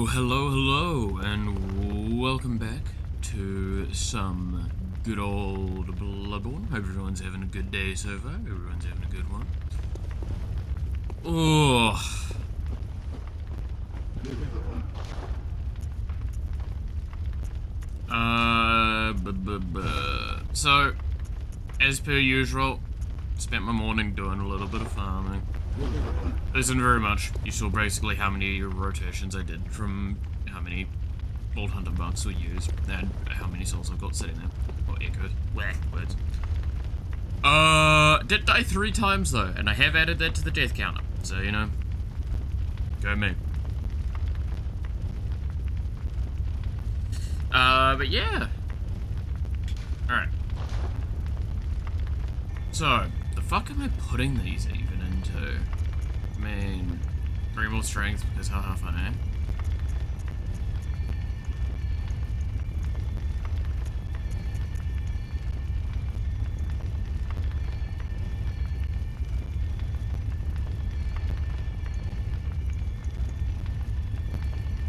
Hello, and welcome back to some good old Bloodborne. Hope everyone's having a good day so far. Everyone's having a good one. Oh. So, as per usual, spent my morning doing a little bit of farming. Isn't very much. You saw basically how many rotations I did from how many Vault Hunter marks were used and how many souls I've got sitting there. Or echoes. Words. Did die 3 times though, and I have added that to the death counter. So, you know, go me. But yeah. Alright. So, the fuck am I putting these even into? I mean, 3 more strength because haha funny.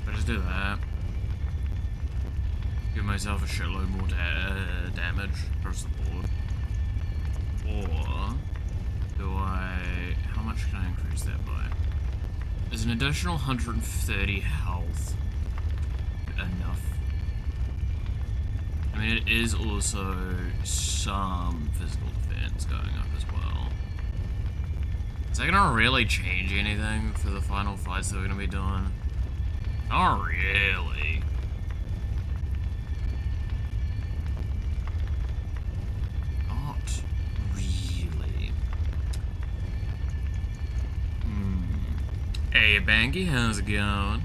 I'll just do that. Give myself a shitload more damage across the board. Or do I... how much can I increase that by? Is an additional 130 health enough? I mean, it is also some physical defense going up as well. Is that gonna really change anything for the final fights that we're gonna be doing? Not really. Hey, Banky, how's it going?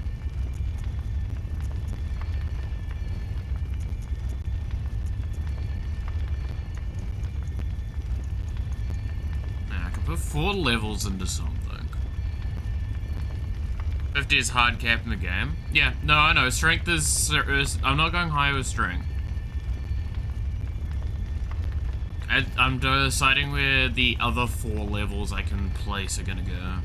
Now, I can put 4 levels into something. 50 is hard cap in the game. Yeah, no, I know. Strength is I'm not going higher with strength. I'm deciding where the other 4 levels I can place are gonna go.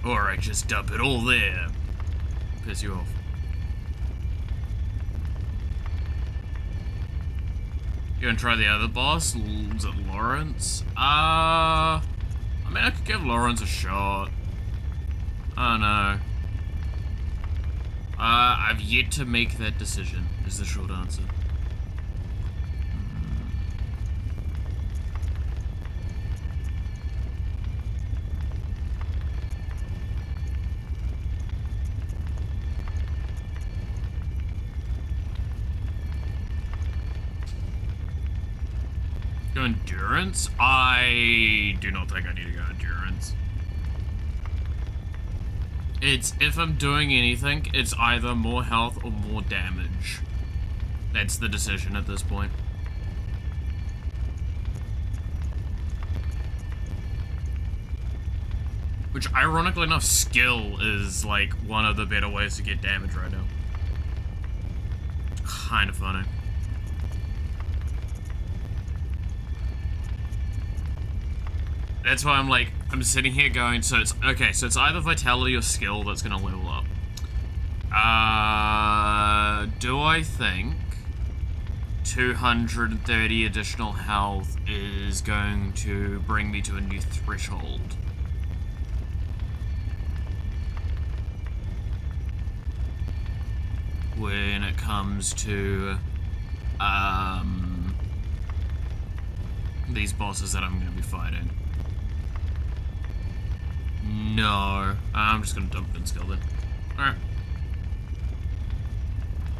Or I just dump it all there. Piss you off. You gonna try the other boss? Is it Lawrence? I mean, I could give Lawrence a shot. I don't know. I've yet to make that decision, is the short answer. Endurance? I do not think I need to go endurance. It's, if I'm doing anything, it's either more health or more damage. That's the decision at this point. Which, ironically enough, skill is like one of the better ways to get damage right now. Kind of funny. That's why I'm like, I'm sitting here going, so it's, okay, so it's either vitality or skill that's gonna level up. Do I think 230 additional health is going to bring me to a new threshold? When it comes to, these bosses that I'm gonna be fighting. No, I'm just gonna dump it in skill then. Alright.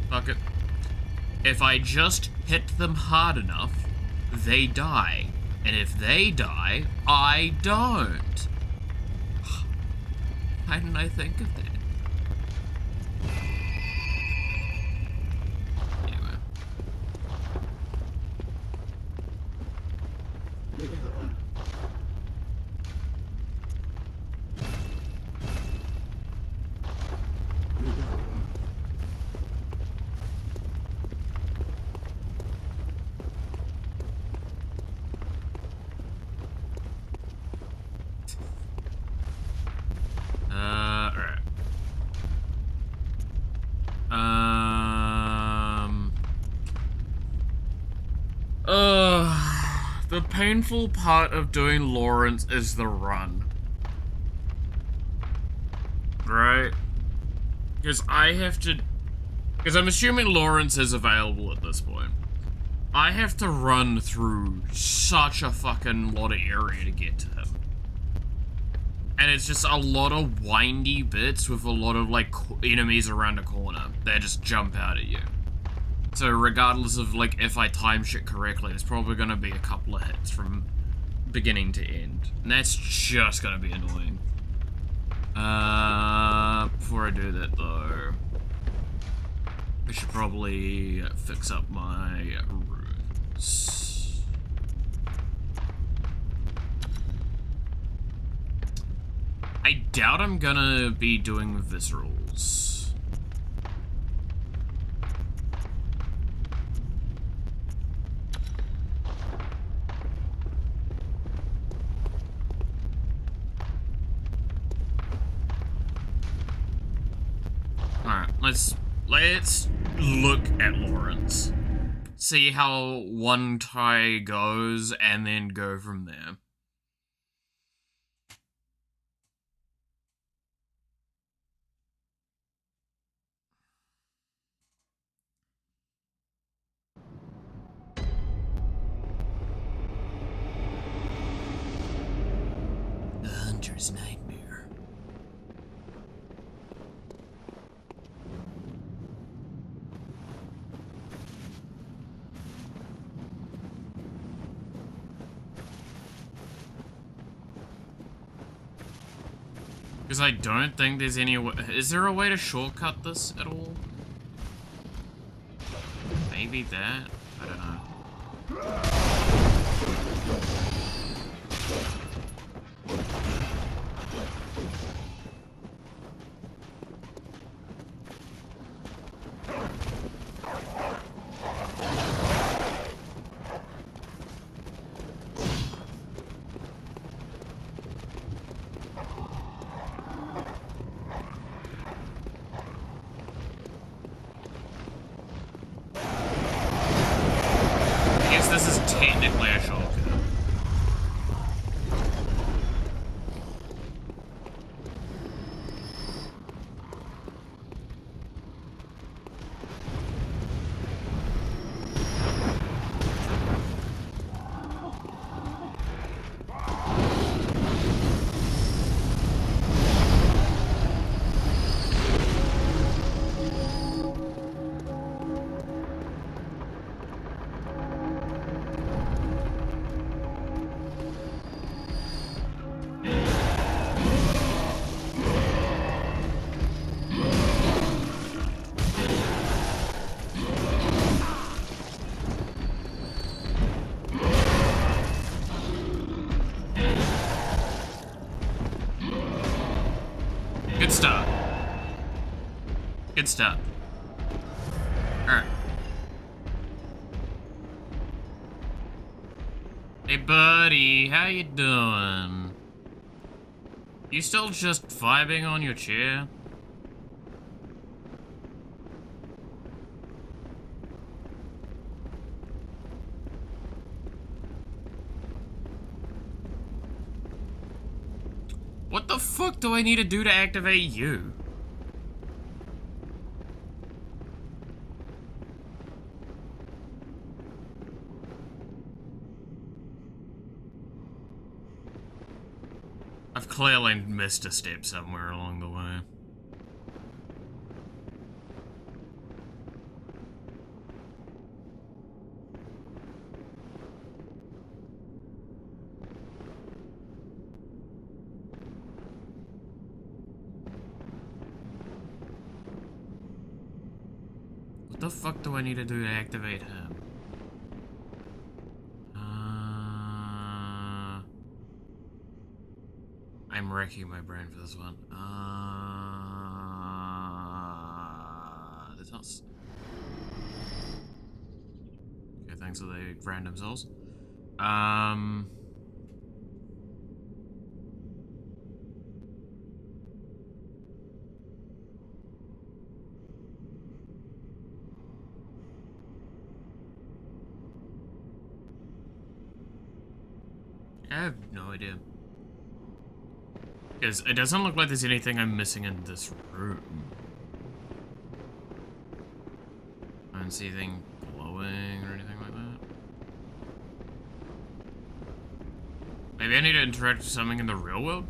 Fuck it. If I just hit them hard enough, they die. And if they die, I don't. Why didn't I think of that? Anyway. The painful part of doing Lawrence is the run. Right? Because I have to... Because I'm assuming Lawrence is available at this point. I have to run through such a fucking lot of area to get to him. And it's just a lot of windy bits with a lot of, like, enemies around the corner that just jump out at you. So regardless of, like, if I time shit correctly, it's probably gonna be a couple of hits from beginning to end. And that's just gonna be annoying. Before I do that, though, I should probably fix up my runes. I doubt I'm gonna be doing viscerals. Alright, let's look at Lawrence. See how one tie goes, and then go from there. The Hunter's Nightmare. Because I don't think there's any way... Is there a way to shortcut this at all? Maybe that? I don't know. This is technically a shortcut. Good start. Good start. Alright. Hey buddy, how you doing? You still just vibing on your chair? What the fuck do I need to do to activate you? I've clearly missed a step somewhere along the way. What the fuck do I need to do to activate him? I'm wrecking my brain for this one. That's not... Okay, thanks for the random souls. have no idea. Because it doesn't look like there's anything I'm missing in this room. I don't see anything glowing or anything like that. Maybe I need to interact with something in the real world?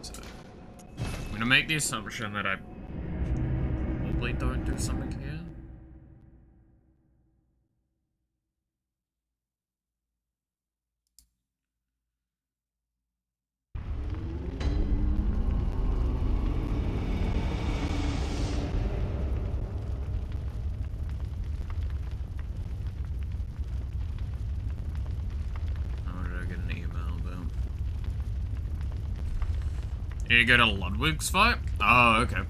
So I'm gonna make the assumption that I probably don't do something here. You need to go to Ludwig's fight? Oh, okay.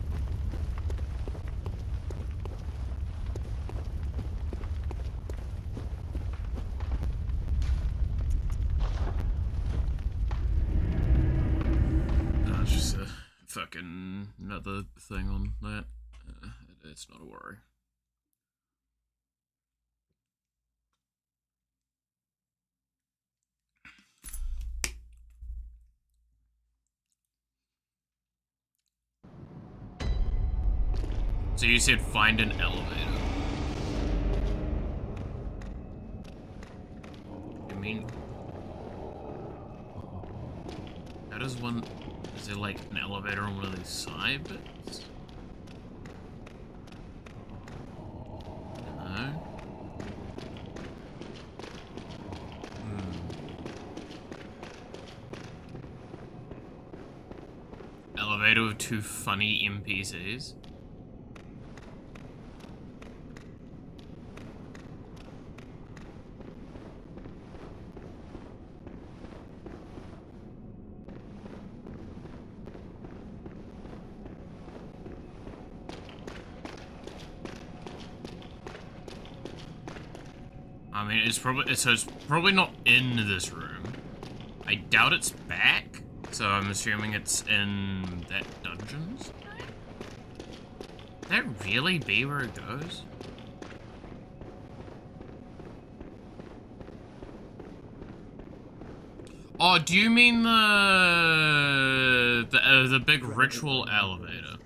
No, it's just a fucking another thing on that. It's not a worry. So you said find an elevator. I mean, how does one, is there like an elevator on one of these side bits? No. Elevator with two funny NPCs. I mean, it's probably not in this room. I doubt it's back, so I'm assuming it's in that dungeons. Could that really be where it goes? Oh, do you mean the big ritual elevator?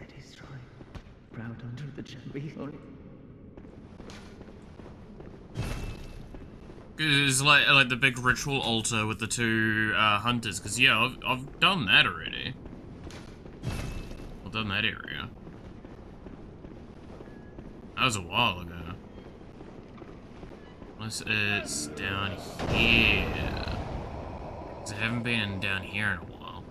It's like the big ritual altar with the two hunters. Cause yeah, I've done that already. I've done that area. That was a while ago. Unless it's down here. Cause I haven't been down here in a while.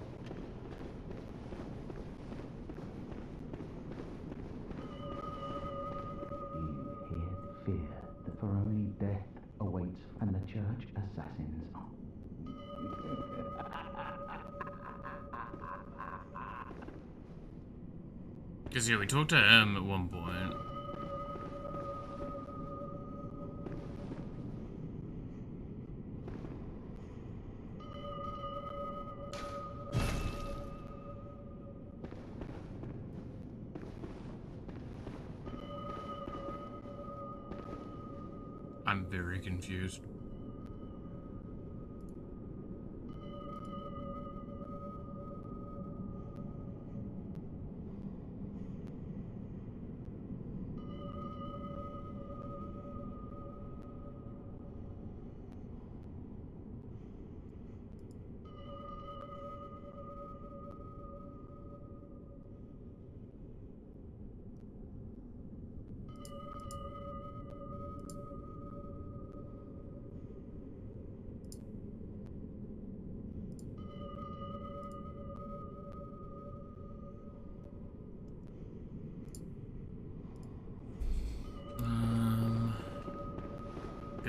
You hear the fear that for only death awaits and the church assassins. Cause yeah, we talked to him at one point. I'm very confused.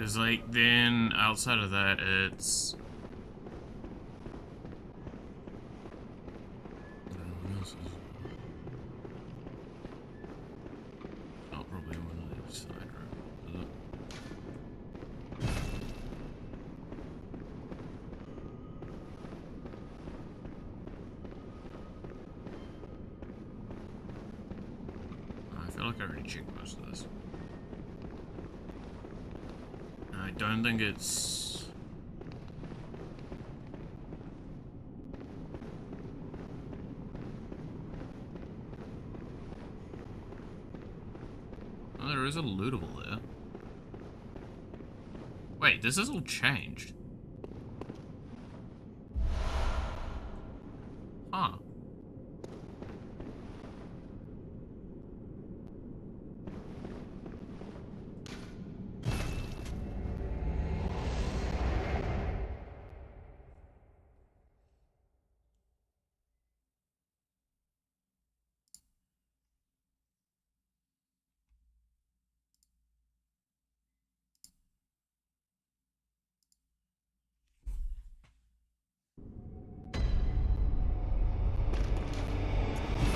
Because, like, then outside of that, it's... What else is... Not probably on the other side, right? Is it? I feel like I already checked most of this. I don't think it's... Oh, there is a lootable there. Wait, this has all changed. Huh.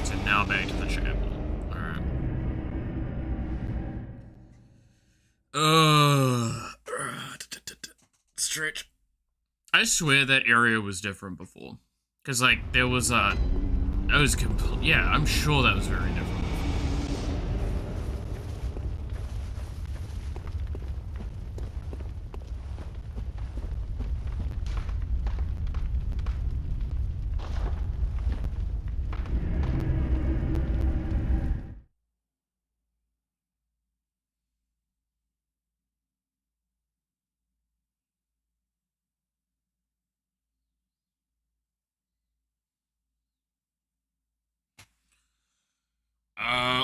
So now back to the chapel. Alright. Stretch. I swear that area was different before. Because, like, there was a... That was complete... Yeah, I'm sure that was very different.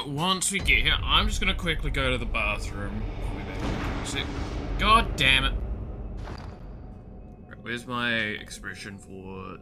Once we get here, I'm just gonna quickly go to the bathroom. I'll be back in a sec. God damn it. Right, where's my expression for...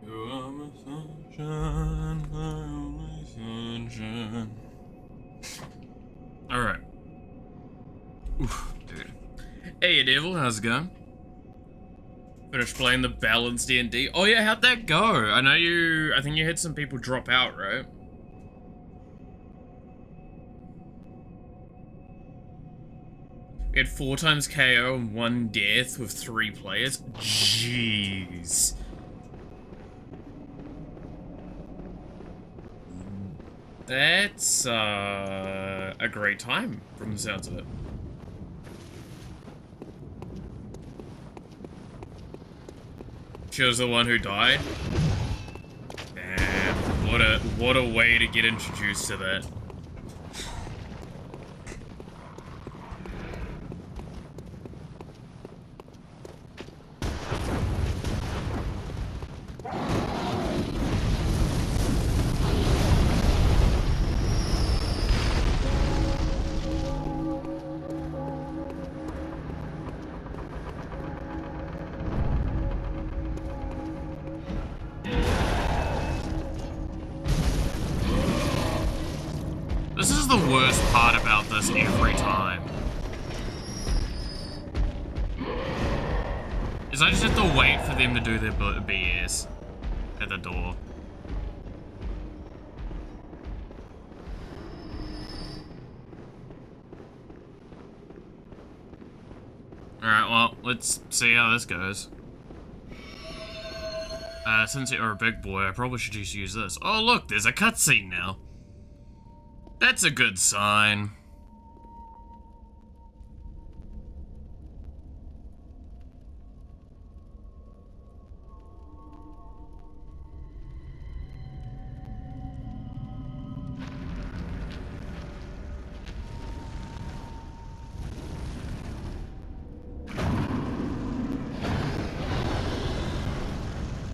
You are my sunshine, my only sunshine. Alright. Oof, dude. Hey, Devil, how's it going? Finished playing the balanced D&D. Oh yeah, how'd that go? I think you had some people drop out, right? We had 4 times KO and 1 death with 3 players. Jeez. That's, a great time, from the sounds of it. She was the one who died? What a way to get introduced to that. This is the worst part about this every time. Is I just have to wait for them to do their BS at the door. Alright, well, let's see how this goes. Since you're a big boy, I probably should just use this. Oh look, there's a cutscene now. That's a good sign.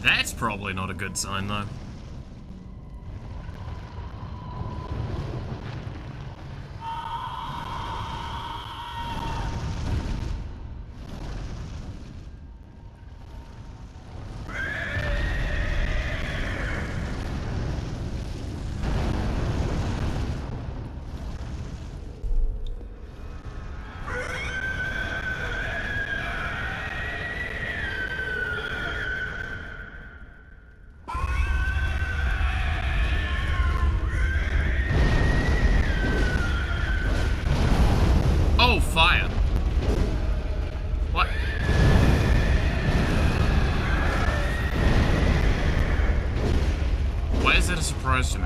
That's probably not a good sign, though. Oh, fire. What? Why is that a surprise to me?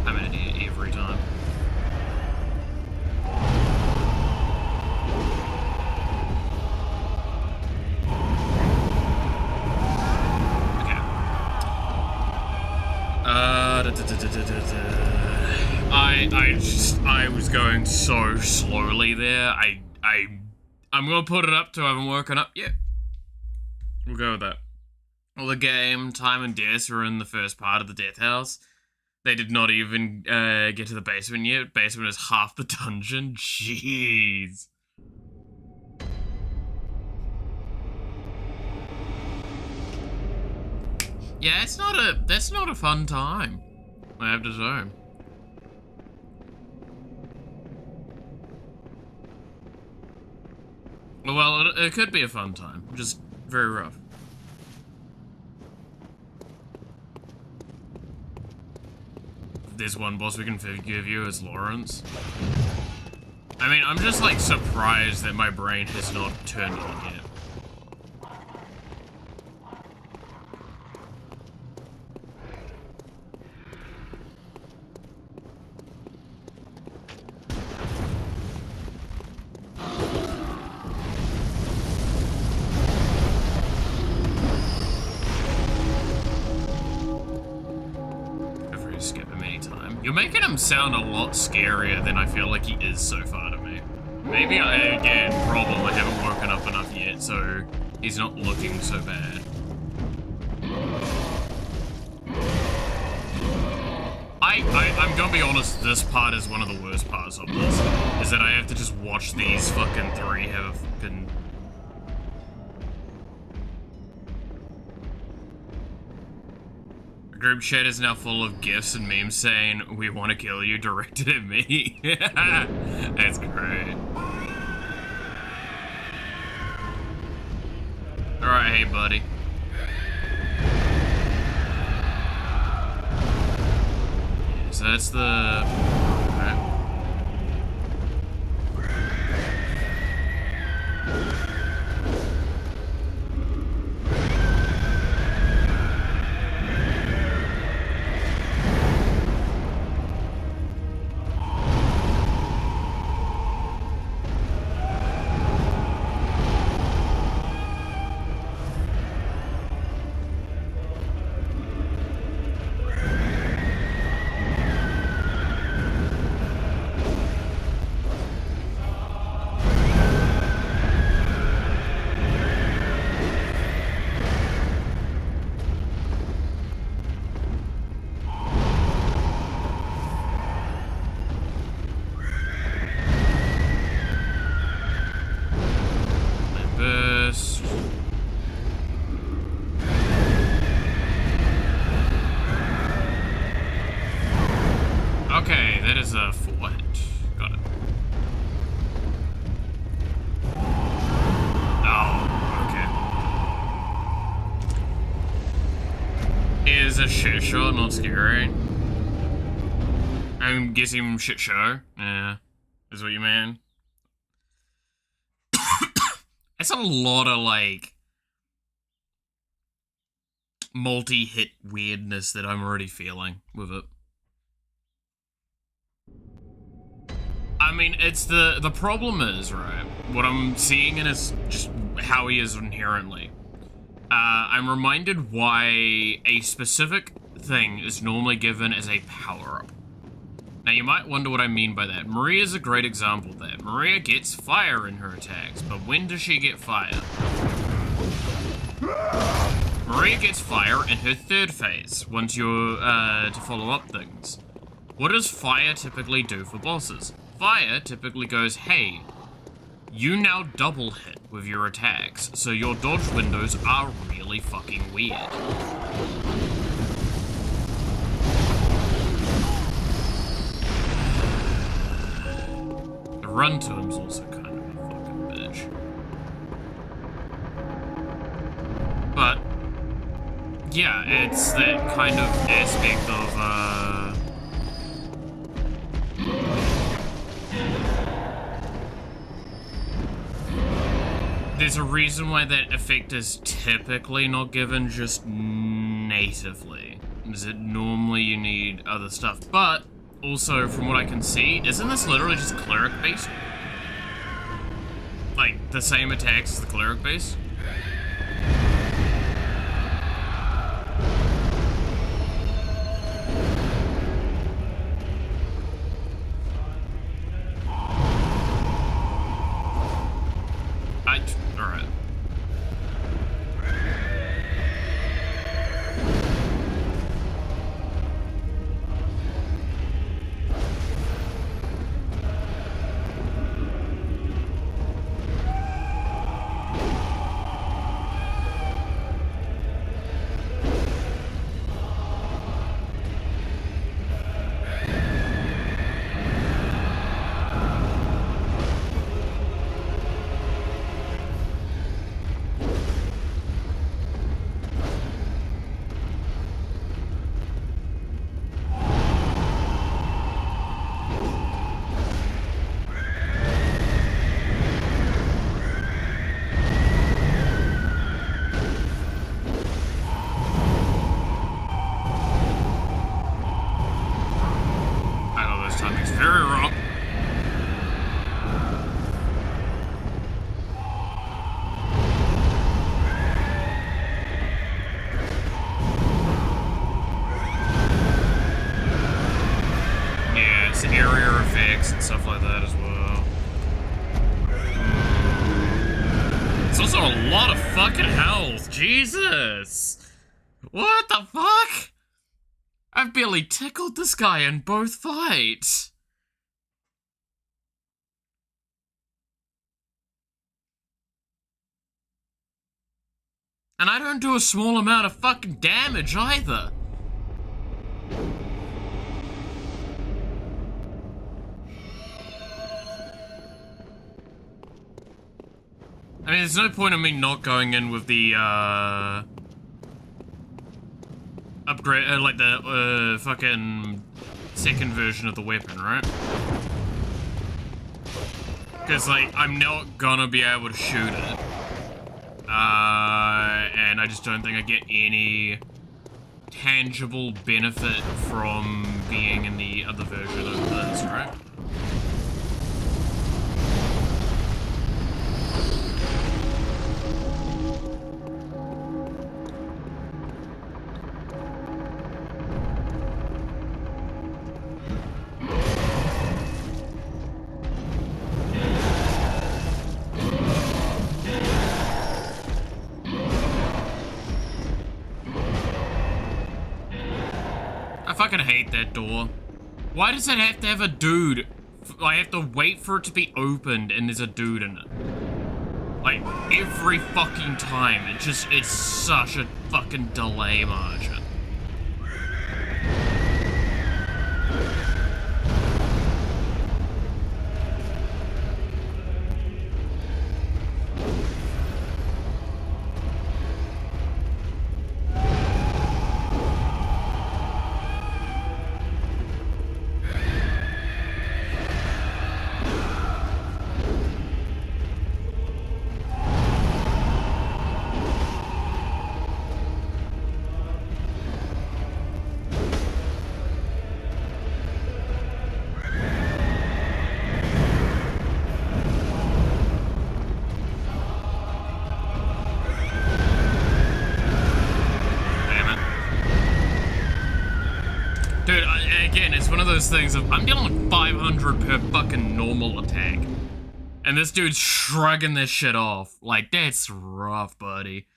I'm an idiot every time. I was going so slowly there. I'm gonna put it up to I haven't woken up yet. We'll go with that. Well, the game, time and death are in the first part of the death house. They did not even get to the basement yet. Basement is half the dungeon. Jeez. Yeah, that's not a fun time, I have to say. Well, it could be a fun time, just very rough. There's one boss we can forgive you as Lawrence. I mean, I'm just like surprised that my brain has not turned on yet. You're making him sound a lot scarier than I feel like he is so far to me. Maybe again, problem, I haven't woken up enough yet, so he's not looking so bad. I'm gonna be honest, this part is one of the worst parts of this, is that I have to just watch these fucking three have fucking... Group chat is now full of gifs and memes saying, "We want to kill you," directed at me. That's great. Alright, hey buddy. Yeah, so that's the... Okay. Okay, that is a 4 hit. Got it. Oh, okay. Is a shit show not scary? I'm guessing shit show. Yeah, is what you mean. That's a lot of, like, multi-hit weirdness that I'm already feeling with it. I mean, it's the problem is, right, what I'm seeing in is just how he is inherently. I'm reminded why a specific thing is normally given as a power-up. Now, you might wonder what I mean by that. Maria's a great example of that. Maria gets fire in her attacks, but when does she get fire? Maria gets fire in her third phase, once you're, to follow up things. What does fire typically do for bosses? Fire typically goes, hey, you now double hit with your attacks, so your dodge windows are really fucking weird. The run to him's also kind of a fucking bitch. But, yeah, it's that kind of aspect of, there's a reason why that effect is typically not given just natively. Is that normally you need other stuff, but also from what I can see, isn't this literally just cleric based? Like the same attacks as the cleric base? Alright. Very wrong. Yeah, it's area effects and stuff like that as well. It's also a lot of fucking health. Jesus. What the fuck? I've barely tickled this guy in both fights. And I don't do a small amount of fucking damage either. I mean, there's no point in me not going in with the, upgrade, like the, fucking second version of the weapon, right? Because, like, I'm not gonna be able to shoot it. And I just don't think I get any tangible benefit from being in the other version of this, right? I fucking hate that door. Why does it have to have a dude? I have to wait for it to be opened and there's a dude in it. Like, every fucking time. It's such a fucking delay margin. those things of, I'm dealing 500 per fucking normal attack. And this dude's shrugging this shit off. Like, that's rough, buddy.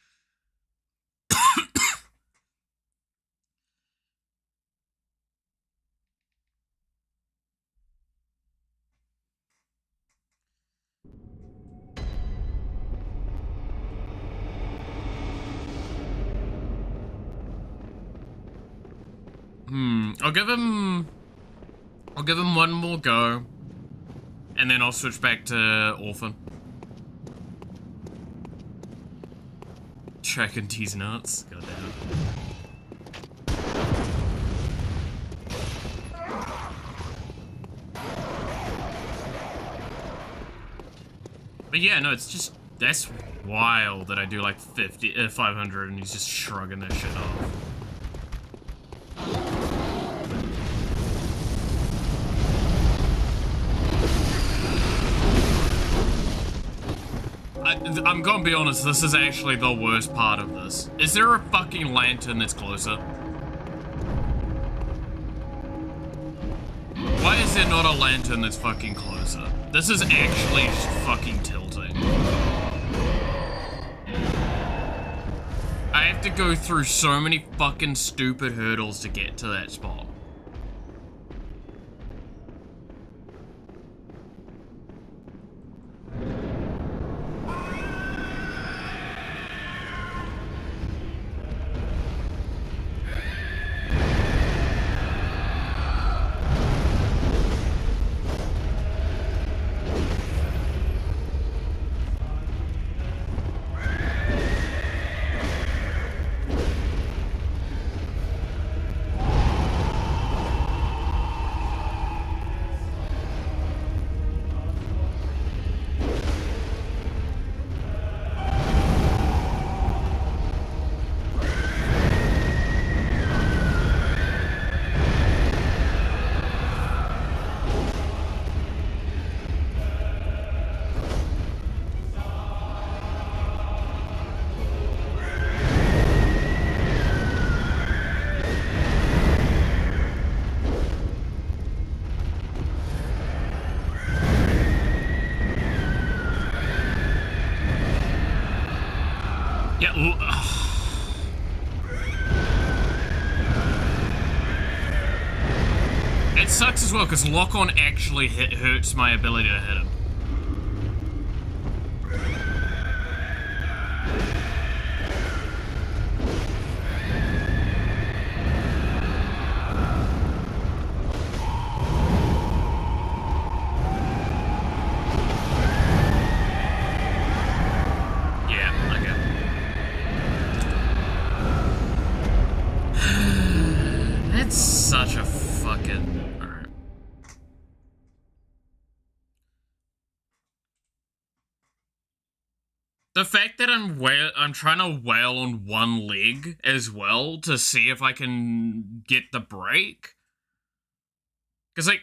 I'll give him one more go. And then I'll switch back to Orphan. Tracking these nuts. God damn it. But yeah, no, it's just, that's wild that I do like 500 and he's just shrugging that shit off. I'm gonna be honest, this is actually the worst part of this. Is there a fucking lantern that's closer? Why is there not a lantern that's fucking closer? This is actually fucking tilting. I have to go through so many fucking stupid hurdles to get to that spot. It sucks as well, because lock-on actually hurts my ability to hit him. Such a fucking... Alright. The fact that I'm trying to wail on one leg as well to see if I can get the break. Because, like,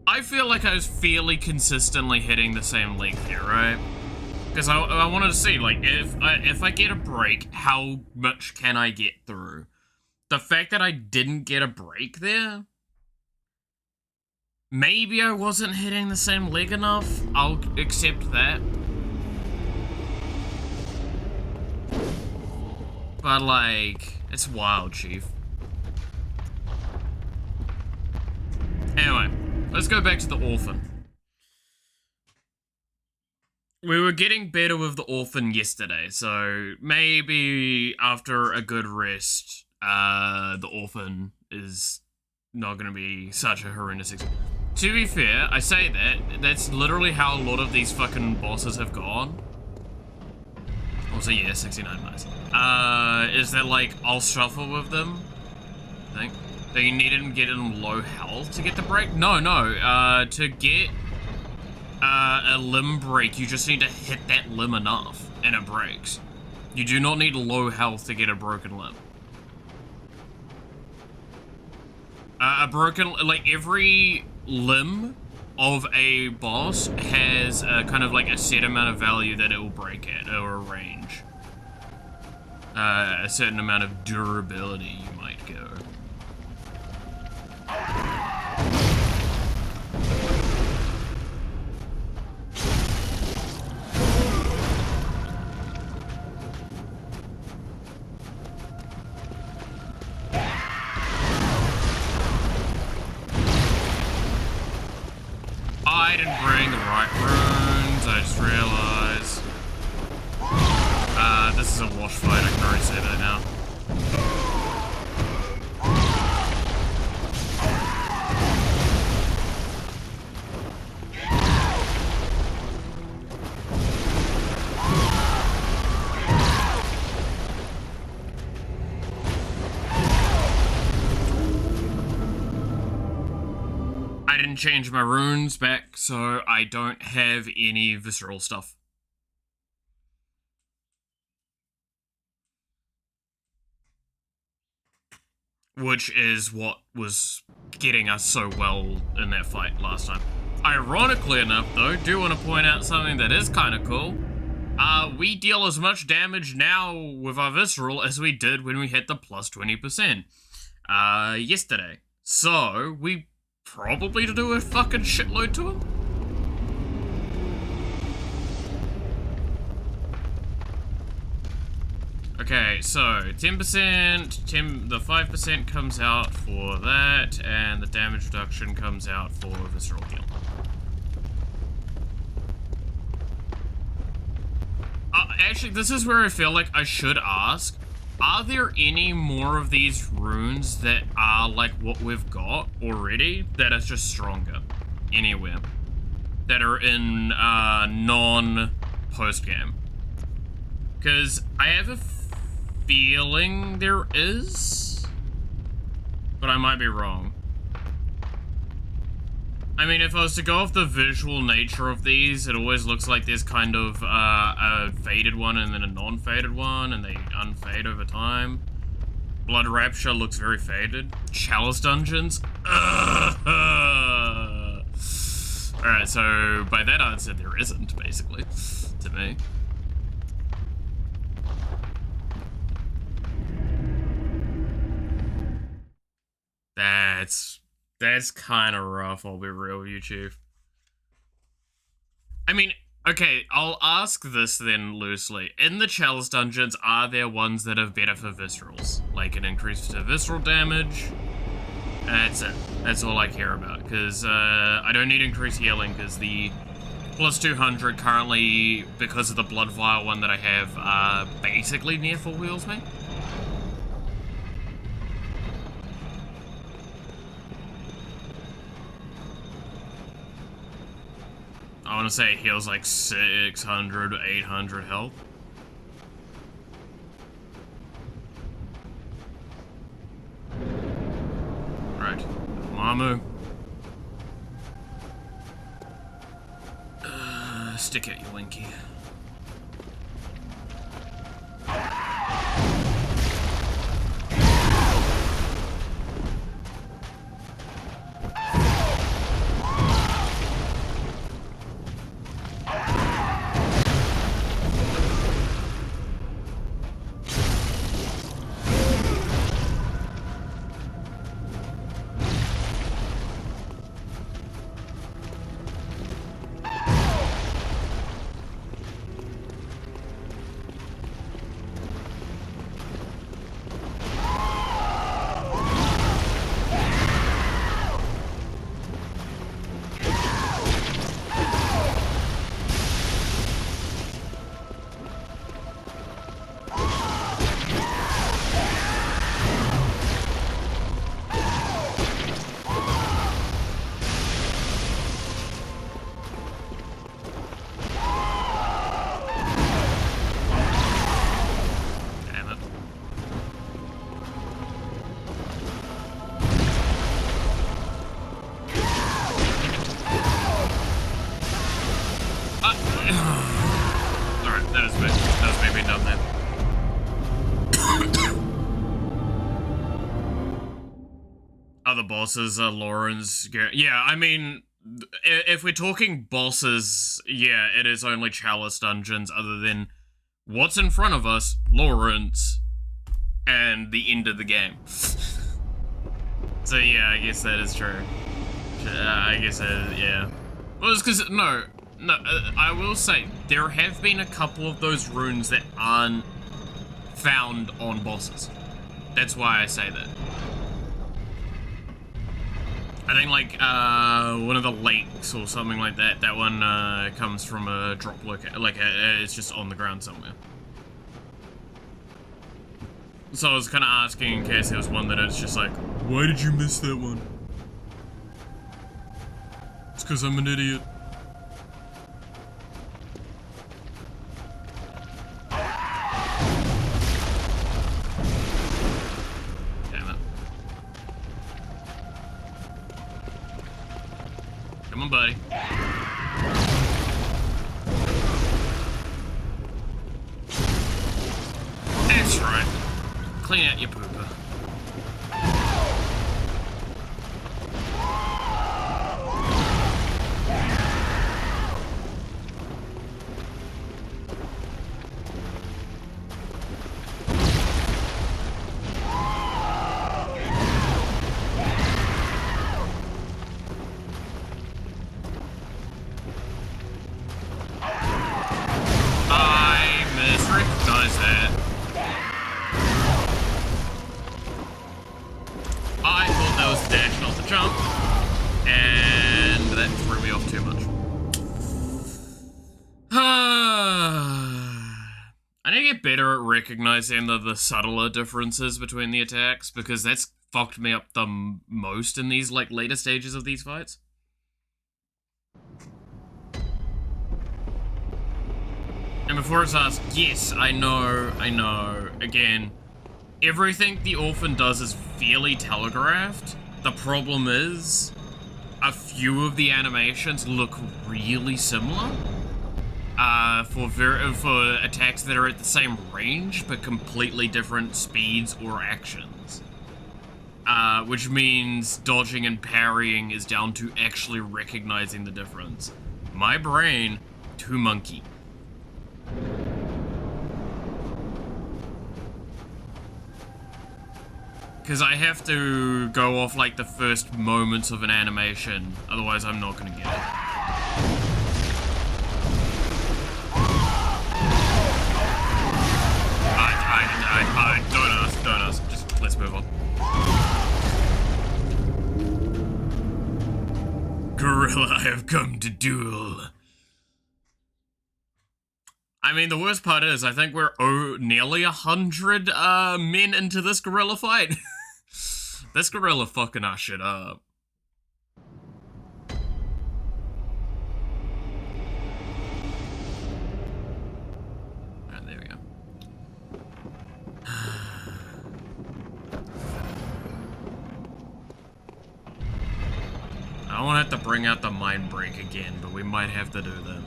I feel like I was fairly consistently hitting the same leg there, right? Because I wanted to see, like, if I get a break, how much can I get through? The fact that I didn't get a break there, maybe I wasn't hitting the same leg enough. I'll accept that. But, like, it's wild, Chief. Anyway, let's go back to the Orphan. We were getting better with the Orphan yesterday, so maybe after a good rest, the Orphan is not going to be such a horrendous experience. To be fair, I say that, that's literally how a lot of these fucking bosses have gone. Also, yeah, 69, nice. Is that, like, I'll shuffle with them, I think. So you need to get in low health to get the break? No, to get a limb break, you just need to hit that limb enough, and it breaks. You do not need low health to get a broken limb. Like, every limb of a boss has kind of like a set amount of value that it will break at, or a range. A certain amount of durability, you might go. I didn't bring the right runes, I just realized. This is a wash fight, I can already say that now. I didn't change my runes back, so I don't have any visceral stuff. Which is what was getting us so well in that fight last time. Ironically enough, though, do want to point out something that is kind of cool. We deal as much damage now with our visceral as we did when we hit the plus 20%, yesterday. So, we probably do a fucking shitload to him. Okay, so 10%, the 5% comes out for that, and the damage reduction comes out for visceral heal. Actually, this is where I feel like I should ask, are there any more of these runes that are like what we've got already, that are just stronger anywhere? That are in non-post-game? Because I have a feeling there is, but I might be wrong. I mean, if I was to go off the visual nature of these, it always looks like there's kind of a faded one and then a non-faded one, and they unfade over time. Blood Rapture looks very faded. Chalice Dungeons? Alright, so by that answer, there isn't, basically, to me. That's kind of rough, I'll be real with you, Chief. I mean, okay, I'll ask this then loosely. In the Chalice Dungeons, are there ones that are better for viscerals? Like an increase to visceral damage? That's it. That's all I care about, because I don't need increased healing, because the plus 200 currently, because of the Blood Vial one that I have, basically near full heals me. I want to say it heals like 600, 800 health. Right. Mamu. Stick at you, Winky. Other bosses are Lauren's. Yeah, I mean, if we're talking bosses, yeah, it is only Chalice Dungeons other than what's in front of us, Lawrence, and the end of the game. So yeah, I guess that is true. I guess yeah. Well, it's because, no, I will say, there have been a couple of those runes that aren't found on bosses. That's why I say that. I think like one of the lakes or something like that. That one comes from a drop location, like it's just on the ground somewhere. So I was kind of asking in case there was one that it's just like, why did you miss that one? It's because I'm an idiot. Damn it. Come on, buddy. That's right. Clean out your pooper. I misrecognized that. I thought that was a dash, not the jump, and that threw me off too much. I need to get better at recognizing the subtler differences between the attacks, because that's fucked me up the most in these like later stages of these fights. And before it's asked, yes, I know, again, everything the orphan does is fairly telegraphed. The problem is, a few of the animations look really similar. For attacks that are at the same range, but completely different speeds or actions. Which means dodging and parrying is down to actually recognizing the difference. My brain, too monkey. Because I have to go off like the first moments of an animation, otherwise I'm not gonna get it. Don't ask, just let's move on. Gorilla, I have come to duel. I mean, the worst part is, I think we're nearly 100 men into this gorilla fight. This gorilla fucking our shit up. Alright, there we go. I don't want to have to bring out the mind break again, but we might have to do that.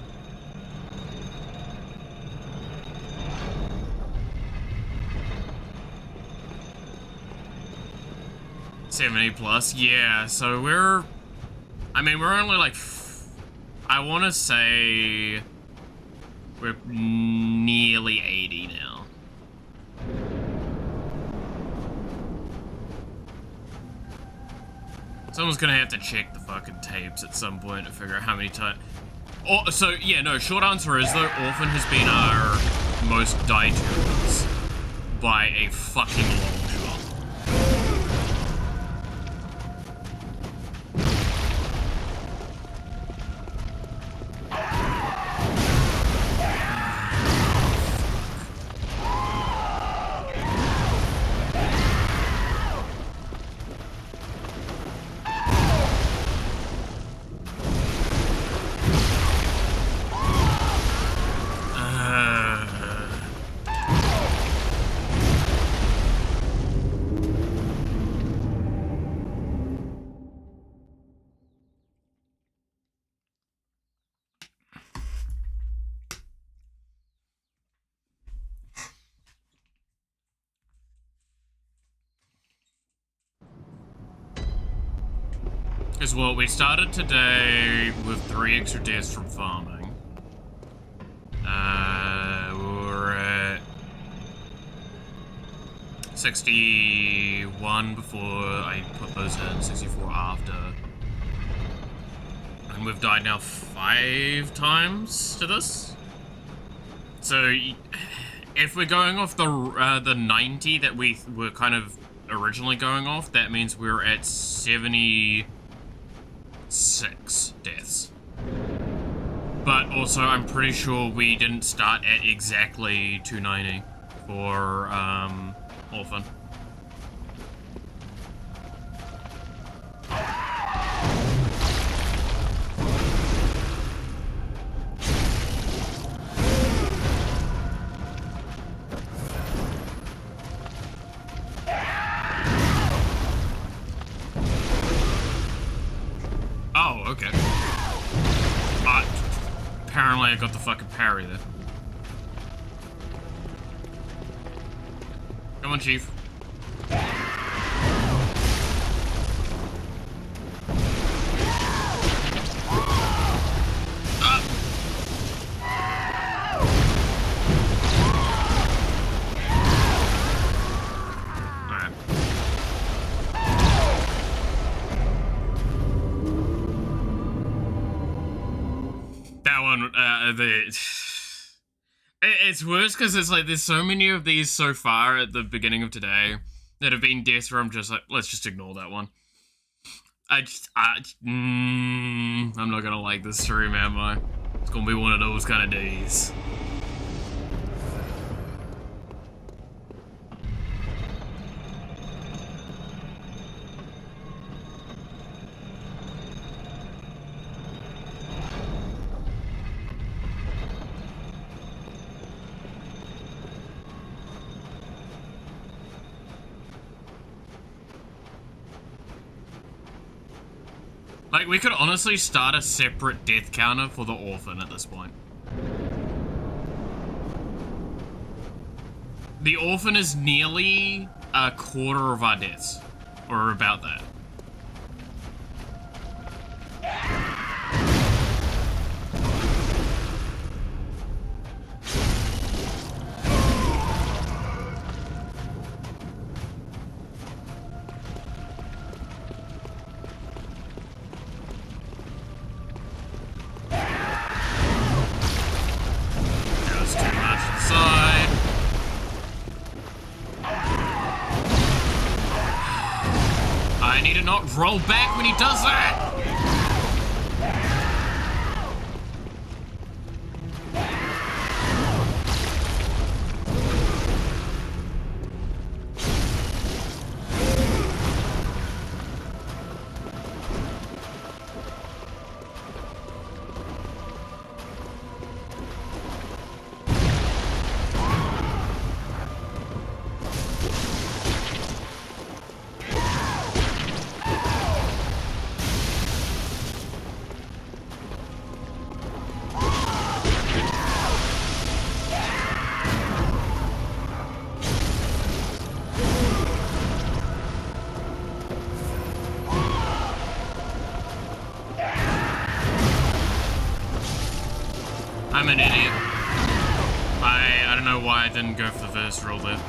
+70, yeah, so we're only like, I want to say we're nearly 80 now. Someone's gonna have to check the fucking tapes at some point to figure out how many times. Oh, so yeah, no, short answer is though, Orphan has been our most died to by a fucking long shot. As well, we started today with 3 extra deaths from farming. We're at 61 before I put those in, 64 after. And we've died now 5 times to this. So, if we're going off the 90 that we were kind of originally going off, that means we're at 70 6 deaths. But also, I'm pretty sure we didn't start at exactly 290 for, Orphan. Oh, okay. Apparently I got the fucking parry there. Come on, Chief. It's worse because it's like there's so many of these so far at the beginning of today that have been deaths where I'm just like, let's just ignore that one. I'm not gonna like this stream, am I? It's gonna be one of those kind of days. Like, we could honestly start a separate death counter for the Orphan at this point. The Orphan is nearly a quarter of our deaths. Or about that. Not roll back when he does that! I'm an idiot. I don't know why I didn't go for the first roll there.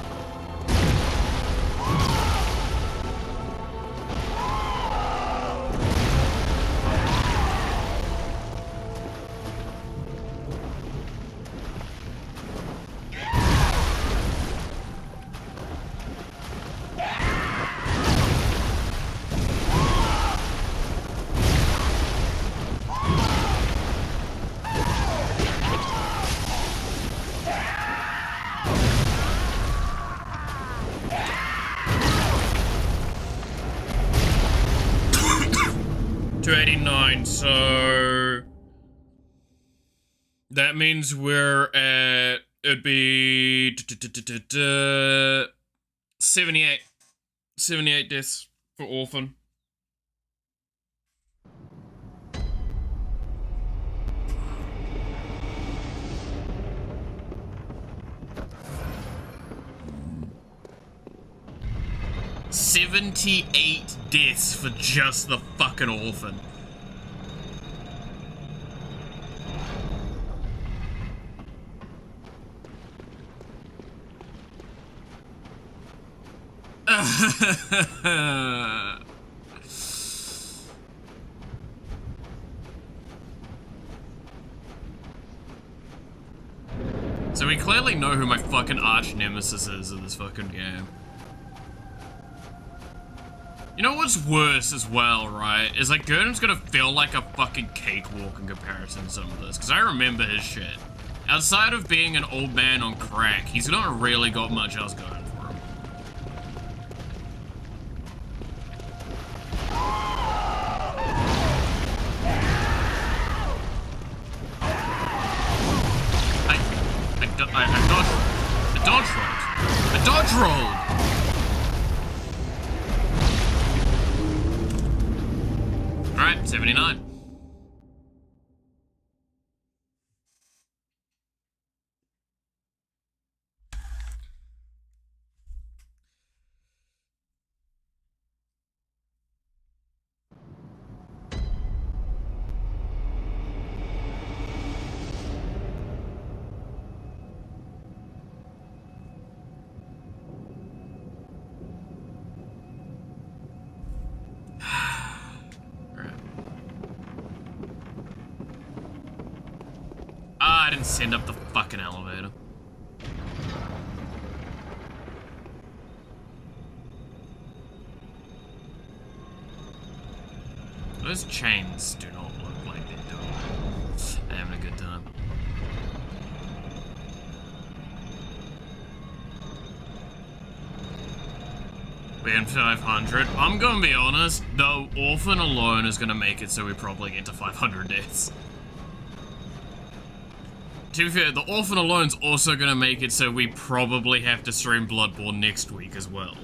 So that means we're at, it'd be 78 deaths for Orphan. $78 deaths for just the fucking Orphan. So we clearly know who my fucking arch nemesis is in this fucking game. You know what's worse as well, right? Is like Gurnham's gonna feel like a fucking cakewalk in comparison to some of this, because I remember his shit. Outside of being an old man on crack, he's not really got much else going for him. I dodge rolled. Alright, 79. I didn't send up the fucking elevator. Those chains do not look like they're doing it. They're having a good time. Being 500. I'm gonna be honest, the orphan alone is gonna make it so we probably get to 500 deaths. To be fair, the orphan alone's also gonna make it so we probably have to stream Bloodborne next week as well.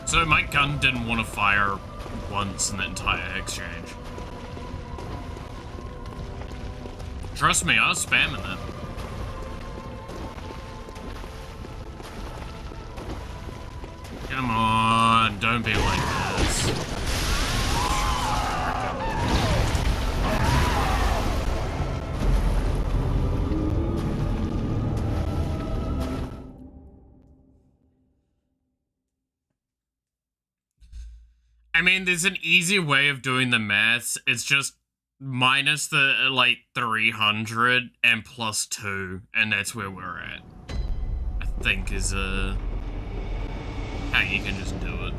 So my gun didn't want to fire once in the entire exchange. Trust me, I was spamming it. Come on, don't be like this. I mean, there's an easy way of doing the maths. It's just minus the, like, 300 and plus 2, and that's where we're at. I think is, how you can just do it.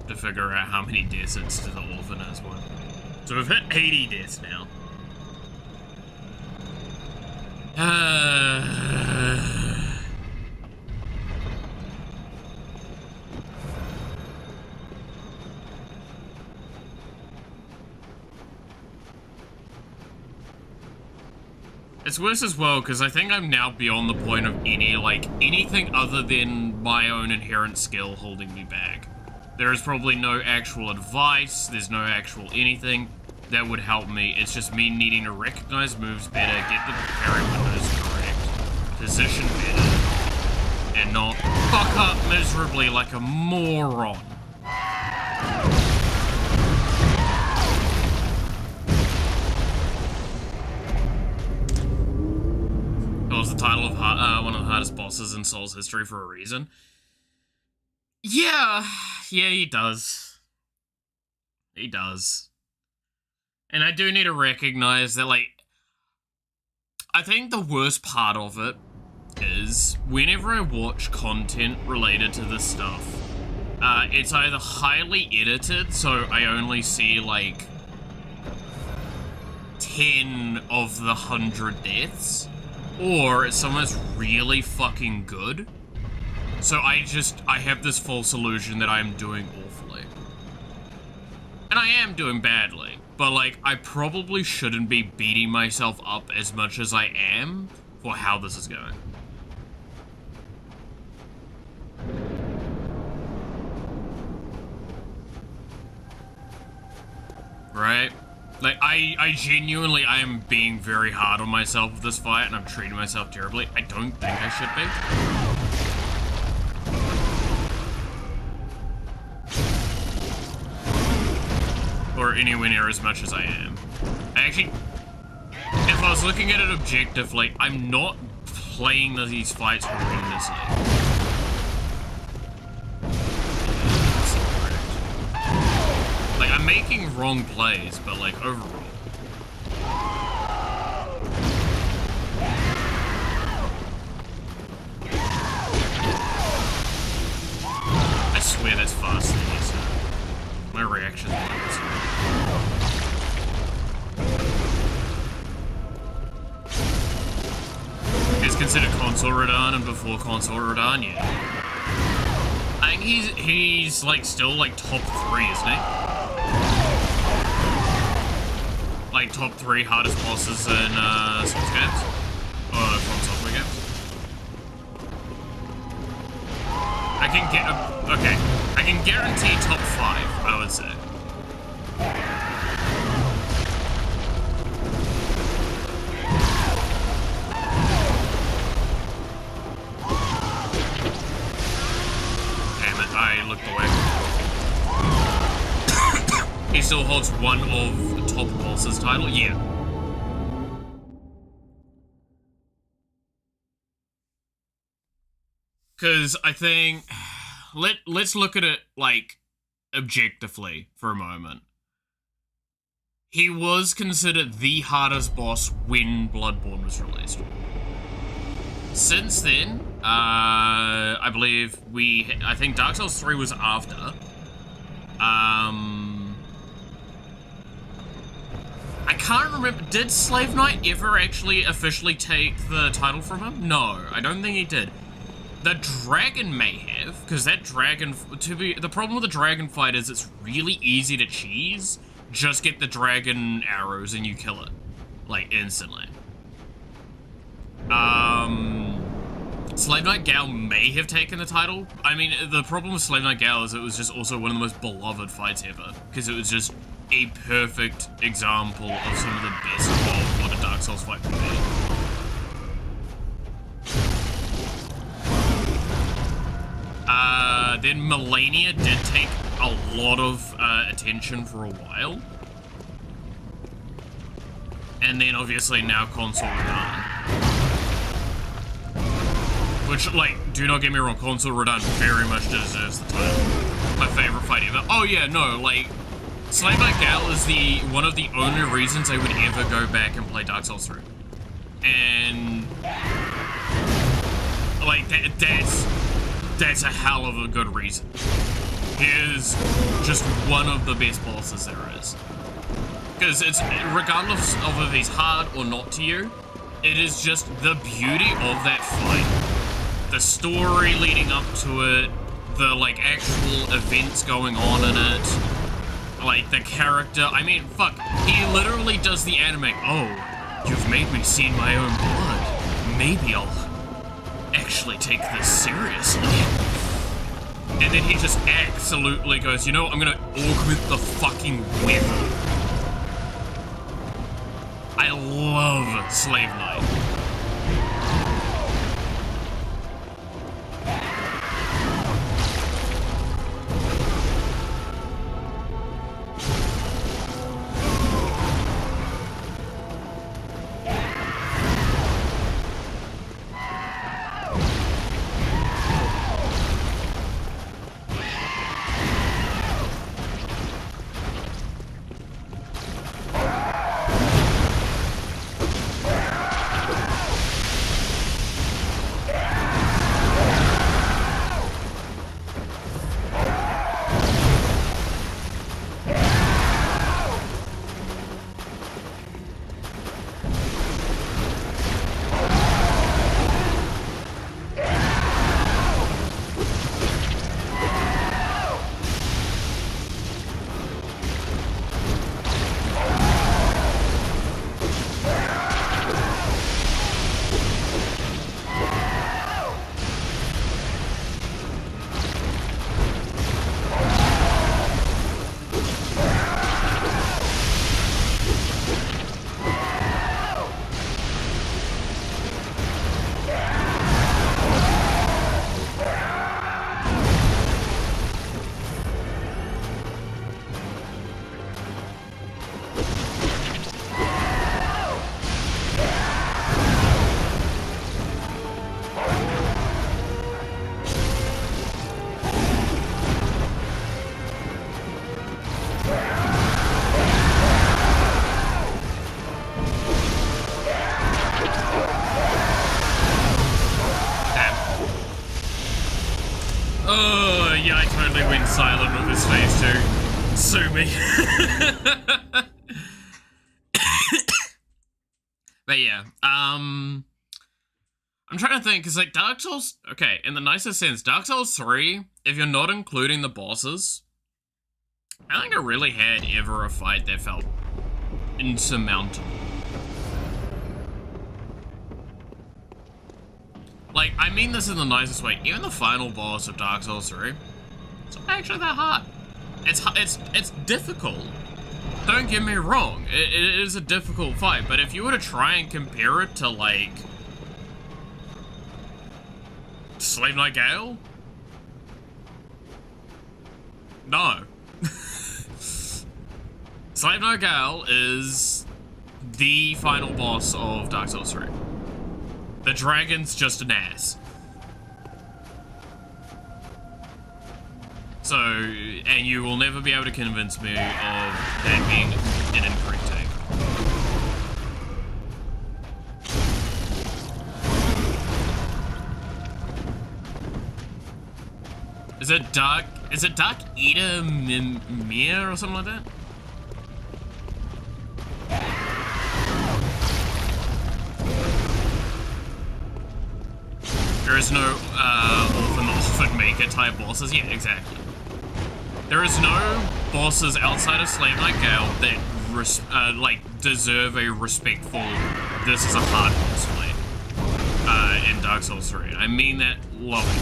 To figure out how many deaths it's to the orphan as well. So we've hit 80 deaths now. It's worse as well, because I think I'm now beyond the point of anything other than my own inherent skill holding me back. There is probably no actual advice, there's no actual anything that would help me. It's just me needing to recognize moves better, get the parry windows correct, position better, and not fuck up miserably like a moron. That was the title of one of the hardest bosses in Soul's history for a reason. Yeah, he does. He does. And I do need to recognize that, like, I think the worst part of it is whenever I watch content related to this stuff, it's either highly edited, so I only see, like, 10 of the 100 deaths, or it's someone's really fucking good. So I have this false illusion that I'm doing awfully. And I am doing badly, but like, I probably shouldn't be beating myself up as much as I am for how this is going. Right? Like, I genuinely, I am being very hard on myself with this fight, and I'm treating myself terribly. I don't think I should be. Or anywhere near as much as I am. Actually, if I was looking at it objectively, I'm not playing these fights horrendously. Like, I'm making wrong plays, but like, overall. I swear that's faster than you said. My reaction is it's considered console Radahn, and before console Radahn, yeah. I think he's like still like top 3, isn't he? Like top 3 hardest bosses in Souls games? Or from software games? I can get okay. I can guarantee top 5, I would say. Damn it, I looked away. He still holds one of the top bosses title? Yeah. Because I think... Let's look at it, like, objectively for a moment. He was considered the hardest boss when Bloodborne was released. Since then, I believe I think Dark Souls 3 was after. I can't remember, did Slave Knight ever actually officially take the title from him? No, I don't think he did. The dragon may have, because that dragon, the problem with the dragon fight is it's really easy to cheese. Just get the dragon arrows and you kill it, like, instantly. Slave Knight Gale may have taken the title. I mean, the problem with Slave Knight Gale is it was just also one of the most beloved fights ever, because it was just a perfect example of some of the best of what a Dark Souls fight can be. Then Melania did take a lot of attention for a while. And then obviously now Console Radahn. Which, like, do not get me wrong, Console Radahn very much deserves the title. My favorite fight ever. Oh yeah, no, like, Slave Knight Gale is one of the only reasons I would ever go back and play Dark Souls 3. And, like, that's a hell of a good reason. He is just one of the best bosses there is. Because it's, regardless of if he's hard or not to you, it is just the beauty of that fight. The story leading up to it, the, like, actual events going on in it, like, the character, I mean, fuck, he literally does the anime, oh, you've made me see my own blood. Maybe I'll actually take this seriously. And then he just absolutely goes, you know what, I'm gonna augment the fucking whip. I love Slave Knight. Oh, yeah, I totally went silent with his face too. Sue me. But yeah, I'm trying to think, because like Dark Souls, okay, in the nicest sense, Dark Souls 3, if you're not including the bosses, I don't think I really had ever a fight that felt insurmountable. Like, I mean this in the nicest way. Even the final boss of Dark Souls 3, it's not actually that hard. It's difficult. Don't get me wrong. It is a difficult fight, but if you were to try and compare it to, like, Slave Knight Gale? No. Slave Knight Gale is the final boss of Dark Souls 3. The dragon's just an ass. So, and you will never be able to convince me of that being an incorrect take. Is it Dark Eater Mimir or something like that? There is no orphan maker type bosses. Yeah, exactly. There is no bosses outside of Slave Knight Gale that like deserve a respectful "this is a hard boss" fight in Dark Souls 3. I mean that lovingly.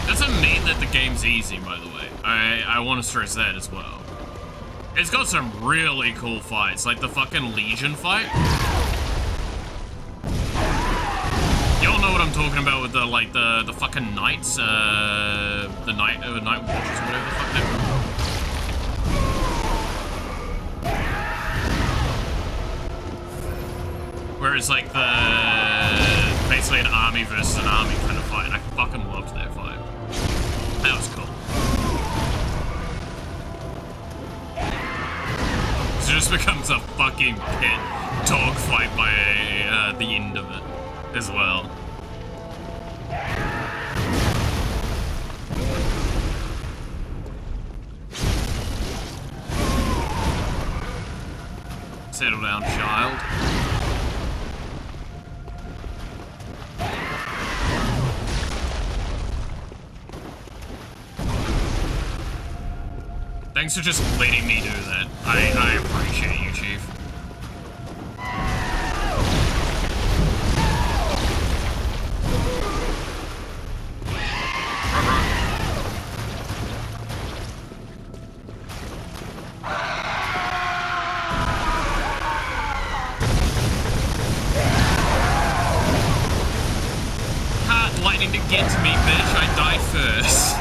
Doesn't mean that the game's easy, by the way. I want to stress that as well. It's got some really cool fights, like the fucking Legion fight. Y'all know what I'm talking about with the the fucking knights, the night watches, whatever the fuck they were. Where it's like basically an army versus an army kind of fight. I fucking loved that fight. That was cool. It just becomes a fucking pit dogfight by the end of it as well. Settle down, child. Thanks for just letting me do that. I appreciate you, Chief. Lightning to get to me, bitch. I died first.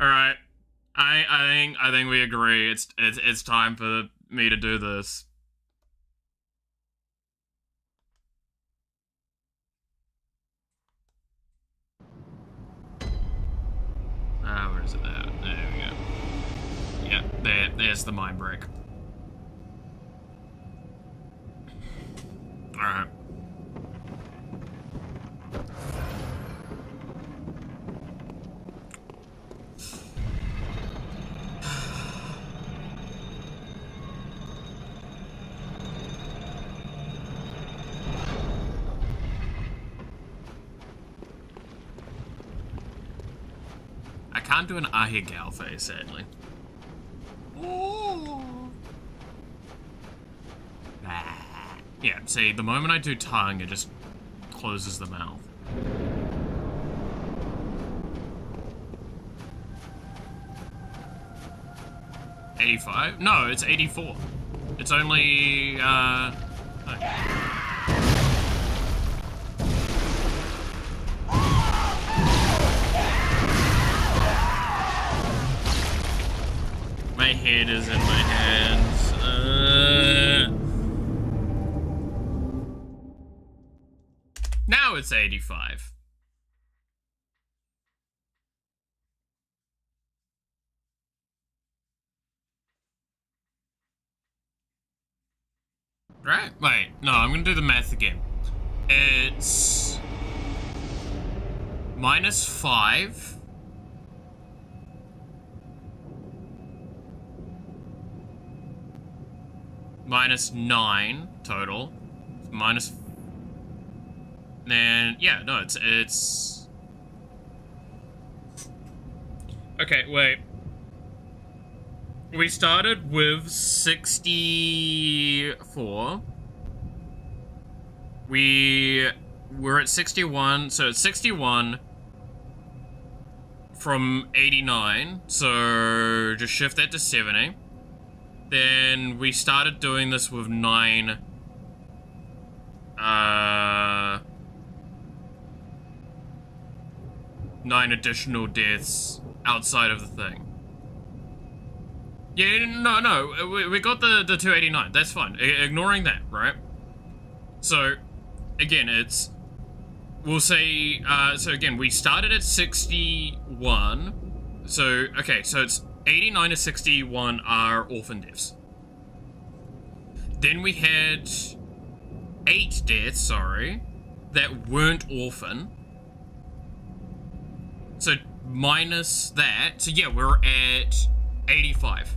All right, I think we agree. It's time for me to do this. Where is it at? There we go. Yeah, there's the mind break. All right. I can't do an Ahigal face, sadly. Ooh. Yeah, see, the moment I do tongue, it just closes the mouth. $85? No, it's 84. It's only, okay. My head is in my hands. Now it's 85. Right? Wait, no, I'm gonna do the math again. It's -5. -9 total. Minus. Then, yeah, no, it's. Okay, wait. We started with 64. We're at 61, so it's 61 from 89, so just shift that to 70. Then we started doing this with 9 additional deaths outside of the thing. Yeah, no, we got the 289, that's fine. Ignoring that, right? So, again, it's, we'll say, so again, we started at 61, so, okay, so it's 89 to 61 are orphan deaths. Then we had 8 deaths, sorry, that weren't orphan. So, minus that, so yeah, we're at 85.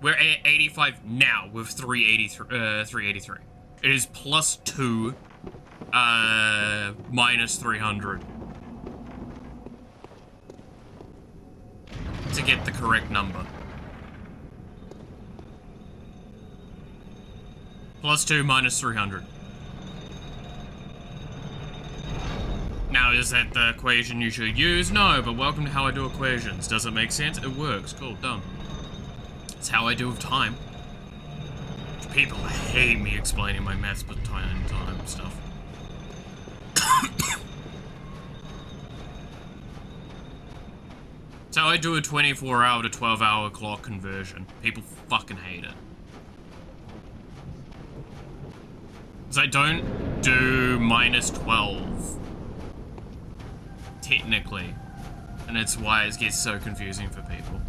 We're at 85 now with 383. It is +2, minus 300. To get the correct number. +2 minus 300. Now, is that the equation you should use? No, but welcome to how I do equations. Does it make sense? It works. Cool, done. It's how I do with time. People hate me explaining my maths with time and time stuff. It's how I do a 24-hour to 12-hour clock conversion. People fucking hate it. Because I don't do -12. Technically. And it's why it gets so confusing for people.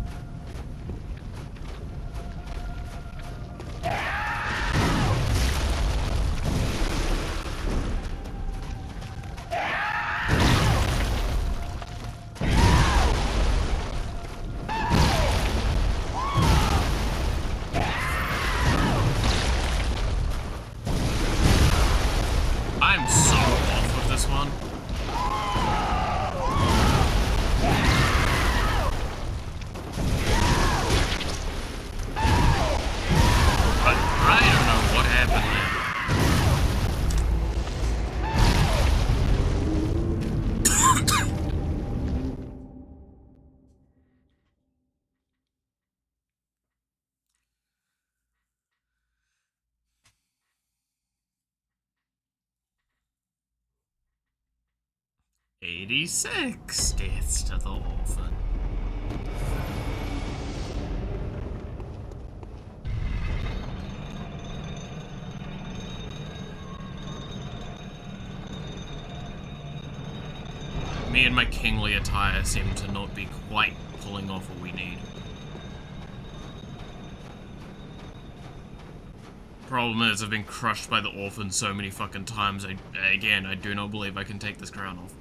I'm so off with this one. But I don't know what happened there. "86 deaths to the orphan." Me and my kingly attire seem to not be quite pulling off what we need. Problem is, I've been crushed by the orphan so many fucking times, I do not believe I can take this crown off.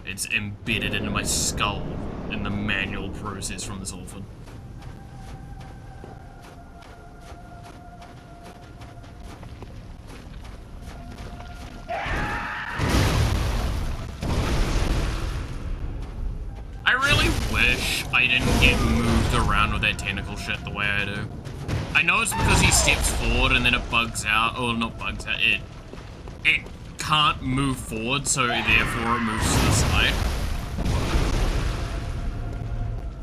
It's embedded into my skull in the manual process from this orphan. I really wish I didn't get moved around with that tentacle shit the way I do. I know it's because he steps forward and then it bugs out, or not bugs out, it can't move forward, so therefore it moves to the side.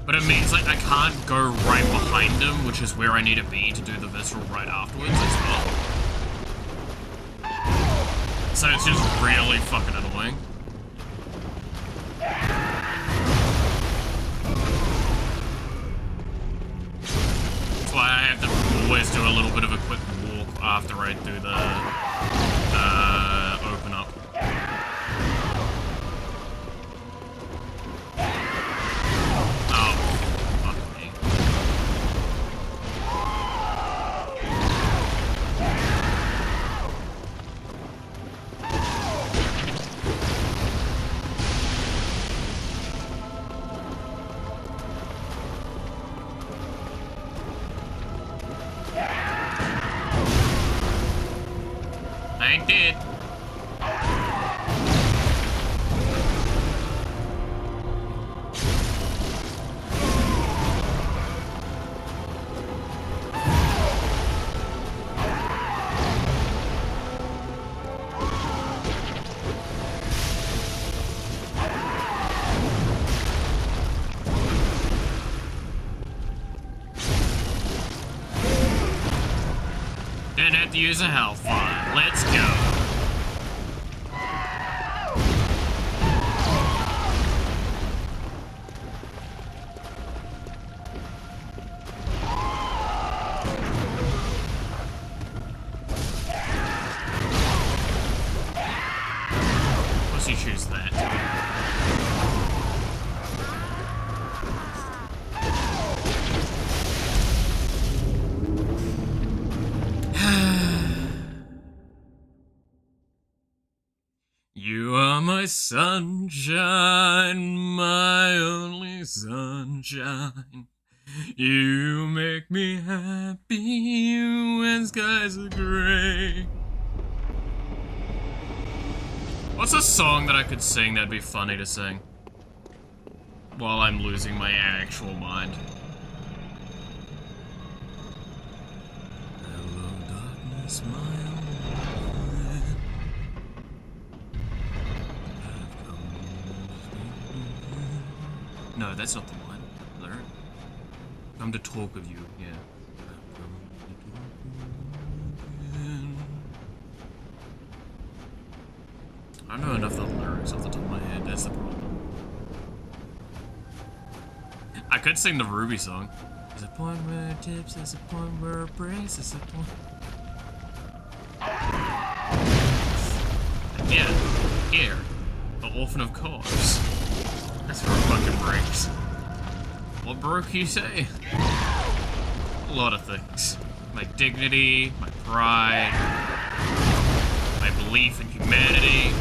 But it means, like, I can't go right behind him, which is where I need to be to do the visceral right afterwards as well. So it's just really fucking annoying. That's why I have to always do a little bit of a quick walk after I do the open up. Oh, fuck me. I ain't dead. Didn't have to use a health bar. Let's go. What's he choose that? You are my sunshine, my only sunshine. You make me happy when skies are gray. What's a song that I could sing that'd be funny to sing while I'm losing my actual mind? Hello, darkness, my old friend. No, that's not the one. Learn. Come to talk of you, yeah. I don't know enough of the lyrics off the top of my head, that's the problem. I could sing the Ruby song. There's a point where it tips, there's a point where it breaks, there's a point... Yeah, here, the Orphan of Corpse. That's where it fucking breaks. What broke, you say? A lot of things. My dignity, my pride, my belief in humanity.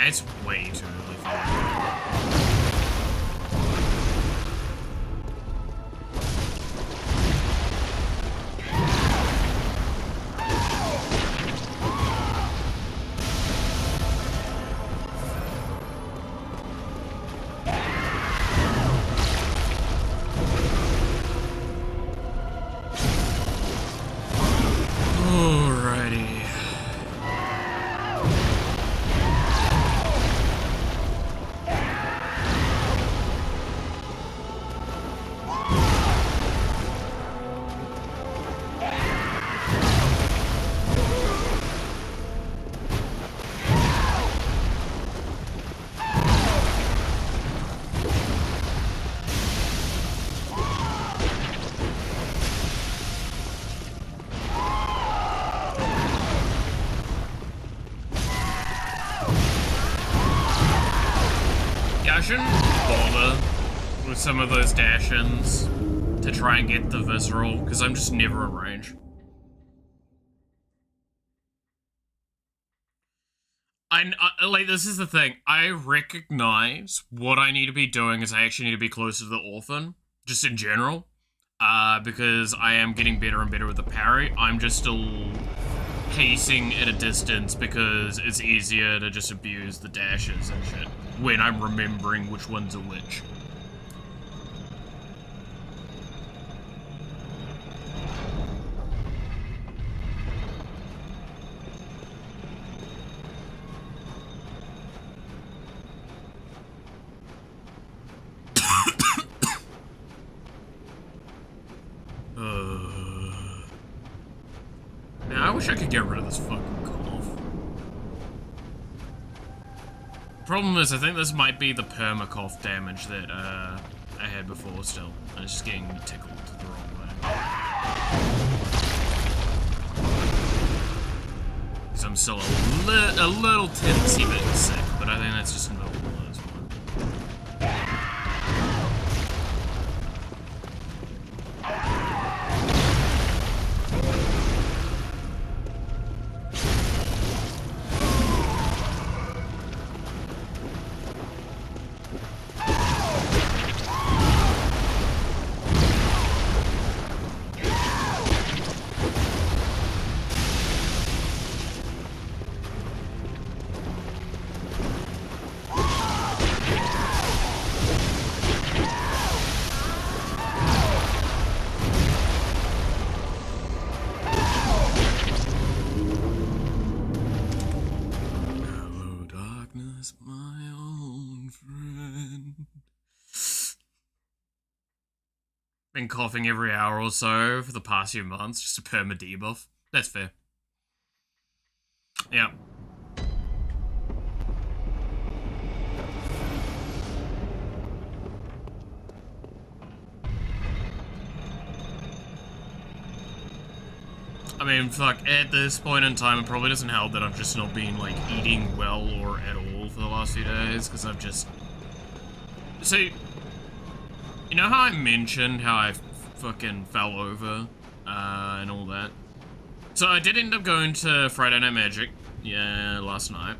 It's way too early for me. Alrighty. I shouldn't bother with some of those dash-ins to try and get the visceral, because I'm just never in range. Like, this is the thing. I recognize what I need to be doing is I actually need to be closer to the orphan, just in general, because I am getting better and better with the parry. I'm just still pacing at a distance because it's easier to just abuse the dashes and shit when I'm remembering which ones are which. Man, I wish I could get rid of this fucking cough. Problem is, I think this might be the perma-cough damage that I had before still. And it's just getting me tickled the wrong way. I'm still a little tipsy bit sick, but I think that's just normal as well. My own friend. Been coughing every hour or so for the past few months, just a perma debuff. That's fair. Yeah. I mean, fuck, at this point in time, it probably doesn't help that I've just not been, like, eating well or at all for the last few days, because I've just... So, you know how I mentioned how I fucking fell over, and all that? So I did end up going to Friday Night Magic, yeah, last night,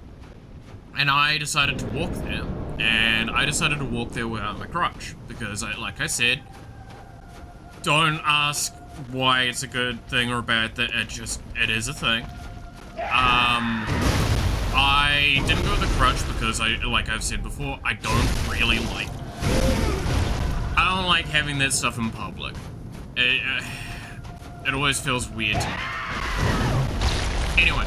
and I decided to walk there, and I decided to walk there without my crutch, because, like I said, don't ask why it's a good thing or a bad thing, it is a thing. I didn't go with the crutch because like I've said before, I don't really like having that stuff in public. It always feels weird to me. Anyway,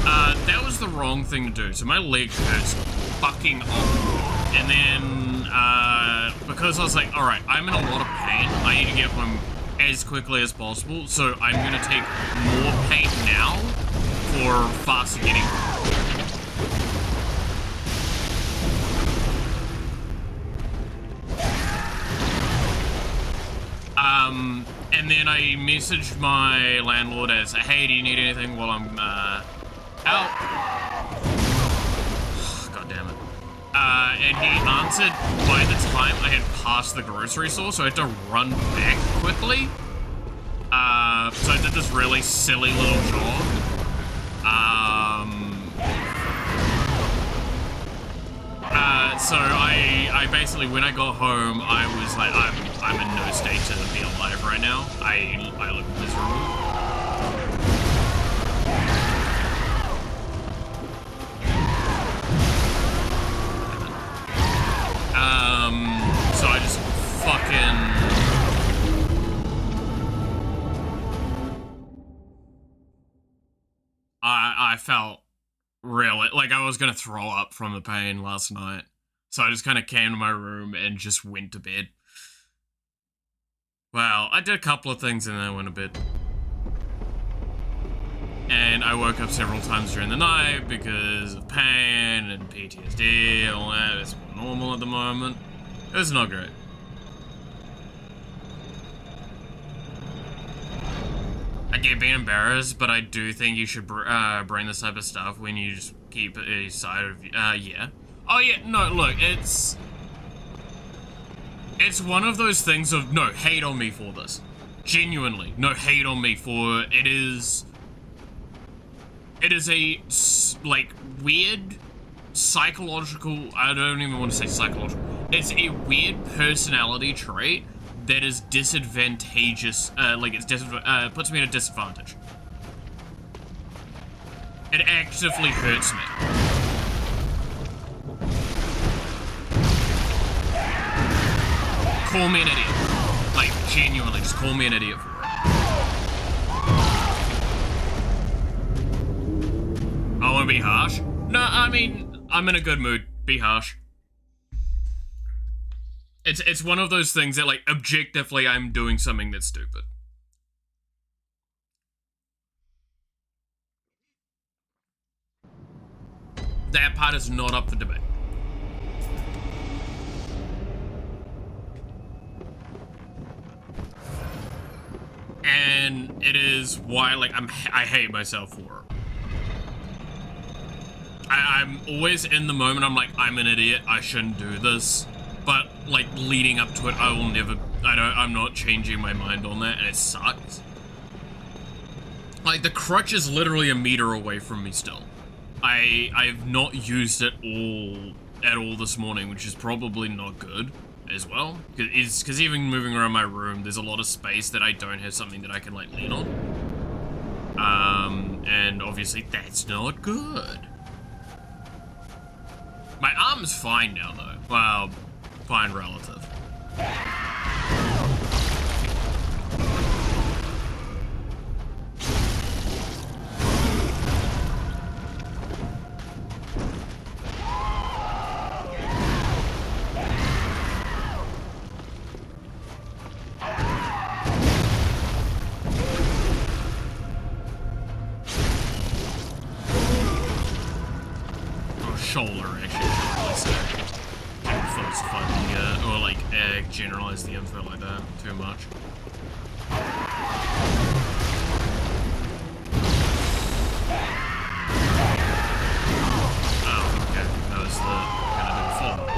that was the wrong thing to do, so my leg hurts fucking off. And then, because I was like, alright, I'm in a lot of pain, I need to get home as quickly as possible, so I'm gonna take more pain now for faster getting home. And then I messaged my landlord as, hey, do you need anything while I'm, out? God damn it. And he answered by the time I had passed the grocery store, so I had to run back quickly. So I did this really silly little jog. So I basically, when I got home, I was like, I'm in no state to be alive right now. I look miserable. So I just fucking... I felt really, like I was gonna throw up from the pain last night. So I just kind of came to my room and just went to bed. Well, I did a couple of things and then I went to bed. And I woke up several times during the night because of pain and PTSD and all that. It's more normal at the moment. It's not great. I get being embarrassed, but I do think you should bring this type of stuff when you just keep it inside of you. Yeah. Oh yeah, no, look, it's one of those things of, no, hate on me for this. Genuinely, no hate on me for, it is a, like, weird psychological, I don't even want to say psychological, it's a weird personality trait that is disadvantageous, puts me at a disadvantage. It actively hurts me. Call me an idiot. Like, genuinely, just call me an idiot for it. I want to be harsh? No, I mean, I'm in a good mood. Be harsh. It's one of those things that, like, objectively, I'm doing something that's stupid. That part is not up for debate. And it is why, like, I hate myself for it. I'm always in the moment, I'm like, I'm an idiot, I shouldn't do this. But, like, leading up to it, I'm not changing my mind on that, and it sucks. Like, the crutch is literally a meter away from me still. I've not used it at all this morning, which is probably not good as well. Because even moving around my room, there's a lot of space that I don't have something that I can, like, lean on. And obviously that's not good. My arm's fine now, though. Well, fine relative. Shoulder, actually, or like generalize the info like that too much. Oh, okay. That was the kind of before.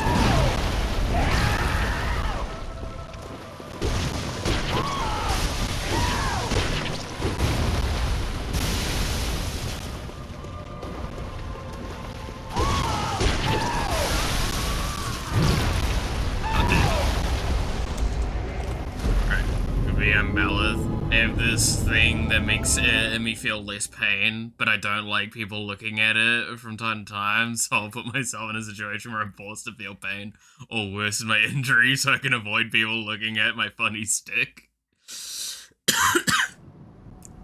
Have this thing that makes me feel less pain, but I don't like people looking at it from time to time, so I'll put myself in a situation where I'm forced to feel pain or worsen my injury so I can avoid people looking at my funny stick.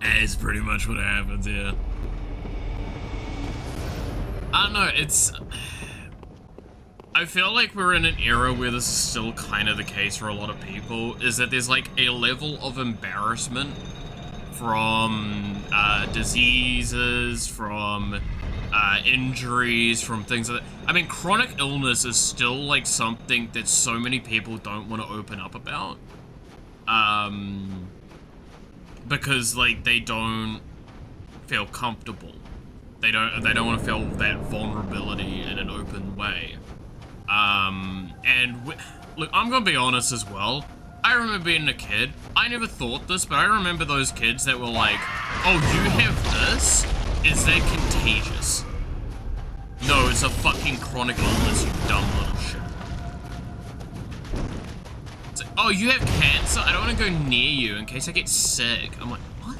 It's pretty much what happens, yeah. I don't know, I feel like we're in an era where this is still kind of the case for a lot of people, is that there's like a level of embarrassment from diseases, from injuries, from things like that. I mean, chronic illness is still like something that so many people don't want to open up about. Because like they don't feel comfortable. They don't want to feel that vulnerability in an open way. Look, I'm gonna be honest as well. I remember being a kid. I never thought this, but I remember those kids that were like, oh, you have this? Is that contagious? No, it's a fucking chronic illness, you dumb little shit. It's like, oh, you have cancer? I don't want to go near you in case I get sick. I'm like, what?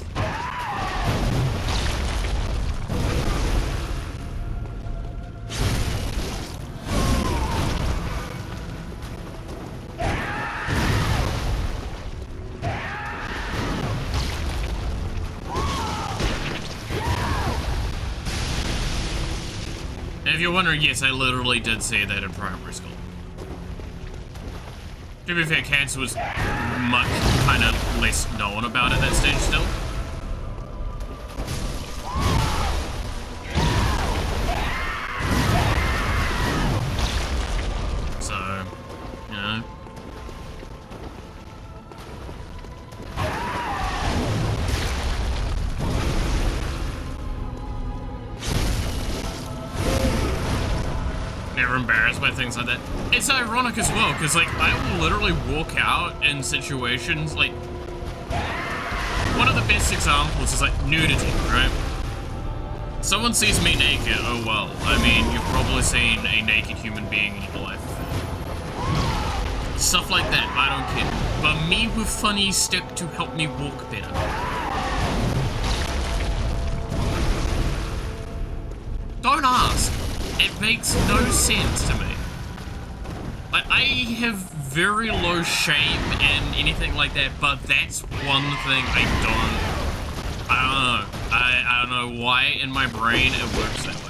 If you're wondering, yes, I literally did say that in primary school. To be fair, cancer was much kind of less known about at that stage still. So, you know. Never embarrassed by things like that. It's ironic as well, because like I will literally walk out in situations like one of the best examples is like nudity, right? Someone sees me naked, oh well. I mean, you've probably seen a naked human being in your life before. Stuff like that, I don't care. But me with funny stick to help me walk better. Don't ask. It makes no sense to me. Like, I have very low shame and anything like that, but that's one thing I don't know. I don't know why in my brain it works that way.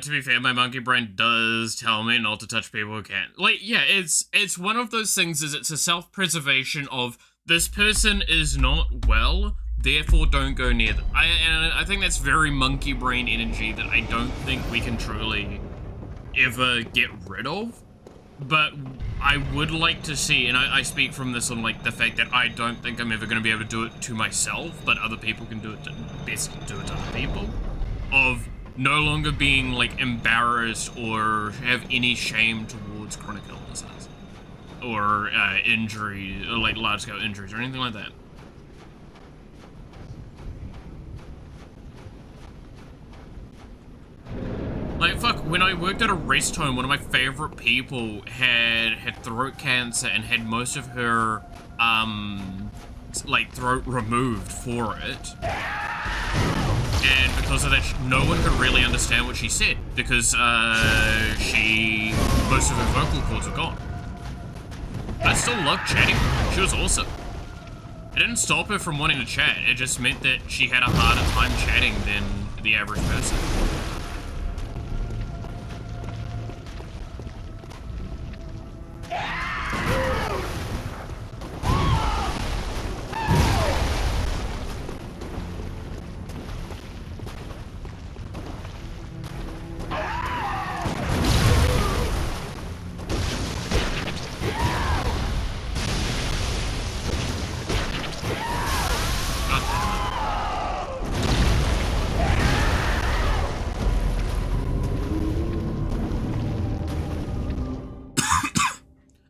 To be fair, my monkey brain does tell me not to touch people who can't. Like, yeah, it's one of those things, is it's a self-preservation of, this person is not well, therefore don't go near them. And I think that's very monkey brain energy that I don't think we can truly ever get rid of. But I would like to see, and I speak from this on, like, the fact that I don't think I'm ever going to be able to do it to myself, but other people can do it to, best do it to other people, of no longer being, like, embarrassed or have any shame towards chronic illnesses or injury, or, like, large-scale injuries or anything like that. Like, fuck, when I worked at a rest home, one of my favorite people had throat cancer and had most of her, like, throat removed for it. And because of that, no one could really understand what she said, because, most of her vocal cords were gone. I still loved chatting with her. She was awesome. It didn't stop her from wanting to chat, it just meant that she had a harder time chatting than the average person.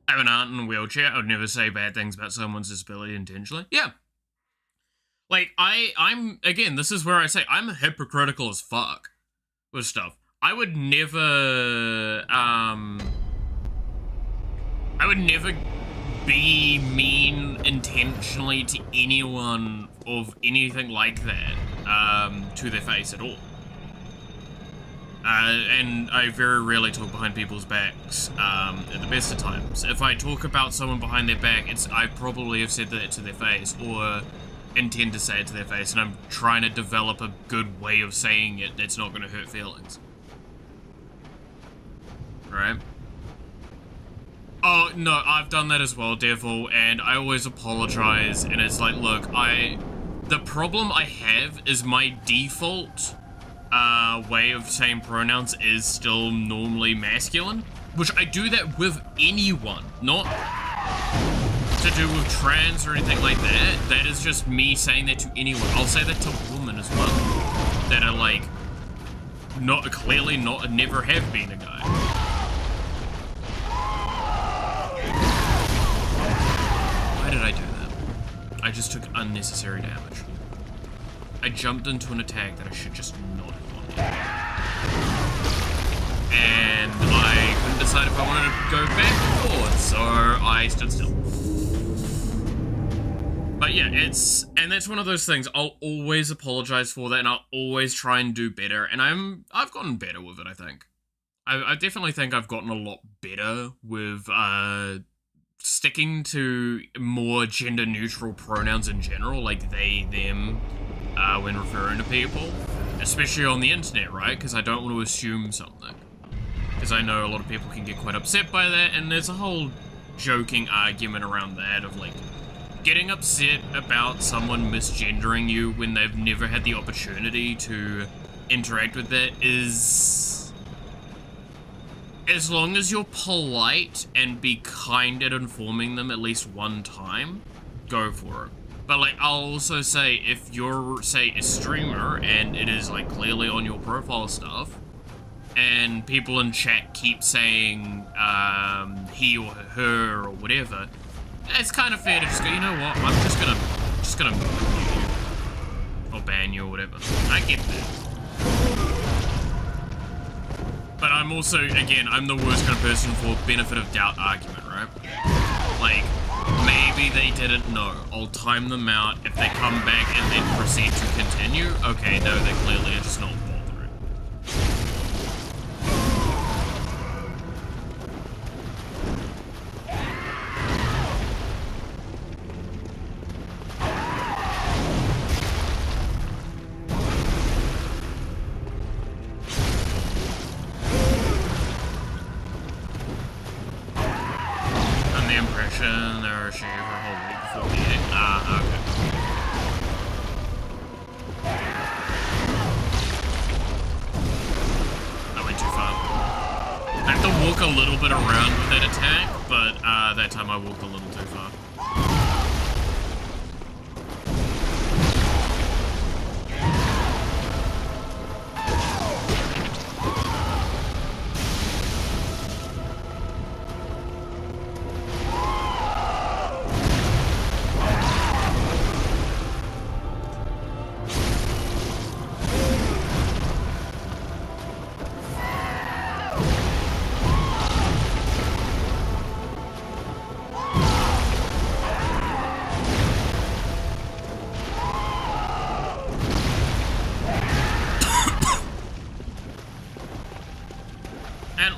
I have an aunt in a wheelchair. I would never say bad things about someone's disability intentionally. Yeah. Like, I'm, again, this is where I say I'm hypocritical as fuck with stuff. I would never be mean intentionally to anyone of anything like that, to their face at all. And I very rarely talk behind people's backs, at the best of times. If I talk about someone behind their back, I probably have said that to their face, or intend to say it to their face, and I'm trying to develop a good way of saying it that's not going to hurt feelings. Right? Oh, no, I've done that as well, Devil, and I always apologize, and it's like, look, the problem I have is my default way of saying pronouns is still normally masculine, which I do that with anyone, not to do with trans or anything like that. That is just me saying that to anyone. I'll say that to women as well, that are like, never have been a guy. Why did I do that? I just took unnecessary damage. I jumped into an attack that I should just not have gone into. And I couldn't decide if I wanted to go back or forward, so I stood still. But yeah, and that's one of those things. I'll always apologize for that, and I'll always try and do better, and I've gotten better with it, I think. I definitely think I've gotten a lot better with, sticking to more gender-neutral pronouns in general, like they, them, when referring to people, especially on the internet, right? Because I don't want to assume something. Because I know a lot of people can get quite upset by that, and there's a whole joking argument around that of, like, getting upset about someone misgendering you when they've never had the opportunity to interact with that is... as long as you're polite and be kind at informing them at least one time, go for it. But, like, I'll also say, if you're, say, a streamer, and it is, like, clearly on your profile stuff, and people in chat keep saying, he or her or whatever, it's kind of fair to just go, you know what, I'm just gonna mute you. Or ban you or whatever. I get that. But I'm also, again, I'm the worst kind of person for benefit of doubt argument, right? Like, maybe they didn't know. I'll time them out. If they come back and then proceed to continue, okay, no, they clearly are just not bothering. actually over a whole week before the end. Ah, okay. I went too far. I have to walk a little bit around with that attack, but that time I walked a little too far.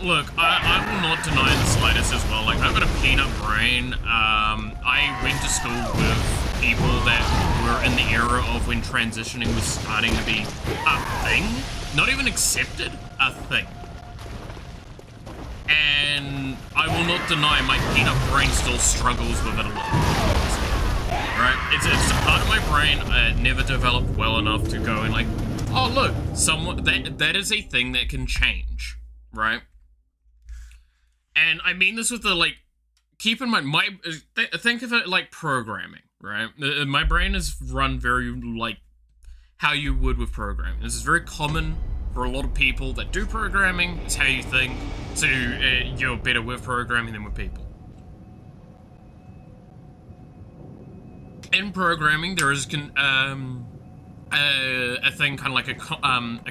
Look, I will not deny the slightest as well. Like, I've got a peanut brain. I went to school with people that were in the era of when transitioning was starting to be a thing. Not even accepted, a thing. And I will not deny my peanut brain still struggles with it a little. Right? It's a part of my brain never developed well enough to go and like, oh look, that is a thing that can change, right? And I mean this with the, like, keep in mind, think of it like programming, right? My brain is run very, like, how you would with programming. This is very common for a lot of people that do programming. It's how you think, so you're better with programming than with people. In programming, there is a thing kind of like a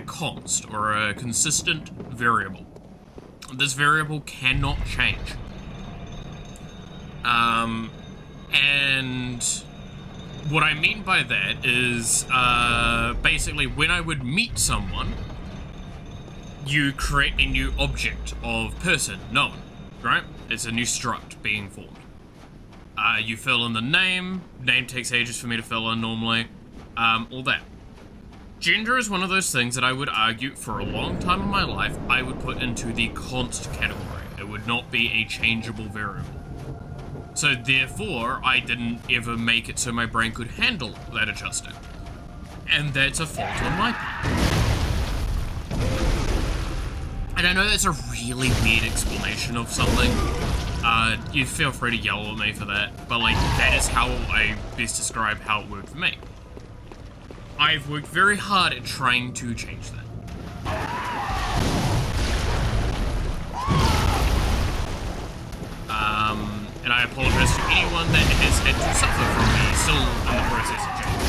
const, or a consistent variable. This variable cannot change. And what I mean by that is, basically when I would meet someone, you create a new object of person, known, right? It's a new struct being formed. You fill in the name takes ages for me to fill in normally, all that. Gender is one of those things that I would argue for a long time in my life I would put into the const category. It would not be a changeable variable. So therefore, I didn't ever make it so my brain could handle that adjusting. And that's a fault on my part. And I know that's a really weird explanation of something. You feel free to yell at me for that, but like, that is how I best describe how it worked for me. I've worked very hard at trying to change that. And I apologize to anyone that has had to suffer from me still in the process of change.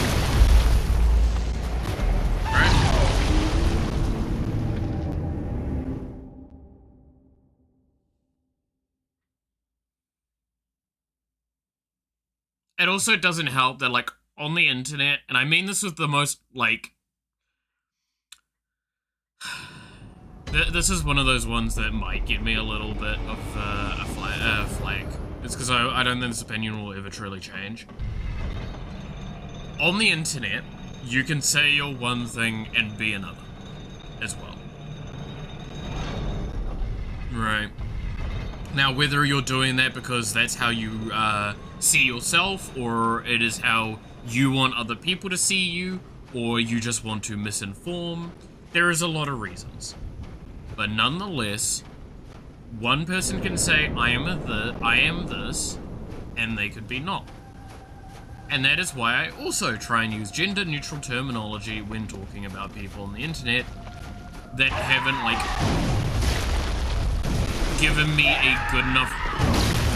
Alright? It also doesn't help that, like, on the internet, and I mean this with the most, like... this is one of those ones that might get me a little bit of a flag. It's because I don't think this opinion will ever truly change. On the internet, you can say you're one thing and be another, as well. Right. Now, whether you're doing that because that's how you see yourself, or it is how you want other people to see you, or you just want to misinform, there is a lot of reasons. But nonetheless, one person can say, I am this, and they could be not. And that is why I also try and use gender-neutral terminology when talking about people on the internet that haven't, like, given me a good enough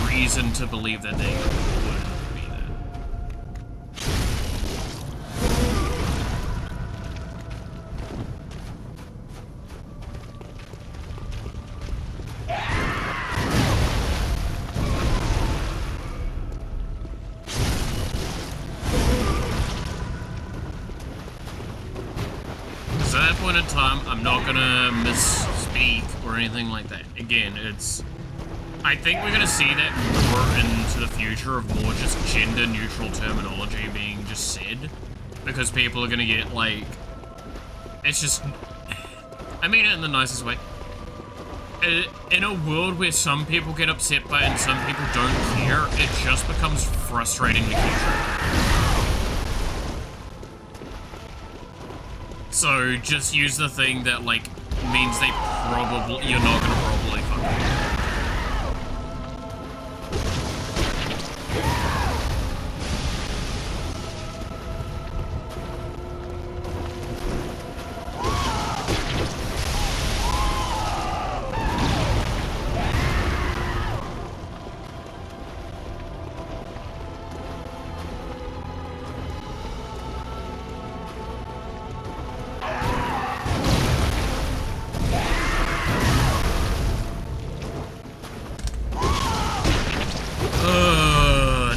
reason to believe that they would be that. So at that point in time, I'm not gonna misspeak or anything like that. Again, I think we're gonna see that more into the future of more just gender-neutral terminology being just said, because people are gonna get, like, it's just, I mean it in the nicest way. in a world where some people get upset by it and some people don't care, it just becomes frustrating to keep track of. So just use the thing that, like, means you're not gonna probably fuck it.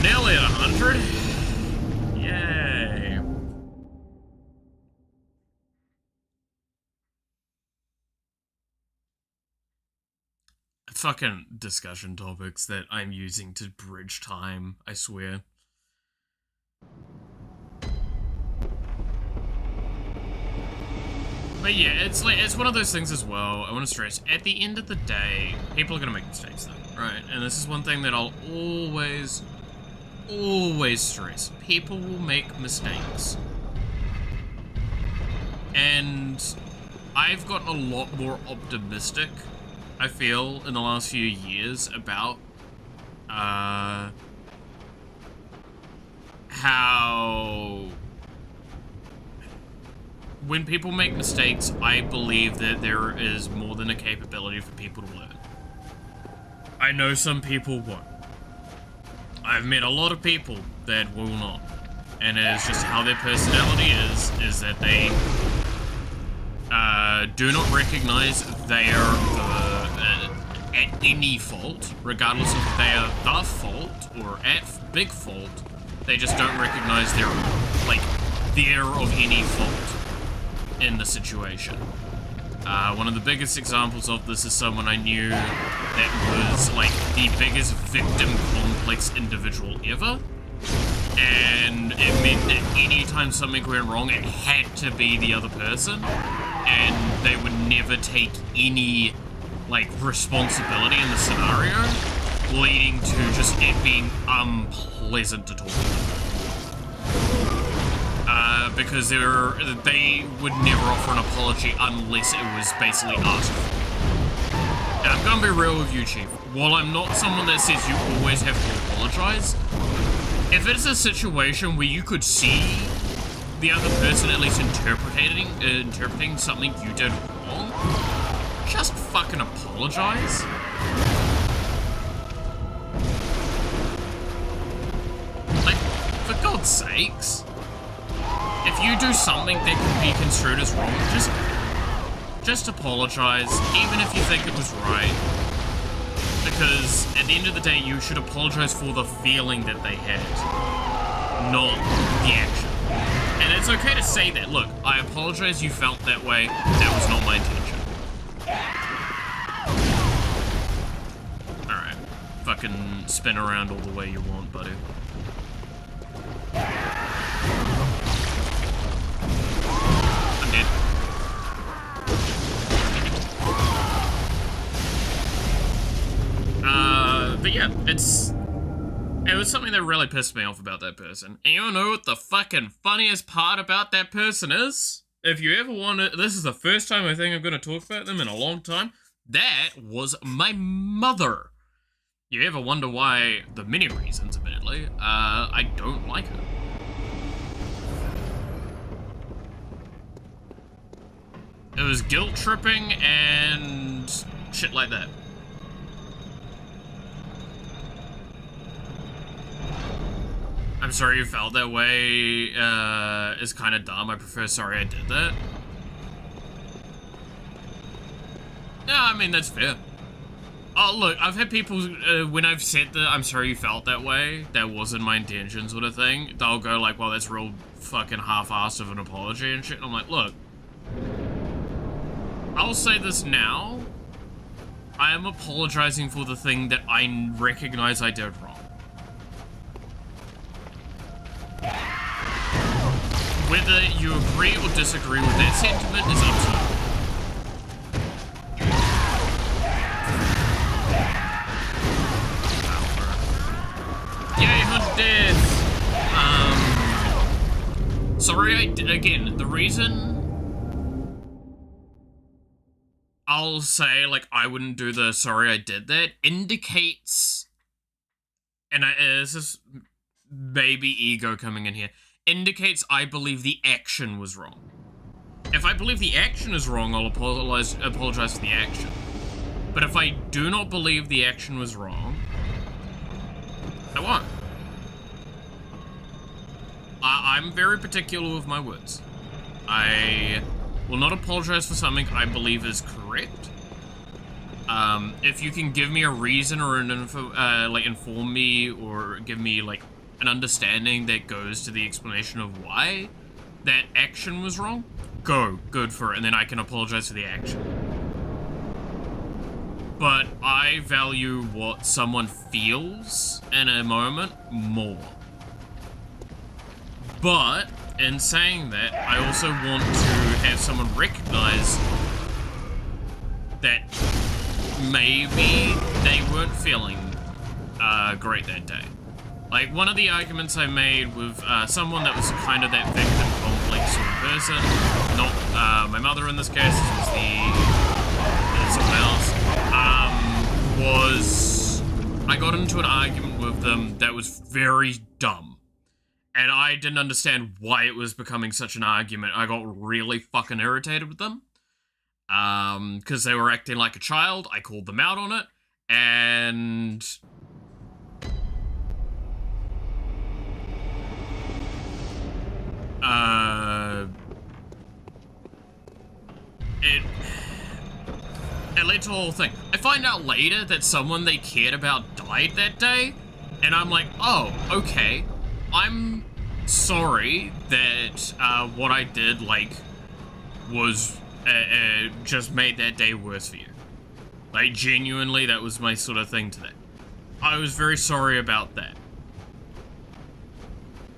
Nearly 100. Yay. Fucking discussion topics that I'm using to bridge time, I swear. But yeah, it's one of those things as well. I want to stress, at the end of the day, people are going to make mistakes though, right? And this is one thing that I'll always stress. People will make mistakes. And I've gotten a lot more optimistic, I feel, in the last few years about how when people make mistakes, I believe that there is more than a capability for people to learn. I know some people won't. I've met a lot of people that will not. And it's just how their personality is that they do not recognize they are at any fault, regardless of if they are the fault or at big fault. They just don't recognize they're of any fault in the situation. One of the biggest examples of this is someone I knew that was like the biggest victim complex individual ever. And it meant that anytime something went wrong, it had to be the other person. And they would never take any, like, responsibility in the scenario, leading to just it being unpleasant to talk about. Because they would never offer an apology unless it was basically asked for. And I'm gonna be real with you, Chief. While I'm not someone that says you always have to apologize, if it's a situation where you could see the other person at least interpreting something you did wrong, just fucking apologize. Like, for God's sakes. If you do something that can be construed as wrong, just apologize, even if you think it was right. Because at the end of the day, you should apologize for the feeling that they had, not the action. And it's okay to say that. Look, I apologize you felt that way. That was not my intention. Alright. Fucking spin around all the way you want, buddy. I'm dead. But yeah, it was something that really pissed me off about that person. And you wanna know what the fucking funniest part about that person is? If you ever wanna, this is the first time I think I'm gonna talk about them in a long time. That was my mother. You ever wonder why? The many reasons, admittedly. I don't like her. It was guilt tripping and shit like that. I'm sorry you felt that way, is kind of dumb. I prefer sorry I did that. Yeah, I mean, that's fair. Oh, look, I've had people, when I've said that I'm sorry you felt that way, that wasn't my intention sort of thing, they'll go like, well, that's real fucking half-assed of an apology and shit. And I'm like, look, I'll say this now. I am apologizing for the thing that I recognize I did wrong. Whether you agree or disagree with that sentiment is up to you. Sorry, again, the reason I'll say, like, I wouldn't do the sorry I did that indicates, and this is maybe ego coming in here, indicates I believe the action was wrong. If I believe the action is wrong, I'll apologize for the action. But if I do not believe the action was wrong, I won't. I'm very particular with my words. I will not apologize for something I believe is correct. If you can give me a reason or an inform me or give me like an understanding that goes to the explanation of why that action was wrong, good for it, and then I can apologize for the action. But I value what someone feels in a moment more. But in saying that, I also want to have someone recognize that maybe they weren't feeling great that day. Like, one of the arguments I made with someone that was kind of that victim conflict sort of person, not my mother in this case, this was someone else, was I got into an argument with them that was very dumb. And I didn't understand why it was becoming such an argument. I got really fucking irritated with them. Because they were acting like a child. I called them out on it. And it led to a whole thing. I find out later that someone they cared about died that day. And I'm like, oh, okay. I'm sorry that what I did, like, was just made that day worse for you. Like, genuinely, that was my sort of thing today. I was very sorry about that.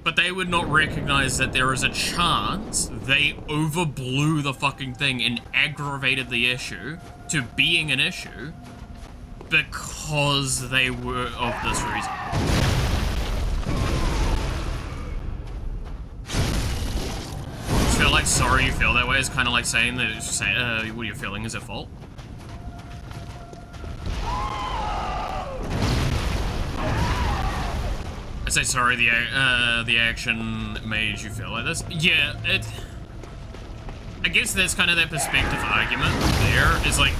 But they would not recognize that there is a chance they overblew the fucking thing and aggravated the issue to being an issue because they were of this reason. I feel like sorry you feel that way is kind of like saying that what you're feeling is at fault. I say sorry the action made you feel like this. Yeah, I guess that's kind of that perspective argument there, is like,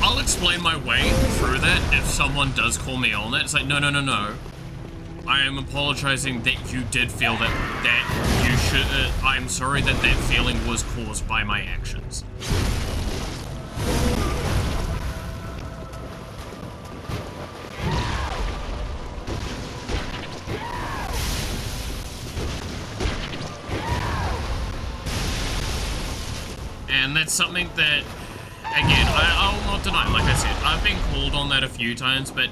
I'll explain my way through that if someone does call me on it. It's like, no. I am apologizing that you did feel that you should, I'm sorry that feeling was caused by my actions. And that's something that, again, I'll not deny, like I said, I've been called on that a few times, but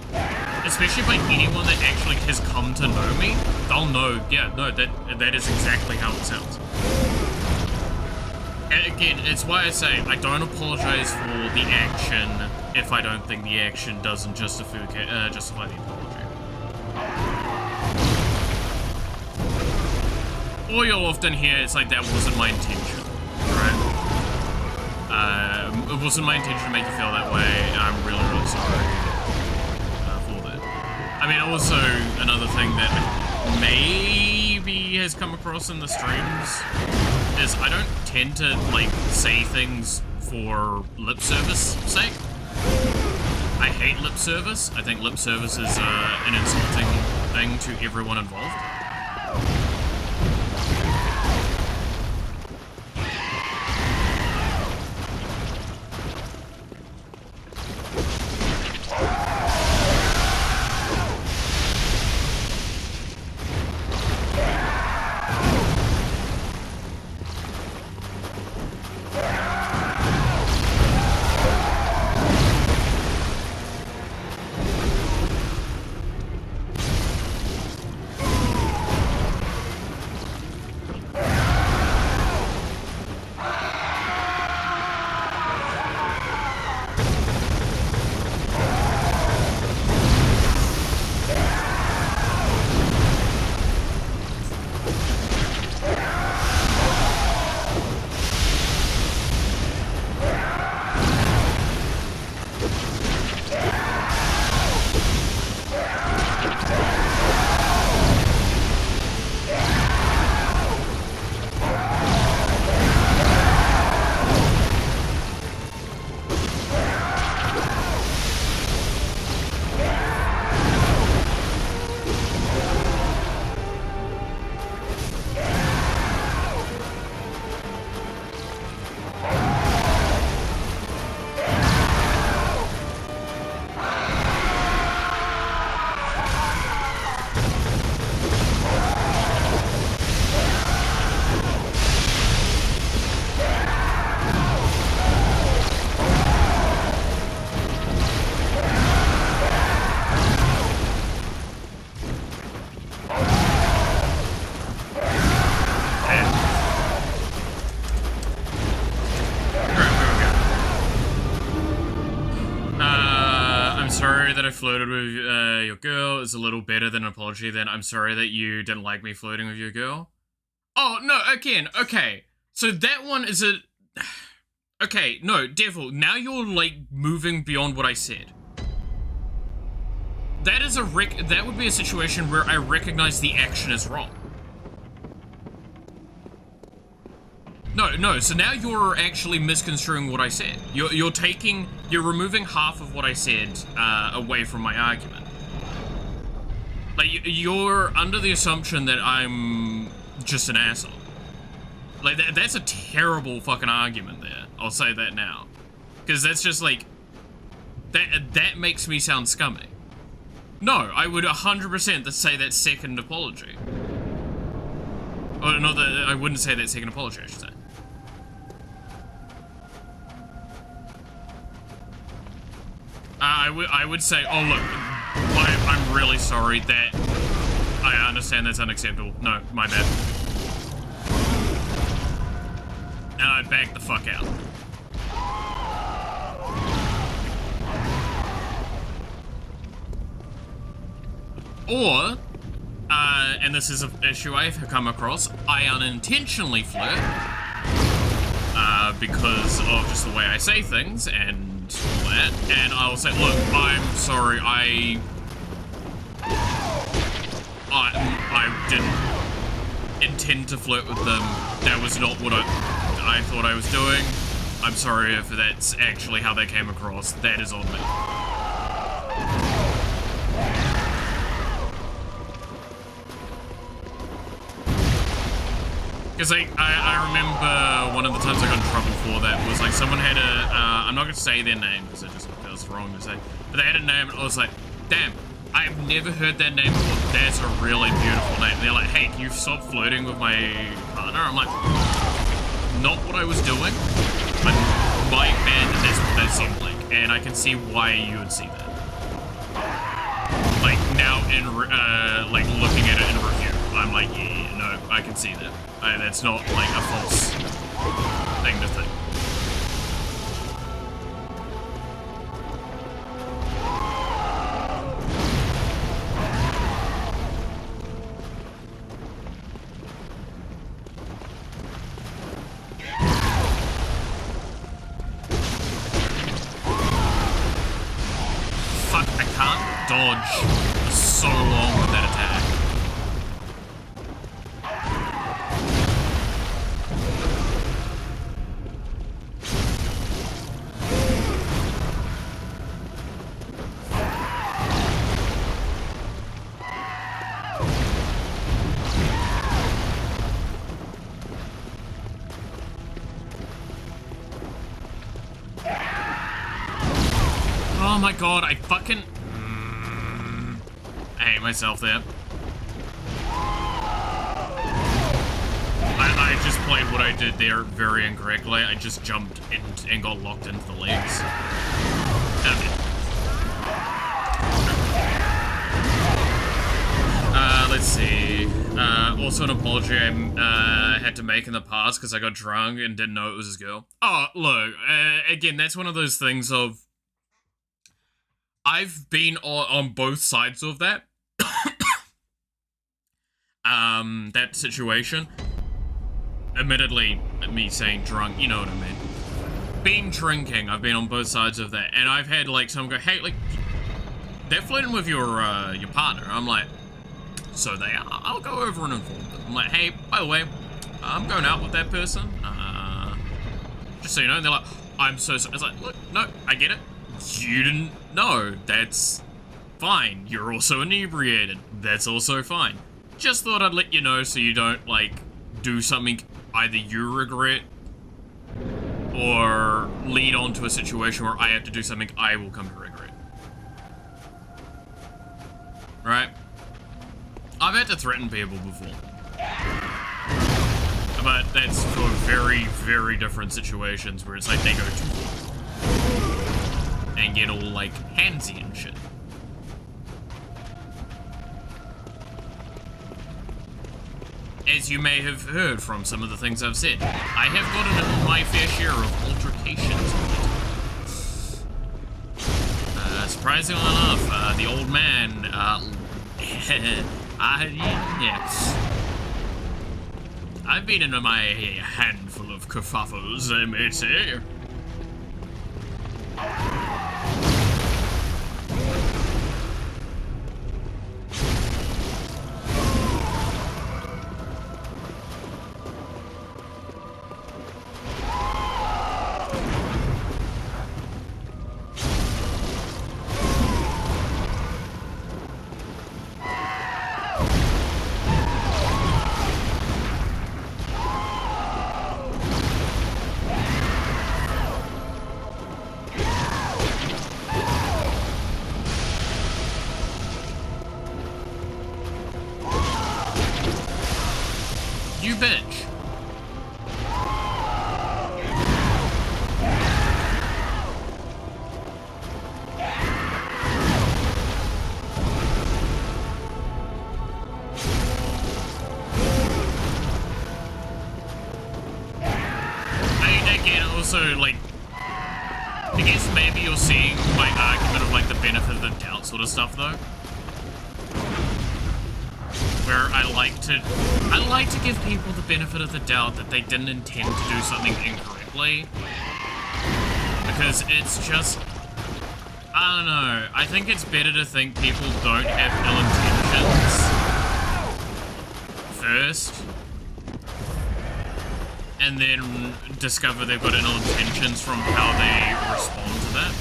especially by anyone that actually has come to know me, they'll know, yeah, no, that is exactly how it sounds. And again, it's why I say I don't apologize for the action if I don't think the action doesn't justify the apology. Or you'll often hear it's like, that wasn't my intention, right? It wasn't my intention to make you feel that way, and I'm really, really sorry for that. I mean, also, another thing that maybe has come across in the streams is I don't tend to, like, say things for lip service sake. I hate lip service. I think lip service is an insulting thing to everyone involved. I flirted with your girl is a little better than an apology than I'm sorry that you didn't like me flirting with your girl. Oh, no, again, okay. So that one is a... Okay, no, Devil, now you're, like, moving beyond what I said. That is that would be a situation where I recognize the action is wrong. No, so now you're actually misconstruing what I said. You're removing half of what I said away from my argument. Like, you're under the assumption that I'm just an asshole. Like, that's a terrible fucking argument there. I'll say that now. Because that's just like, that makes me sound scummy. No, I would 100% say that second apology. Oh, no, I wouldn't say that second apology, I should say. I would say, oh look, I'm really sorry that, I understand that's unacceptable. No, my bad. And I'd back the fuck out. Or, and this is an issue I've come across, I unintentionally flirt, because of just the way I say things and all that, and I'll say, look, I'm sorry, I didn't intend to flirt with them. That was not what I thought I was doing. I'm sorry if that's actually how they came across. That is on me. Because I remember one of the times I got in trouble for that was like someone had a, I'm not going to say their name because it just feels wrong to say, but they had a name and I was like, damn, I've never heard that name before. That's a really beautiful name. And they're like, hey, can you stop flirting with my partner? I'm like, not what I was doing, but my bad that that's what that seemed like. And I can see why you would see that. Like now in, like looking at it in review, I'm like, yeah, no, I can see that. That's not like a false thing to think. Fuck, I can't dodge for so long with that attack. Oh my god, I fucking... I hate myself there. I just played what I did there very incorrectly. I just jumped and got locked into the legs. Let's see. Also an apology I had to make in the past because I got drunk and didn't know it was his girl. Oh, look, again, that's one of those things of... I've been on both sides of that. That situation. Admittedly, me saying drunk, you know what I mean. Being drinking, I've been on both sides of that. And I've had, like, someone go, hey, like, they're flirting with your partner. I'm like, so they are. I'll go over and inform them. I'm like, hey, by the way, I'm going out with that person. Just so you know. And they're like, I'm so sorry. I was like, look, no, I get it. You didn't know. That's fine. You're also inebriated. That's also fine. Just thought I'd let you know so you don't, like, do something either you regret or lead on to a situation where I have to do something I will come to regret. Right? I've had to threaten people before. But that's for very, very different situations where it's like they go too far and get all, like, handsy and shit. As you may have heard from some of the things I've said, I have gotten my fair share of altercations with it. surprisingly enough, the old man, yes. I've been in my handful of kerfuffles, I may say. You bitch. Again, also, like, I guess maybe you're seeing my argument of, like, the benefit of the doubt sort of stuff, though. Where I like to give people the benefit of the doubt that they didn't intend to do something incorrectly. Because it's just, I don't know, I think it's better to think people don't have ill intentions first, and then discover they've got ill intentions from how they respond to that.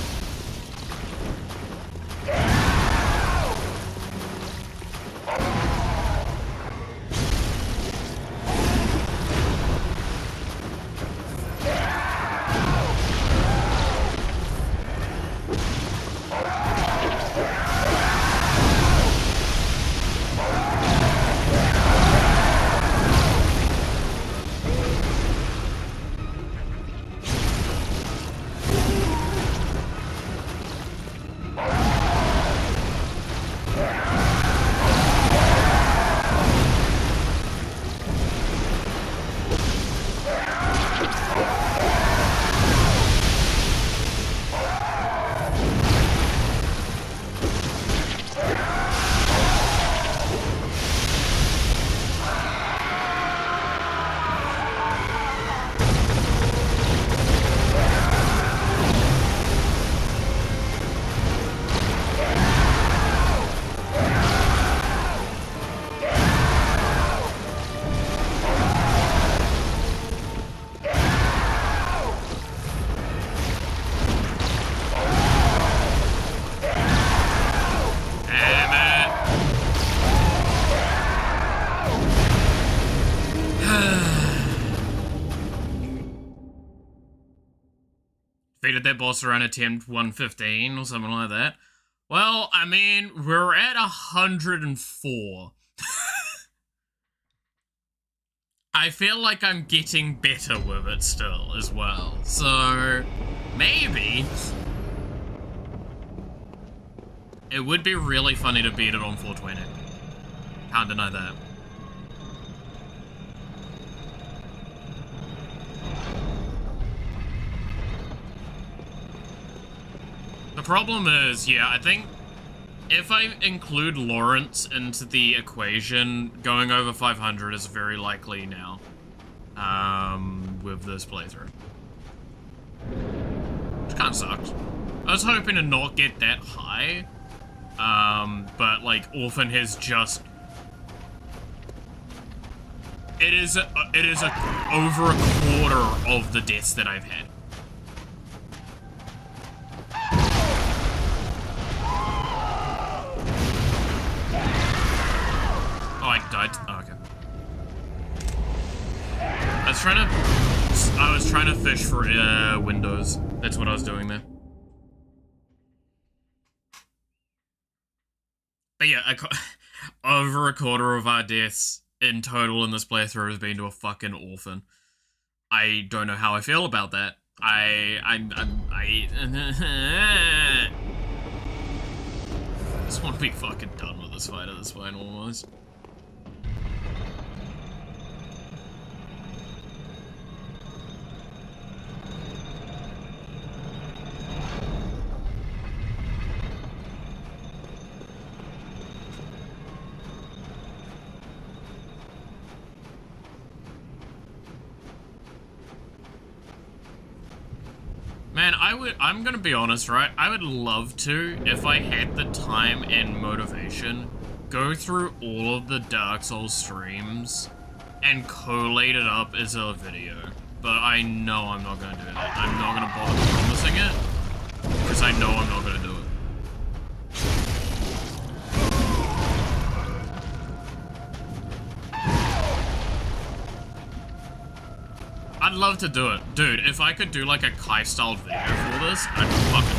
Defeated that boss around attempt 115 or something like that. Well, I mean, we're at 104. I feel like I'm getting better with it still as well. So, maybe it would be really funny to beat it on 420. Can't deny that. The problem is, yeah, I think if I include Lawrence into the equation, going over 500 is very likely now, with this playthrough. Which kind of sucks. I was hoping to not get that high, but, like, Orphan has just... It is over a quarter of the deaths that I've had. Oh, I died. Oh, okay. I was trying to fish for windows. That's what I was doing there. But yeah, over a quarter of our deaths in total in this playthrough has been to a fucking orphan. I don't know how I feel about that. I just want to be fucking done with this fight at this point, almost. Man, I'm gonna be honest, right? I would love to, if I had the time and motivation, go through all of the Dark Souls streams and collate it up as a video. But I know I'm not gonna do that. I'm not gonna bother promising it, because I know I'm not gonna do it. I'd love to do it. Dude, if I could do like a Kai-style video for this, I'd fucking love it.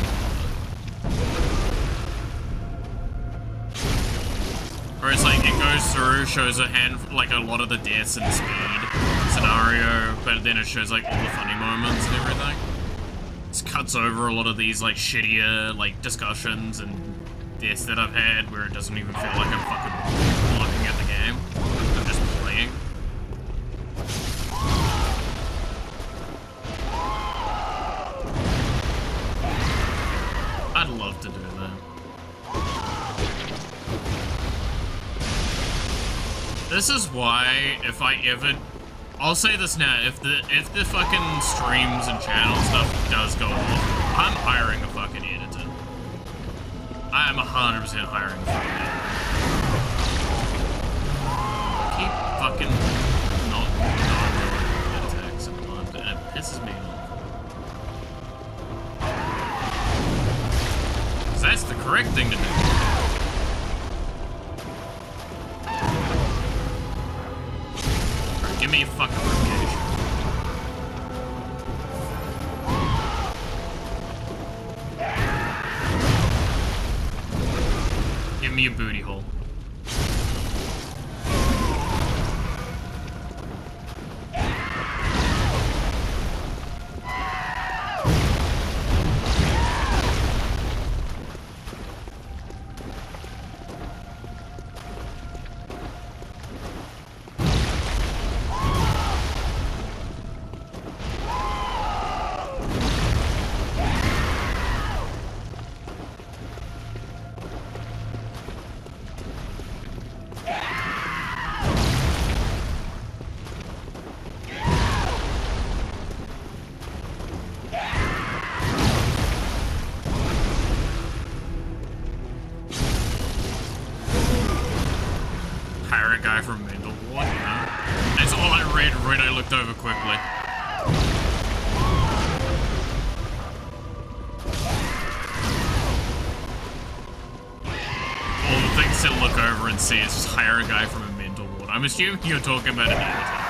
Where it's like, it goes through, shows like a lot of the deaths and speed scenario, but then it shows like all the funny moments and everything. It cuts over a lot of these like shittier like discussions and deaths that I've had where it doesn't even feel like I'm fucking looking at the game. I'm just playing. I'd love to do that. This is why, if I ever... I'll say this now, if the fucking streams and channel stuff does go off, I'm hiring a fucking editor. I am 100% hiring a fucking editor. Keep fucking not knowing the attacks sometimes, and it pisses me off. That's the correct thing to do. Right, give me a fucking location. Give me a booty hole. I looked over quickly. All the things to look over and see is just hire a guy from a mental ward. I'm assuming you're talking about an editor.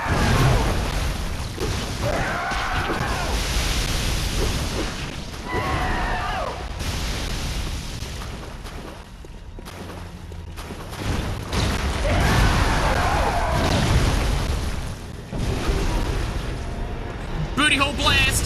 Booty hole blast!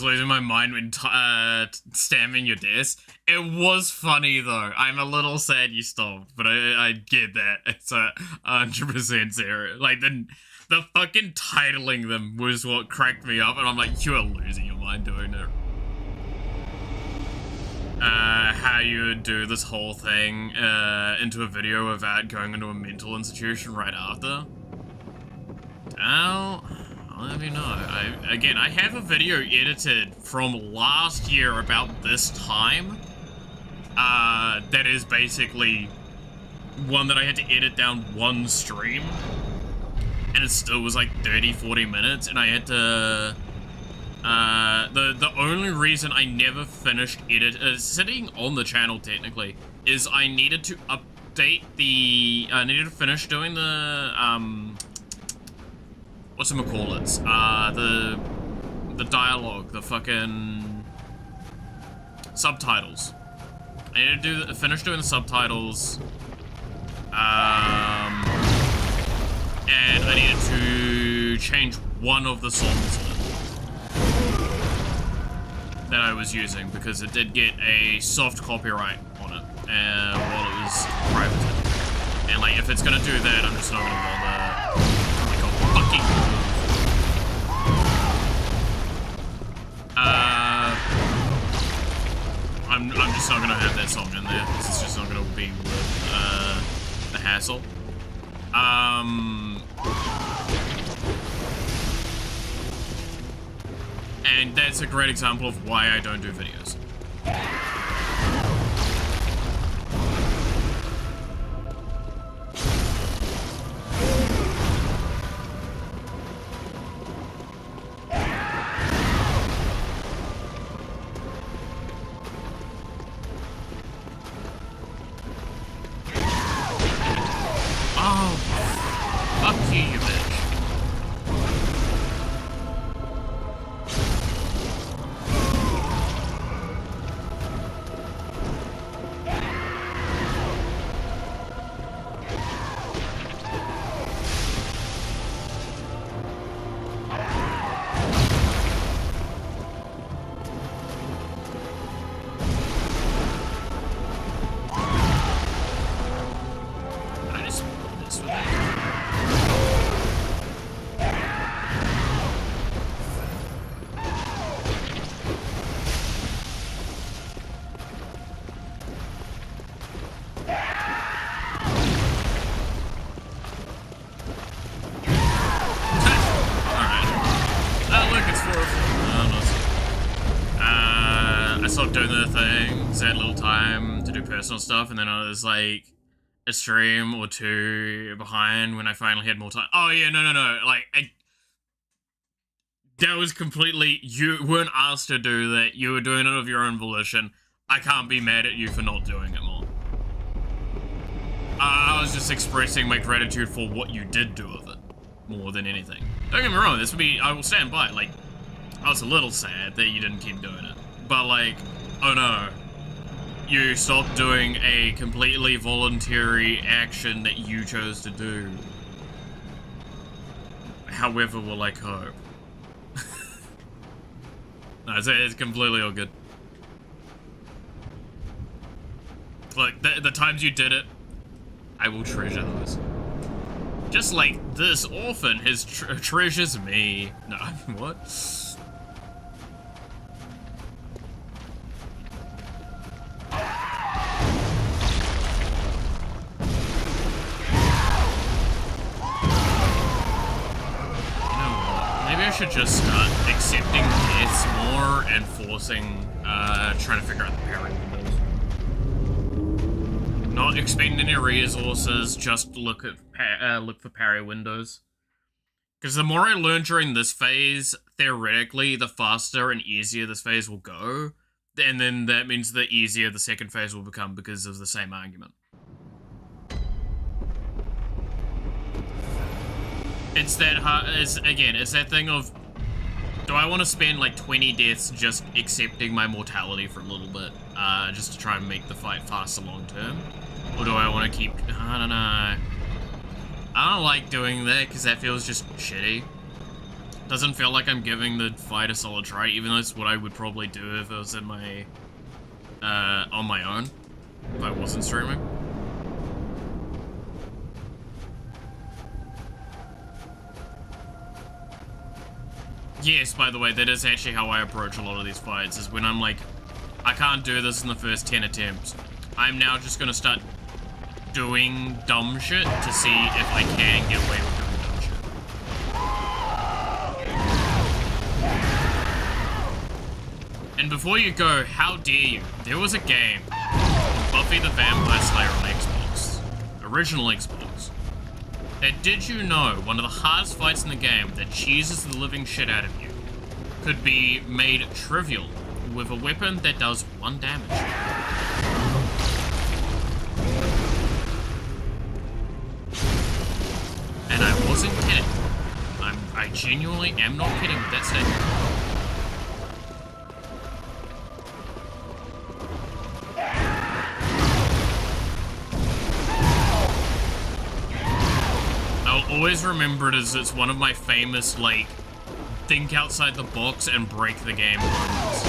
Losing my mind when stamming your desk. It was funny though. I'm a little sad you stopped, but I get that. It's 100% serious. Like the fucking titling them was what cracked me up, and I'm like, you are losing your mind doing it. How you would do this whole thing into a video without going into a mental institution right after. I'll have you know. I have a video edited from last year about this time. That is basically one that I had to edit down one stream. And it still was like 30-40 minutes, and I had to The only reason I never finished sitting on the channel technically is I needed to update the needed to finish doing the whatchamacallits, the dialogue, the fucking subtitles. I needed to finish doing the subtitles, and I needed to change one of the songs that I was using because it did get a soft copyright on it while it was private. And like, if it's gonna do that, I'm just not gonna bother. Like a fucking I'm just not gonna have that song in there. This is just not gonna be worth the hassle. And that's a great example of why I don't do videos. Oh, fuck you, you bitch. I stopped doing the things at little time to do personal stuff, and then I was like a stream or two behind when I finally had more time. Oh yeah, no. Like, that was completely, you weren't asked to do that. You were doing it of your own volition. I can't be mad at you for not doing it more. I was just expressing my gratitude for what you did do of it, more than anything. Don't get me wrong, this would be, I will stand by it. Like, I was a little sad that you didn't keep doing it. But like, oh no. You stopped doing a completely voluntary action that you chose to do. However will I cope? No, it's completely all good. Like, the times you did it, I will treasure those. Just like this orphan treasures me. No, what? Maybe I should just start accepting deaths more and forcing, trying to figure out the parry windows. Not expending any resources, just look for parry windows. Because the more I learn during this phase, theoretically, the faster and easier this phase will go. And then that means the easier the second phase will become because of the same argument. It's that hard, it's that thing of, do I want to spend like 20 deaths just accepting my mortality for a little bit, just to try and make the fight faster long term? Or do I want to keep, I don't know. I don't like doing that because that feels just shitty. Doesn't feel like I'm giving the fight a solid try, even though it's what I would probably do if it was in my, on my own, if I wasn't streaming. Yes, by the way, that is actually how I approach a lot of these fights, is when I'm like, I can't do this in the first 10 attempts. I'm now just gonna start doing dumb shit to see if I can get away with doing dumb shit. And before you go, how dare you? There was a game, Buffy the Vampire Slayer on Xbox, original Xbox, that, did you know, one of the hardest fights in the game that cheeses the living shit out of you could be made trivial with a weapon that does 1 damage. And I wasn't kidding. I genuinely am not kidding with that statement. I'll always remember it as it's one of my famous, like, think outside the box and break the game moments.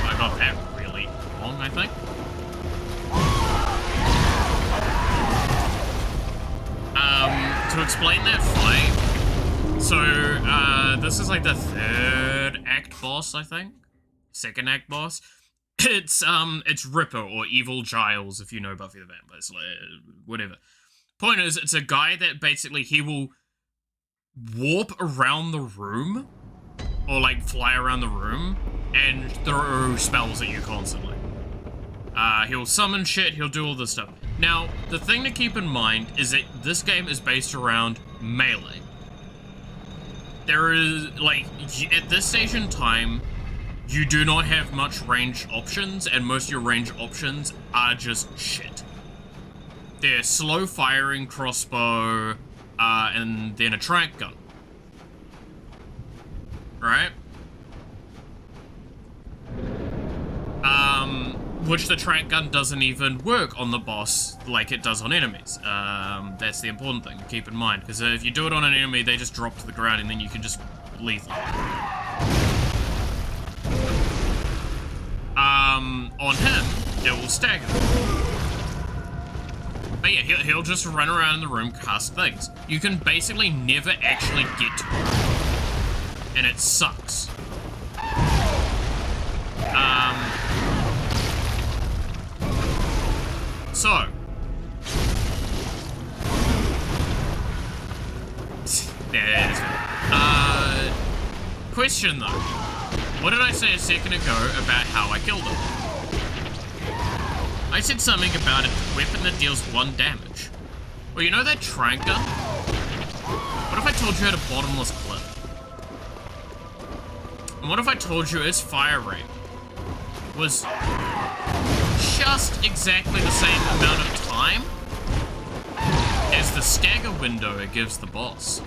I got that really wrong, I think. To explain that fight, so, this is like the 3rd act boss, I think? 2nd act boss. It's Ripper, or Evil Giles, if you know Buffy the Vampire Slayer, whatever. Point is, it's a guy that basically, he will warp around the room, or like fly around the room, and throw spells at you constantly. He'll summon shit, he'll do all this stuff. Now, the thing to keep in mind is that this game is based around melee. There is, like, at this stage in time, you do not have much range options, and most of your range options are just shit. They're slow firing crossbow, and then a trank gun. Right? Which the trank gun doesn't even work on the boss like it does on enemies. That's the important thing to keep in mind, because if you do it on an enemy, they just drop to the ground and then you can just lethal. On him, it will stagger. But yeah, he'll just run around in the room, cast things. You can basically never actually get to him. And it sucks. So. There it is. Question though. What did I say a second ago about how I killed him? I said something about a weapon that deals 1 damage. Well, you know that trank gun? What if I told you had a bottomless clip? And what if I told you its fire rate was just exactly the same amount of time as the stagger window it gives the boss?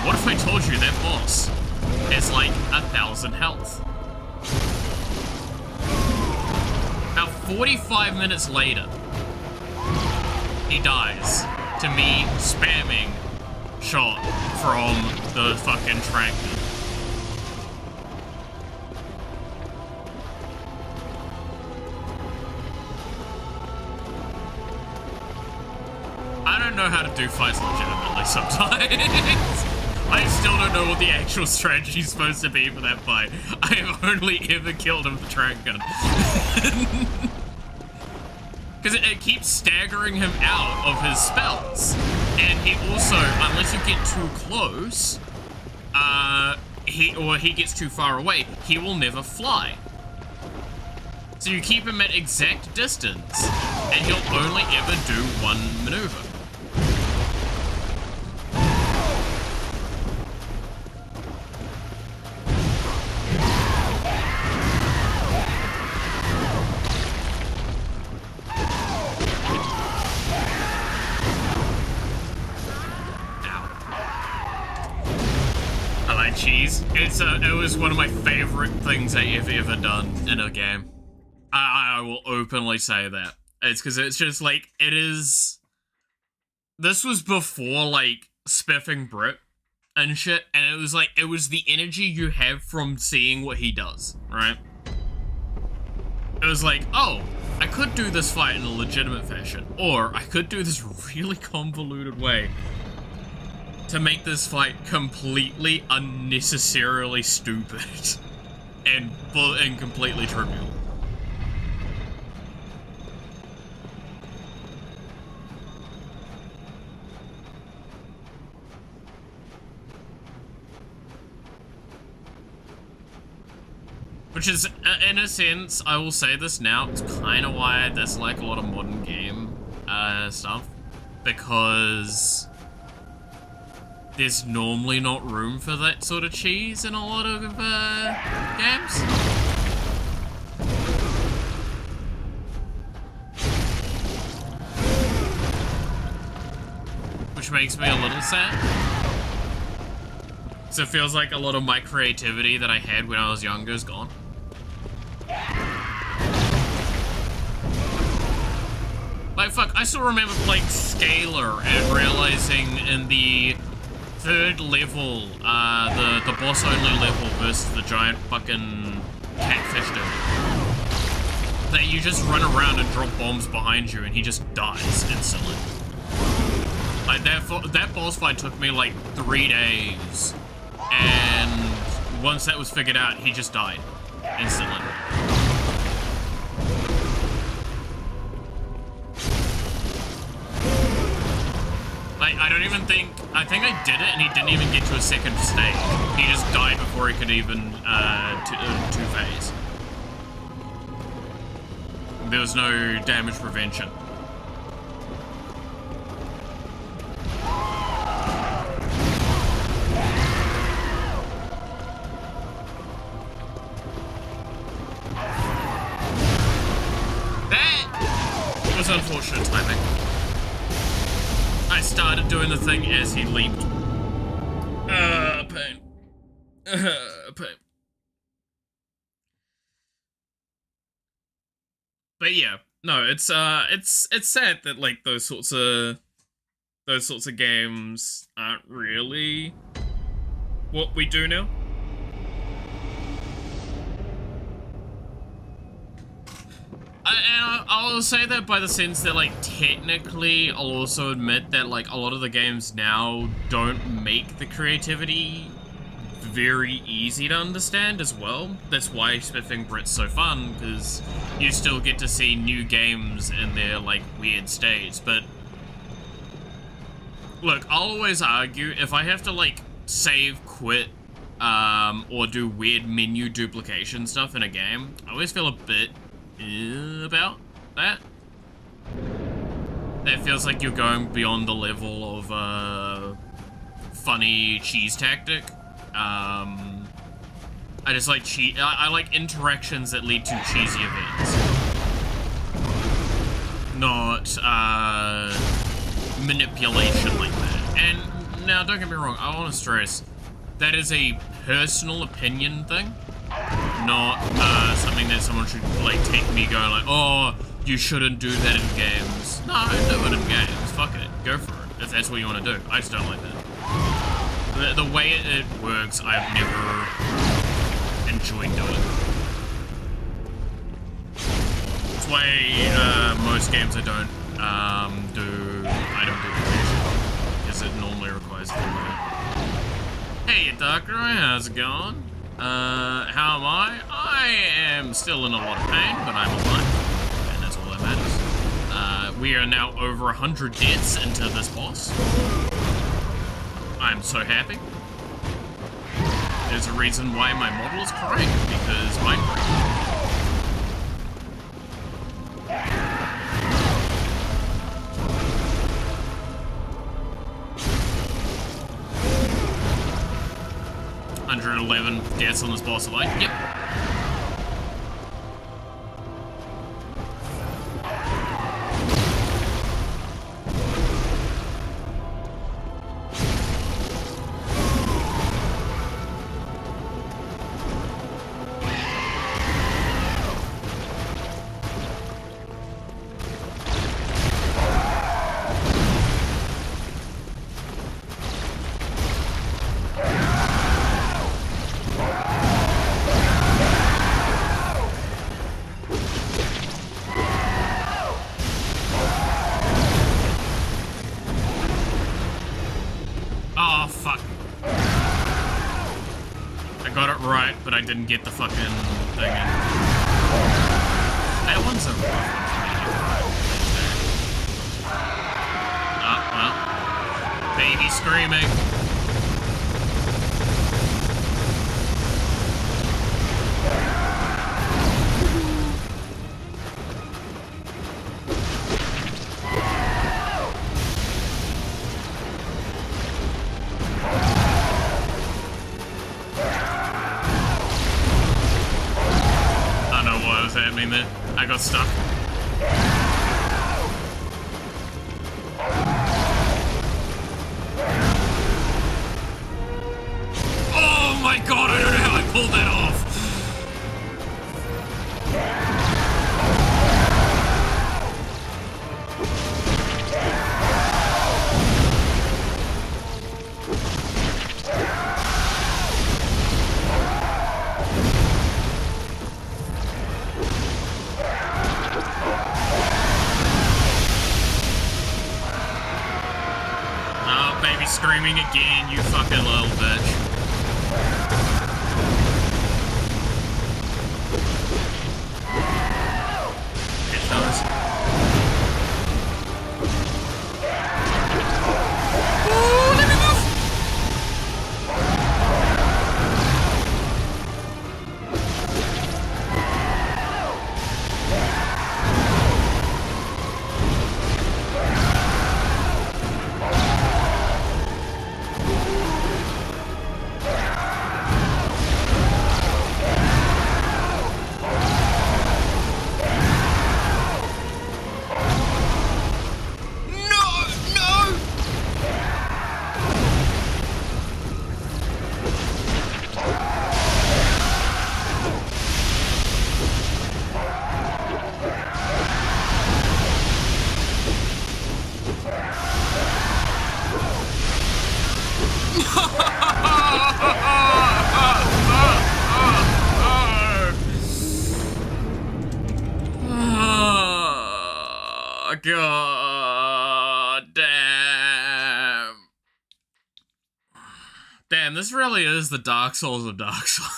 What if I told you that boss has like 1,000 health? About 45 minutes later, he dies to me spamming shot from the fucking trank. I don't know how to do fights legitimately sometimes. I still don't know what the actual strategy is supposed to be for that fight. I have only ever killed him with the trank gun. Because it keeps staggering him out of his spells. And he also, unless you get too close, he gets too far away, he will never fly. So you keep him at exact distance, and he'll only ever do 1 maneuver. Cheese. It was one of my favorite things I have ever done in a game. I will openly say that. It's because it's just like, it is... This was before, like, spiffing Brit and shit, and it was like, it was the energy you have from seeing what he does, right? It was like, oh, I could do this fight in a legitimate fashion, or I could do this really convoluted way to make this fight completely unnecessarily stupid and completely trivial. Which is, in a sense, I will say this now, it's kind of why I dislike a lot of modern game stuff. Because there's normally not room for that sort of cheese in a lot of games. Which makes me a little sad. So it feels like a lot of my creativity that I had when I was younger is gone. Like, fuck, I still remember playing Scalar and realizing in the third level, the boss-only level versus the giant fucking catfish dude, that you just run around and drop bombs behind you and he just dies instantly. Like, that boss fight took me like 3 days, and once that was figured out, he just died instantly. Like, I think I did it and he didn't even get to a second stage. He just died before he could even two-phase. There was no damage prevention. That was unfortunate timing. I started doing the thing as he leaped. Pain. Pain. But yeah, no, it's sad that like those sorts of games aren't really what we do now. And I'll say that by the sense that, like, technically, I'll also admit that, like, a lot of the games now don't make the creativity very easy to understand as well. That's why Spiffing Brit's so fun, because you still get to see new games in their, like, weird states. But, look, I'll always argue, if I have to, like, save, quit, or do weird menu duplication stuff in a game, I always feel a bit about that. That feels like you're going beyond the level of funny cheese tactic. I just like I like interactions that lead to cheesy events, not manipulation like that. And now, don't get me wrong, I want to stress that is a personal opinion thing. Not something that someone should like take me going like, oh, you shouldn't do that in games. No, do it in games. Fuck it, go for it. If that's what you want to do. I just don't like that. The way it works, I've never enjoyed doing. It's why most games I don't do duplication, because it normally requires a Hey, Doctor, how's it going? How am I? I am still in a lot of pain, but I'm alive, and that's all that matters. We are now over 100 deaths into this boss. I'm so happy. There's a reason why my model is correct, because Minecraft. 111 deaths on this boss alone. Yep. But I didn't get the fucking thing in. That one's a rough one for me. Oh, well. Baby screaming. got stuck. Oh my god, I don't know how I pulled that off. Oh, baby screaming again, you fucking little bitch. God damn. Damn, this really is the Dark Souls of Dark Souls.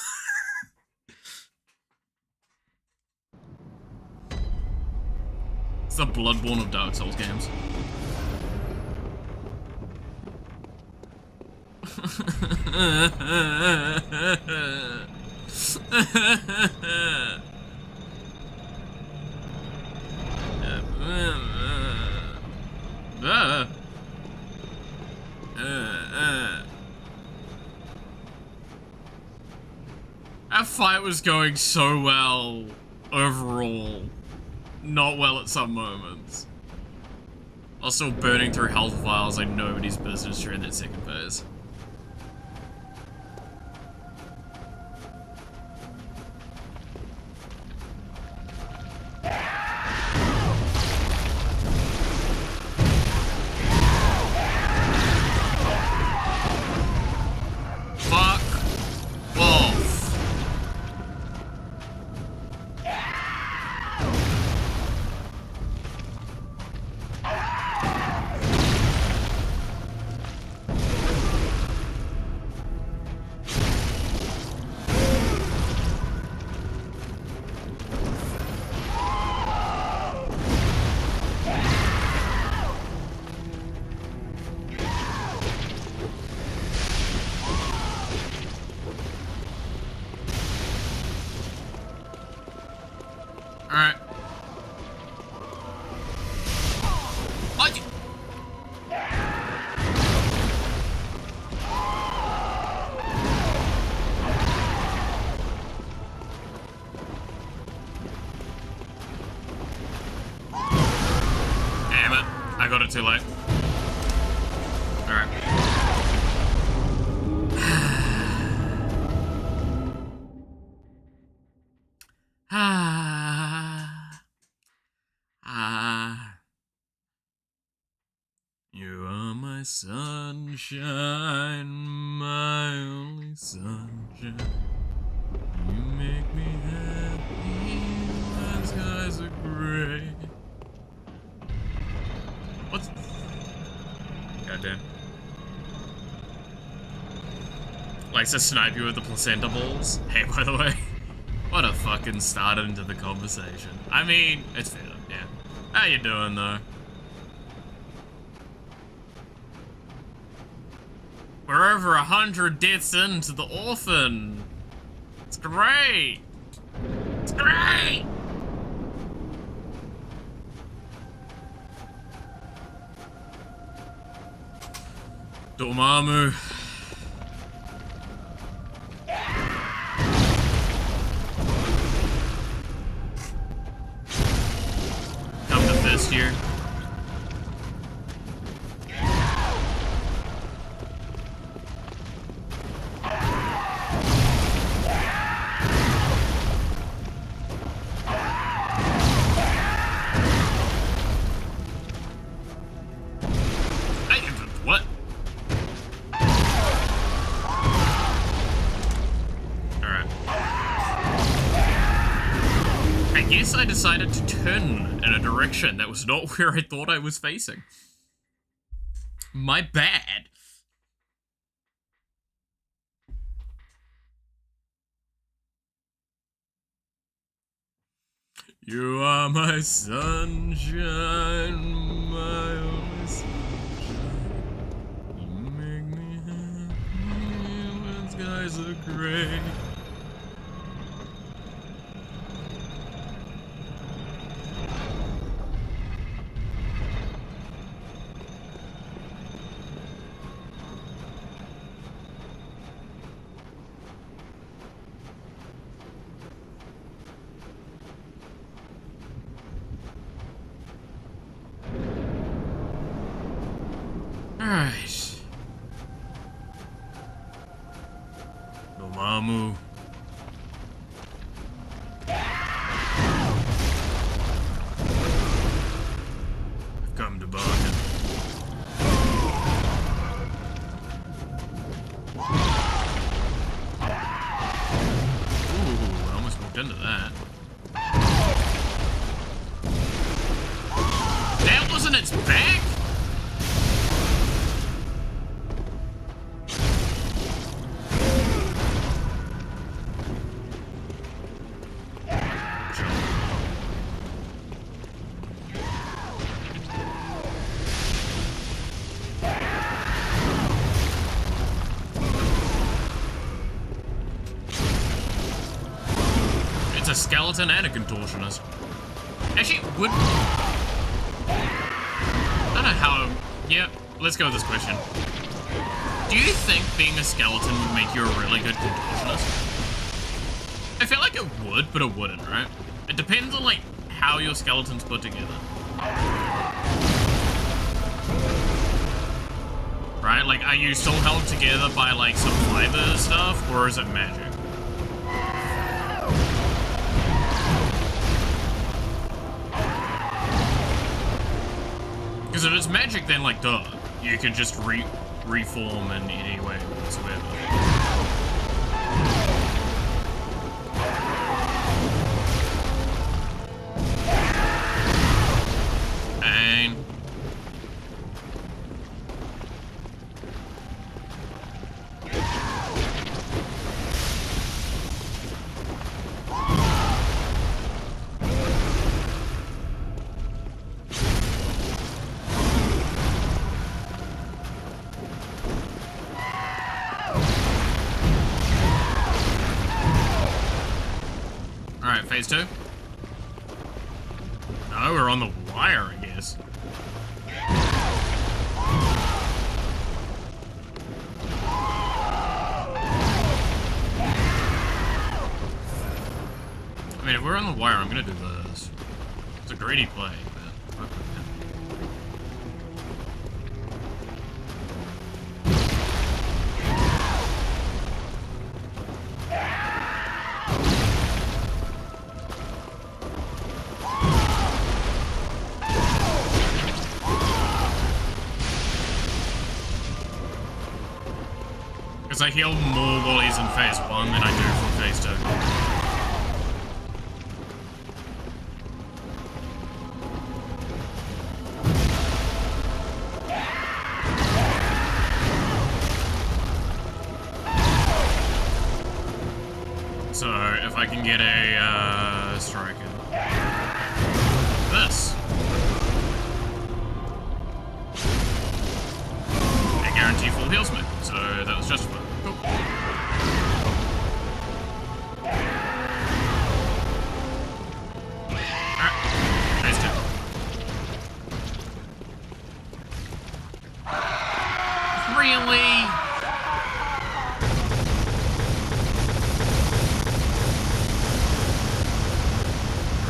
It's the Bloodborne of Dark Souls games. That fight was going so well overall. Not well at some moments. Also burning through health vials like nobody's business during that second phase. Alright. Damn it. I got it too late. Alright. You are my sunshine, my only sunshine. You make me happy when skies are gray. What's... Goddamn. Likes to snipe you with the placenta balls. Hey, by the way. What a fucking start into the conversation. I mean, it's fair, yeah. How you doing, though? We're over 100 deaths into the orphan. It's great. It's great. Dormammu. assist you. What? Alright. I guess I decided to turn in a direction that was not where I thought I was facing. My bad. You are my sunshine, my only sunshine. You make me happy when skies are gray. Alright. Dormammu. I've come to bargain. Ooh, I almost walked into that. That wasn't its back? It's a skeleton and a contortionist. Actually, would... I don't know how... Yeah, let's go with this question. Do you think being a skeleton would make you a really good contortionist? I feel like it would, but it wouldn't, right? It depends on, like, how your skeleton's put together. Right? Like, are you still held together by, like, some fiber stuff, or is it magic? Because if it's magic, then, like, duh. You can just reform in any way whatsoever. And... Alright, phase 2. No, we're on the wire, I guess. I mean, if we're on the wire, I'm gonna do this. It's a greedy play, but... Okay. Because I heal more while he's in phase 1 than I do from phase 2. So, if I can get a strike in. This. They guarantee full heals me, so that was justified. Cool. Alright, phase 2. Really?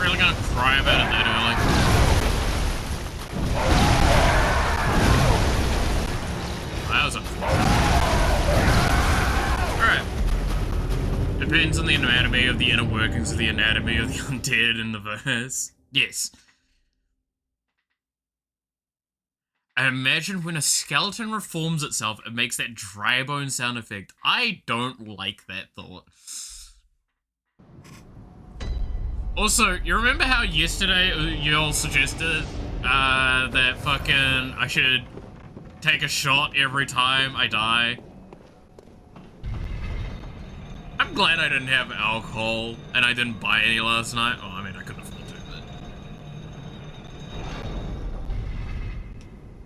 Really gonna cry about it that early? depends on the anatomy of the inner workings of the anatomy of the undead in the verse. Yes. I imagine when a skeleton reforms itself, it makes that dry bone sound effect. I don't like that thought. Also, you remember how yesterday you all suggested that fucking I should take a shot every time I die? I'm glad I didn't have alcohol and I didn't buy any last night. Oh, I mean, I couldn't afford to, but...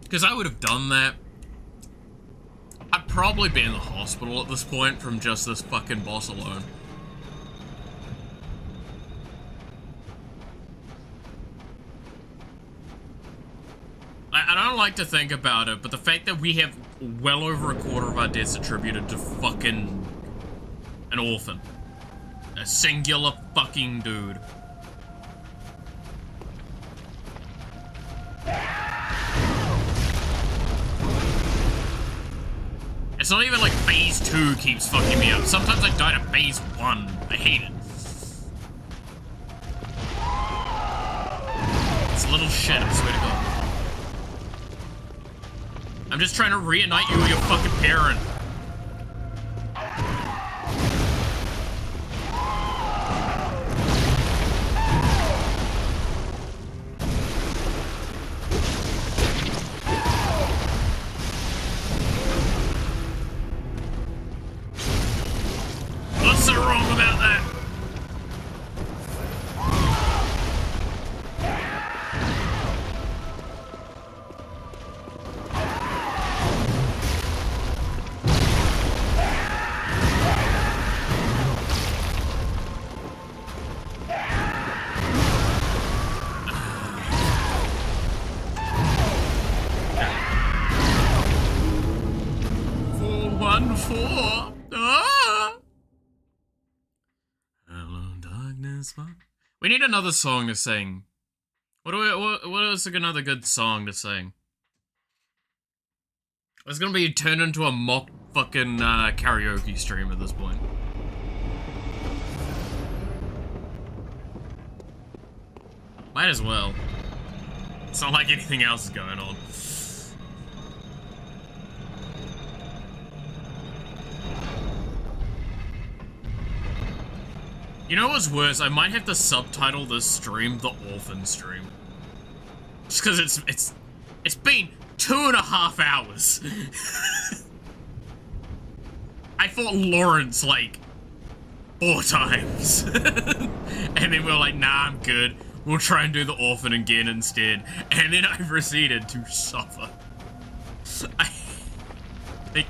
because I would have done that. I'd probably be in the hospital at this point from just this fucking boss alone. I don't like to think about it, but the fact that we have well over a quarter of our deaths attributed to fucking an orphan. A singular fucking dude. It's not even like phase 2 keeps fucking me up. Sometimes I die to phase 1. I hate it. It's a little shit, I swear to God. I'm just trying to reunite you with your fucking parent. What's so wrong about that? We need another song to sing. What is another good song to sing? It's gonna be turned into a mock fucking karaoke stream at this point. Might as well. It's not like anything else is going on. You know what's worse? I might have to subtitle this stream the Orphan stream. Just because it's been 2.5 hours. I fought Lawrence like 4 times. And then we were like, nah, I'm good. We'll try and do the Orphan again instead. And then I proceeded to suffer. I think...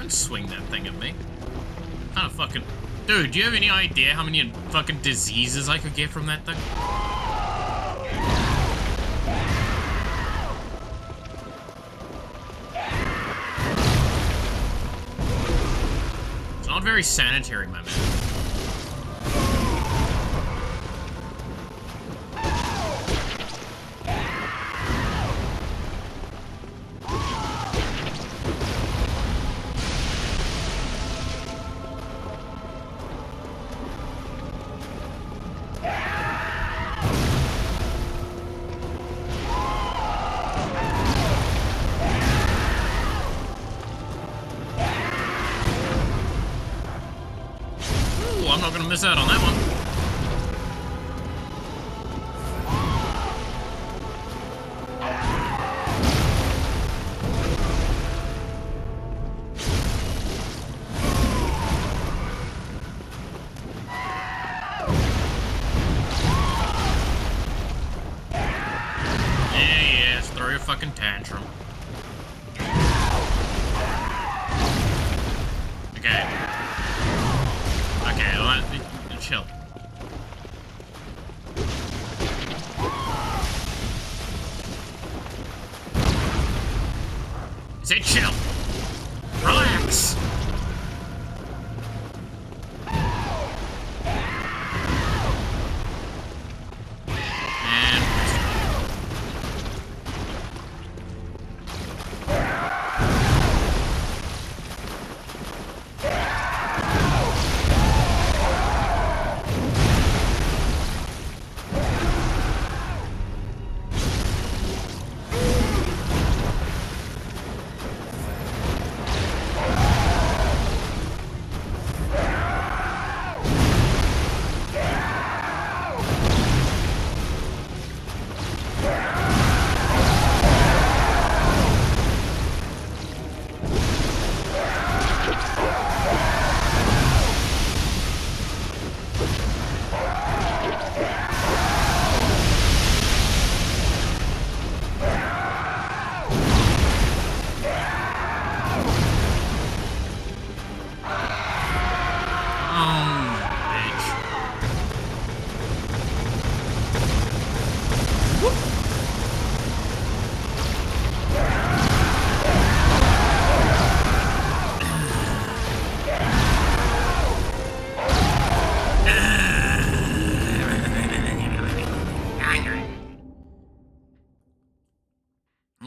swing that thing at me. Kind of fucking... Dude, do you have any idea how many fucking diseases I could get from that thing? It's not very sanitary, my man. I'm not gonna miss out on that one. Yeah, throw your fucking tantrum. Okay. Okay, chill. Say chill. Relax.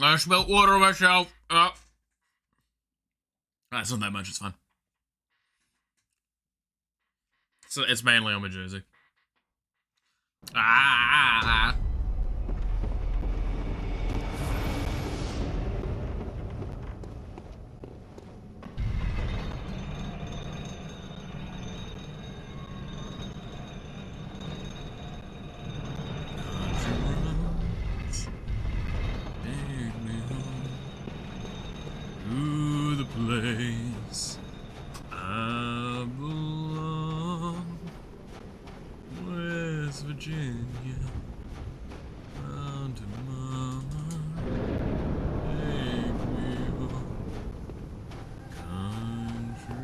I spilled water on myself. That's not that much, it's fine. So it's mainly on my jersey. To the place I belong, West Virginia, down to mama, take me home, country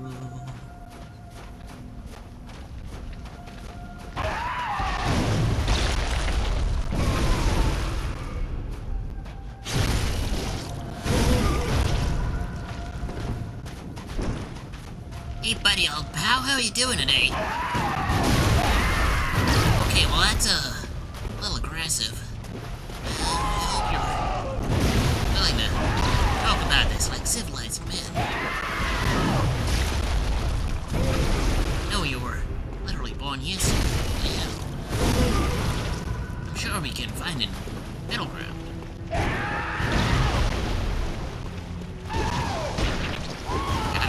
road. Hey buddy, old pal, how are you doing today? Okay, well that's a little aggressive. I hope you're willing to talk about this like civilized men. No, you were literally born yesterday. Yeah. I'm sure we can find a middle ground.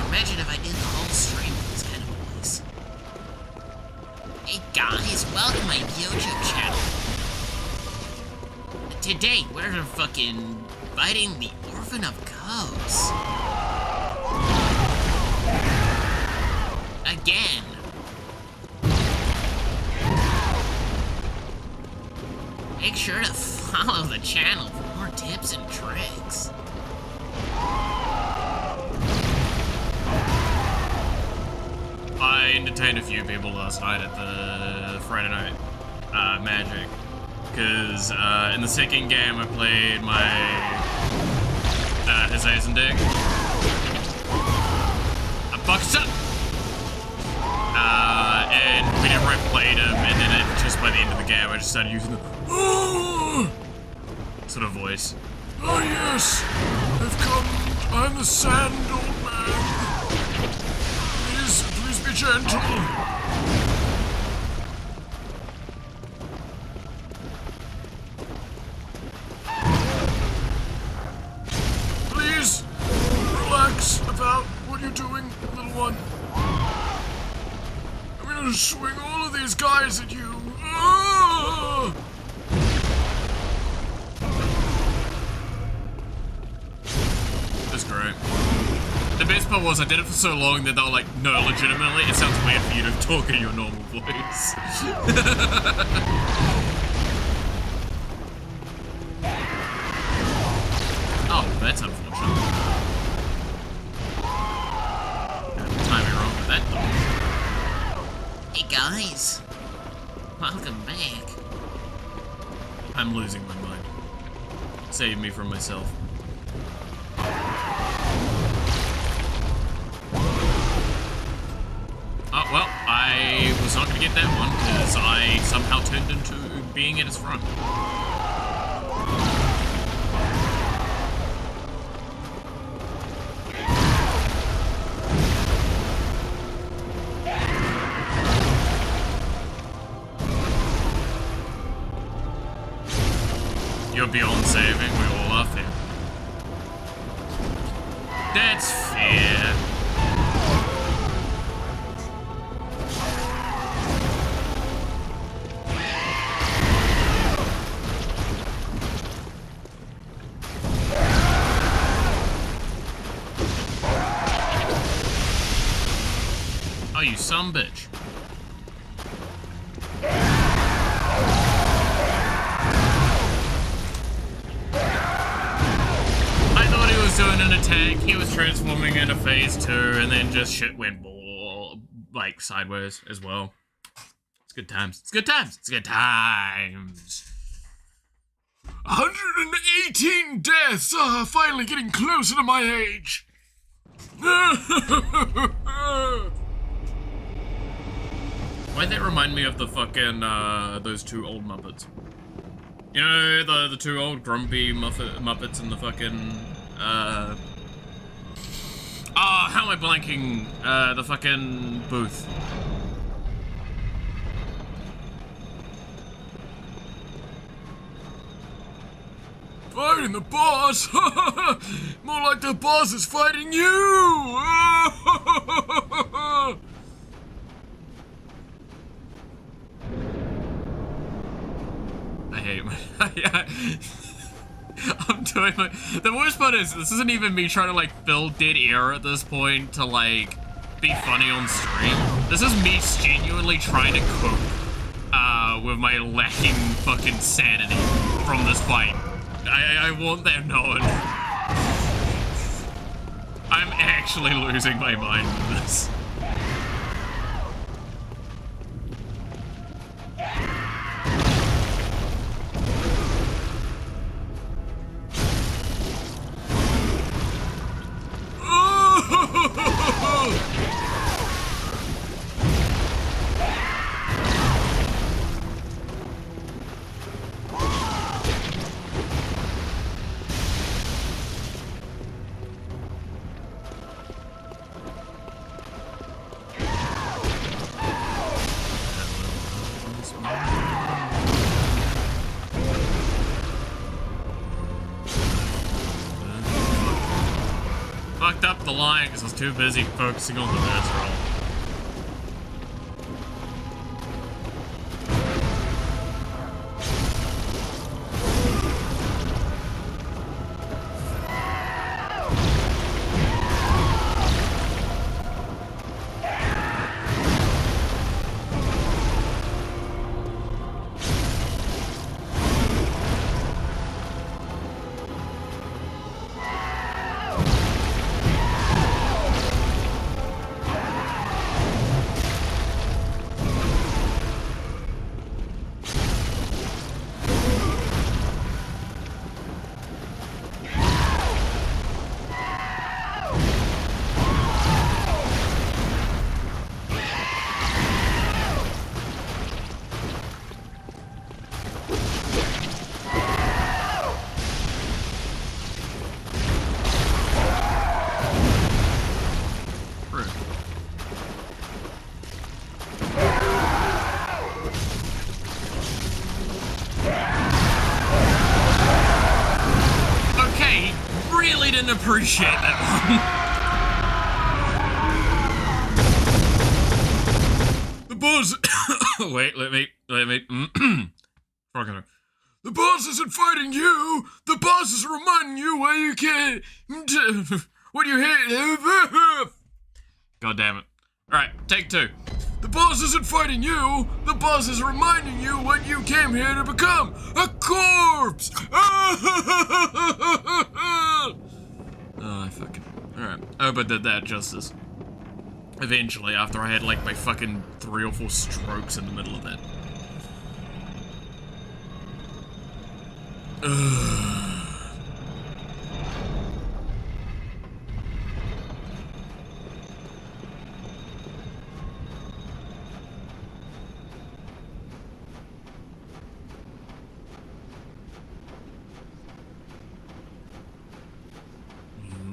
Imagine if I did the whole stream with this kind of voice. Hey guys, welcome to my YouTube channel. Today, we're fucking fighting the Orphan of Coves. Again. Make sure to follow the channel for more tips and tricks. I entertained a few people last night at the Friday Night Magic, because in the second game I played my Hazazen I fucked up! And whenever I played him, and then just by the end of the game I just started using the sort of voice. Oh yes, I've come, I'm the Sand Old Man. Please be gentle. Please, relax about what you're doing, little one. I'm gonna swing all of these guys at you. Ah! That's great. The best part was I did it for so long that they were like, no, legitimately, it sounds weird for you to talk in your normal voice. Oh, that's unfortunate. Welcome back. I'm losing my mind. Save me from myself. Oh, well, I was not gonna get that one, because I somehow turned into being at his front. You're beyond saving, we all are fair. That's fair. Oh, you son bitch. Doing an attack, he was transforming into phase 2, and then just shit went like sideways as well. It's good times. It's good times. It's good times. 118 deaths. Finally getting closer to my age. Why'd that remind me of the fucking those two old Muppets? You know, the two old grumpy Muppets in the fucking how am I blanking? The fucking booth. Fighting the boss? More like the boss is fighting you! I hate my... I'm doing my... The worst part is, this isn't even me trying to, like, fill dead air at this point to, like, be funny on stream. This is me genuinely trying to cope, with my lacking fucking sanity from this fight. I want that known. I'm actually losing my mind with this. Fucked up the line because I was too busy focusing on the mass roll. Didn't appreciate that one. The boss. Wait, let me. Fucking. The boss isn't fighting you. The boss is reminding you why you can't. What you hate. God damn it. All right, take 2. The boss isn't fighting you. The boss is reminding you what you came here to become. A corpse. Oh, I fucking... Alright. I hope I did that justice. Eventually, after I had, like, my fucking 3 or 4 strokes in the middle of that. You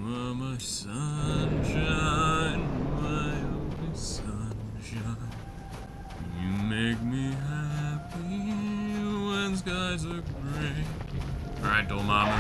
are my sunshine, my only sunshine. You make me happy when skies are gray. Alright, Dormammu.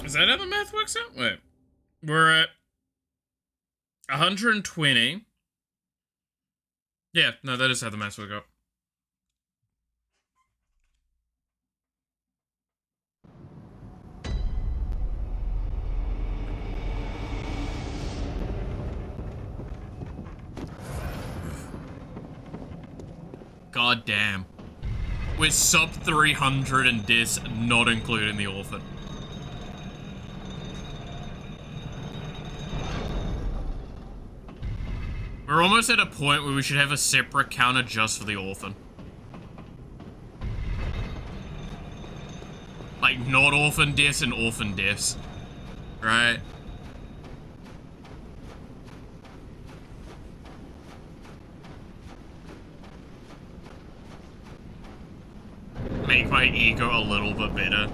Is that how the math works out? Wait. We're at 120. Yeah, no, that is how the math works out. God damn. We're sub 300 in dis, not including the orphan. We're almost at a point where we should have a separate counter just for the orphan. Like, not orphan deaths and orphan deaths. Right? Make my ego a little bit better.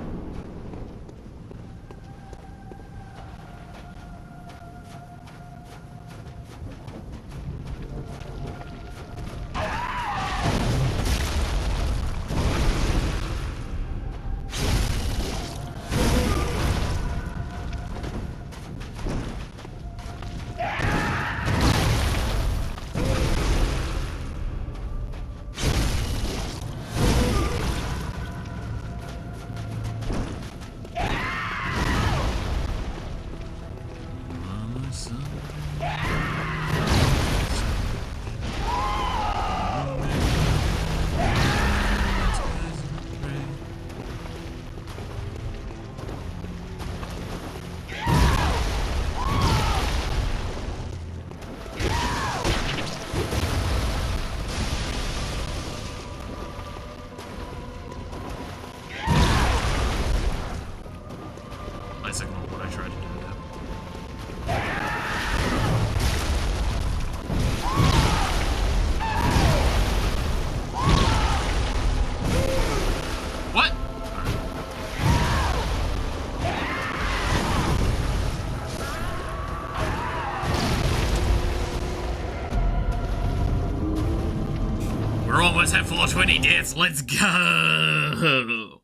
Let's ignore what I tried to do there. What? We're almost at 420 deaths. Let's go.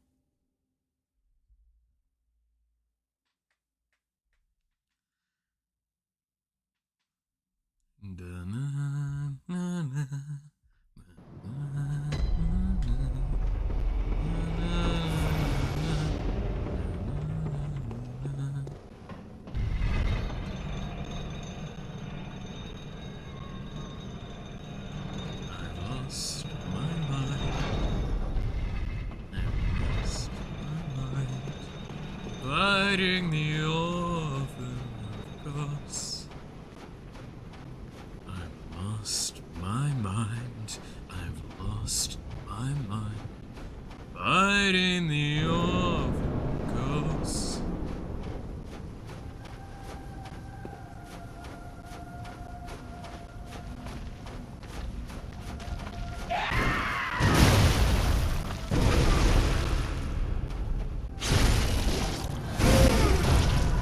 Fighting the orphan, of course. I've lost my mind. I've lost my mind. Fighting the awful ghosts.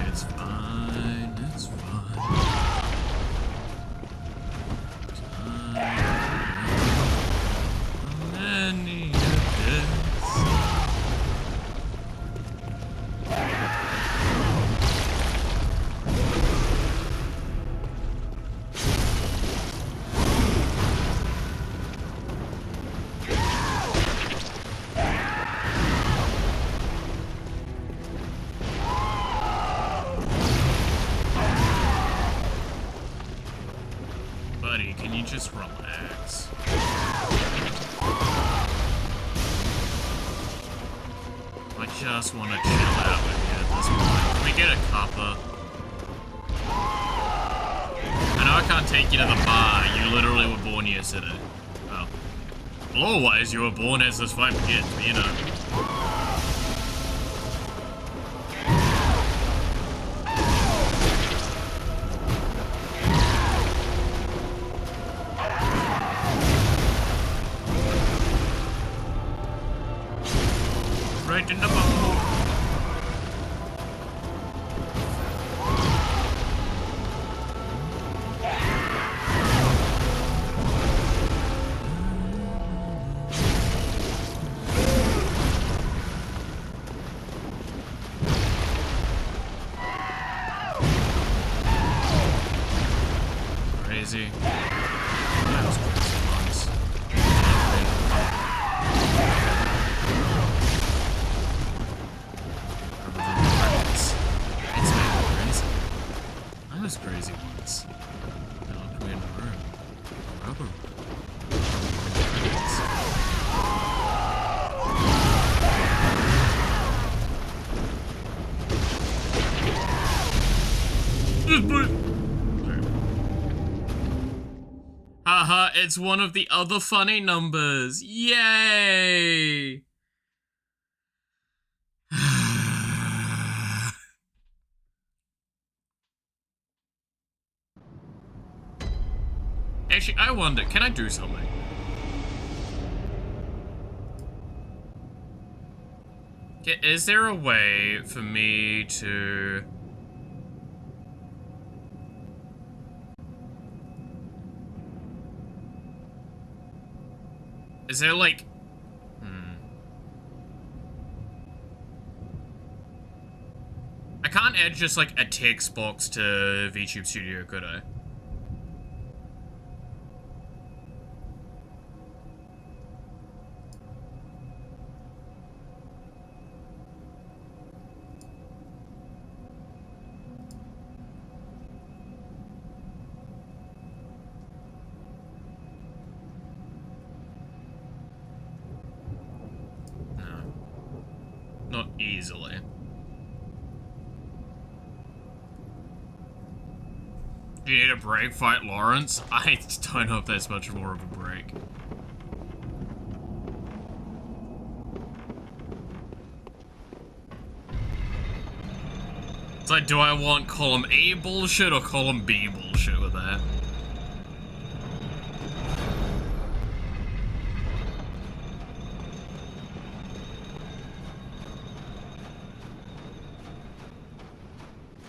It's fine, it's fine. Many deaths. Buddy, can you just relax? I just want to chill out with you at this point. Can we get a cuppa? I know I can't take you to the bar. You literally were born yesterday. Well, otherwise you were born as this fight begins, but you know. Right in the bum. Crazy. That was crazy once. I was crazy once. Now look me in the room. Rubber. Haha, it's one of the other funny numbers. Yay! Actually, I wonder, can I do something? Okay, is there a way for me to... Is there like... I can't add just like a text box to VTube Studio, could I? Not easily. Do you need a break? Fight Lawrence? I don't know if that's much more of a break. It's like, do I want column A bullshit or column B bullshit with that?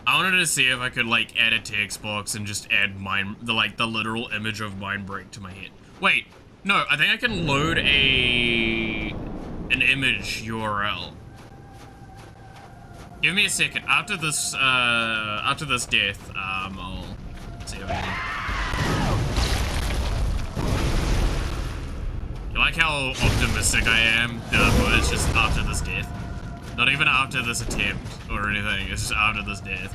I wanted to see if I could like add a text box and just add the literal image of Mind Break to my head. Wait, no, I think I can load an image URL. Give me a second. After this death, I'll see if I can. You like how optimistic I am? But it's just after this death. Not even after this attempt or anything, it's just after this death.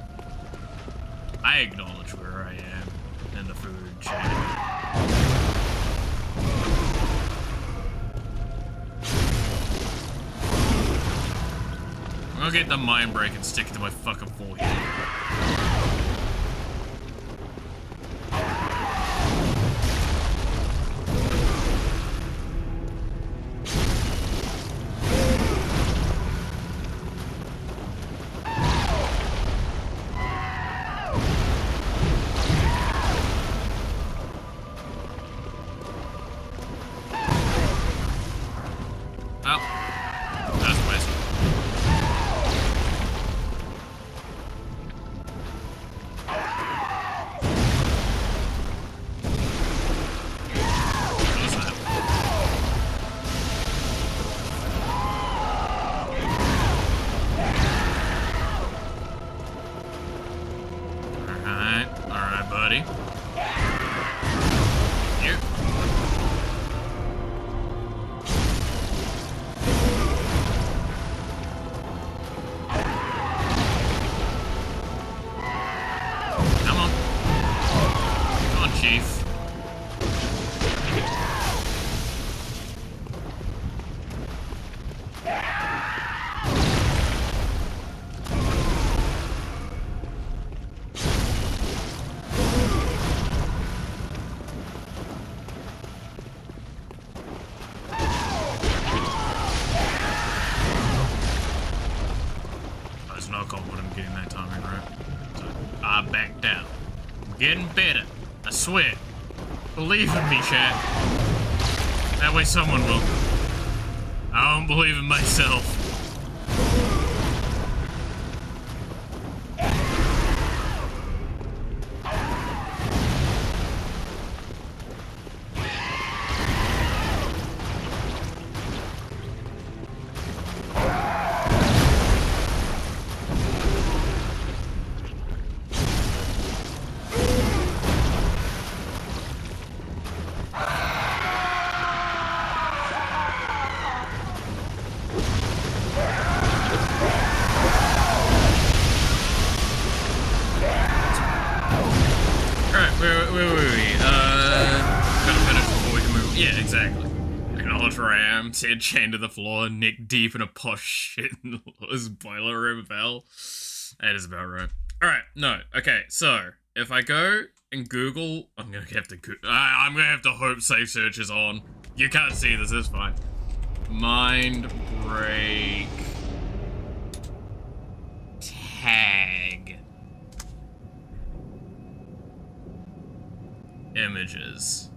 I acknowledge where I am in the food chain. I'm gonna get the Mind Break and stick it to my fucking forehead. Oh. That's a waste. What was that? Alright, buddy. You. Come on. Come on, Chief. I was not confident in getting that timing right. So I backed down. I'm getting better. I swear. Believe in me, chat. That way someone will. I don't believe in myself. Wait. Gotta finish before we can move. Yeah, exactly. Acknowledge where I am, head chained to the floor, neck deep in a posh shit in his boiler room of hell. That is about right. Alright, no. Okay, so, if I go and Google, I'm gonna have to hope safe search is on. You can't see this, it's fine. Mind break tag images.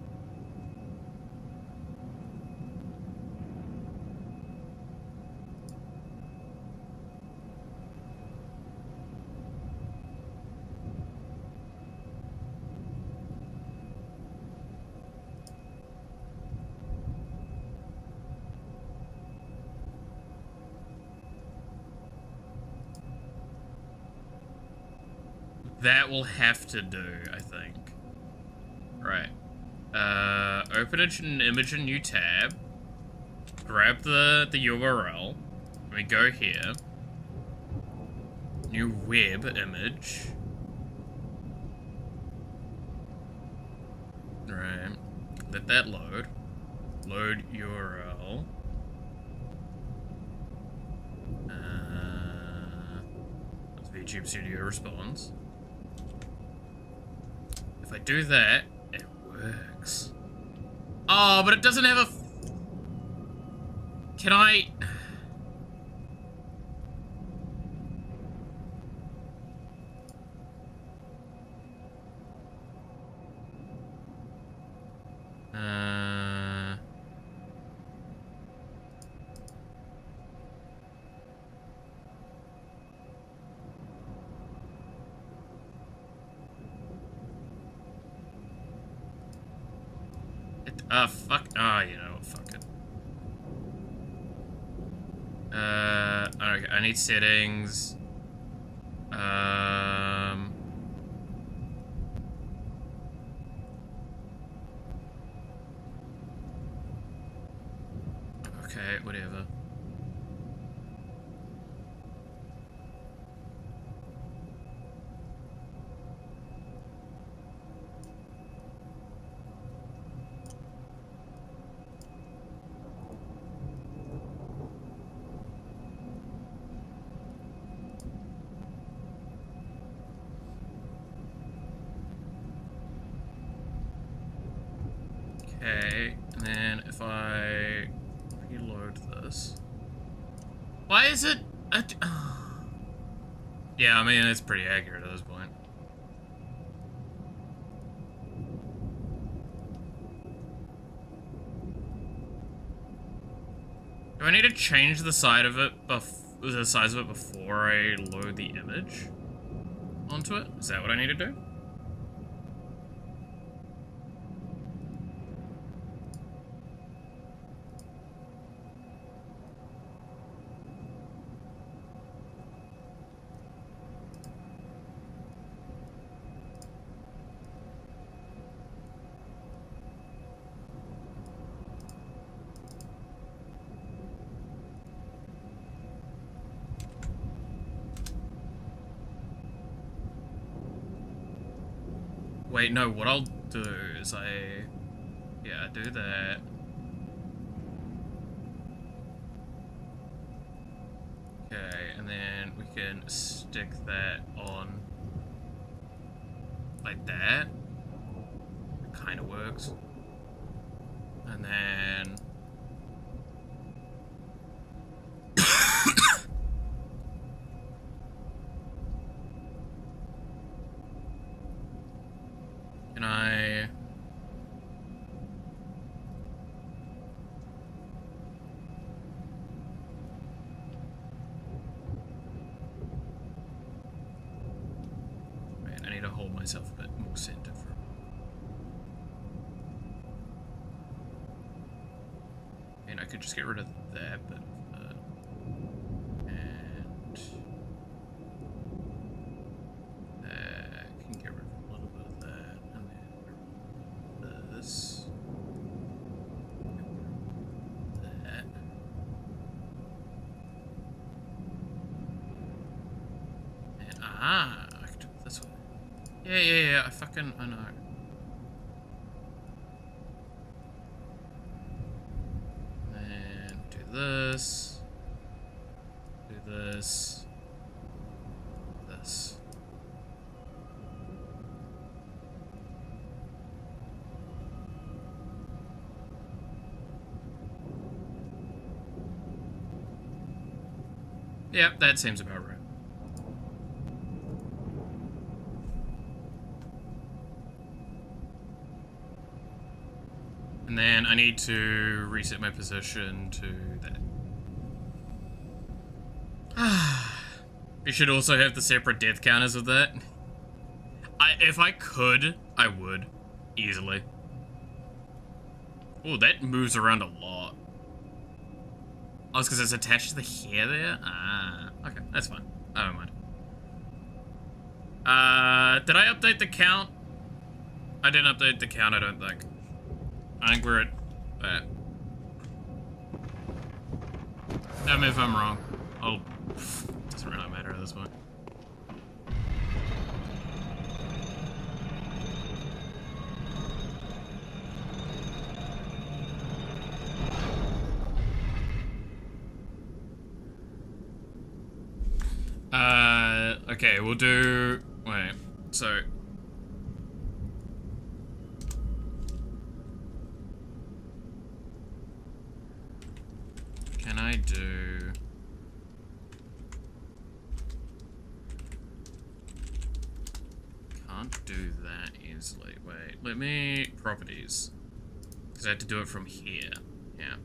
That will have to do, I think. Right. Open an image in new tab. Grab the URL. We go here. New web image. Right. Let that load. Load URL. VTuber Studio responds. If I do that, it works. Oh, but it doesn't have a... Can I... fuck. You know, fuck it. Okay, I need settings. Okay, whatever. Okay, and then if I reload this, why is it? Yeah, I mean it's pretty accurate at this point. Do I need to change the side of it the size of it before I load the image onto it? Is that what I need to do? Wait, no, what I'll do is yeah, do that. Okay, and then we can stick that on like that. It kind of works. And then can I... Wait, I need to hold myself a bit more centered for... I mean, I could just get rid of that, but... and... can get rid of a little bit of that, and then this... that... and I can do it this way. Yeah, I know. And do this. Do this. This. Yep, that seems about right. And then I need to reset my position to that. You should also have the separate death counters of that. If I could, I would. Easily. Oh, that moves around a lot. Oh, it's because it's attached to the hair there? Ah, okay, that's fine. I don't mind. Did I update the count? I didn't update the count, I don't think. I think we're at that. Tell me if I'm wrong. Doesn't really matter at this point. Okay, we'll do... Wait, so... Can I do... Can't do that easily. Wait, let me... Properties. Because I had to do it from here. Yeah.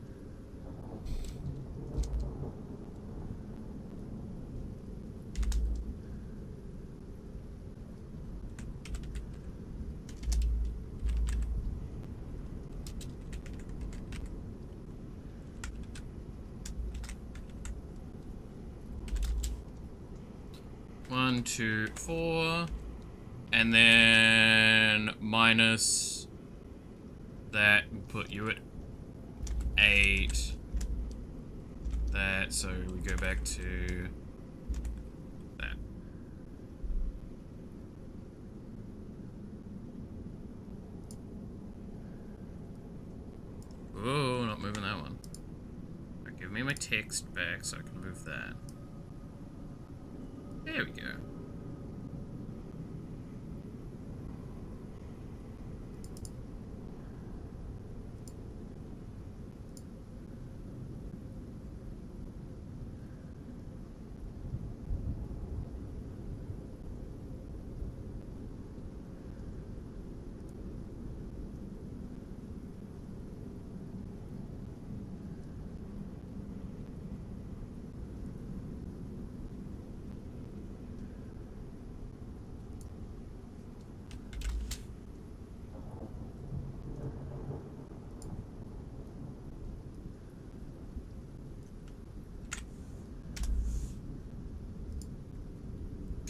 One, 2, 4, and then minus that will put you at 8. That, so we go back to that. Oh, not moving that one. Right, give me my text back so I can move that. There we go.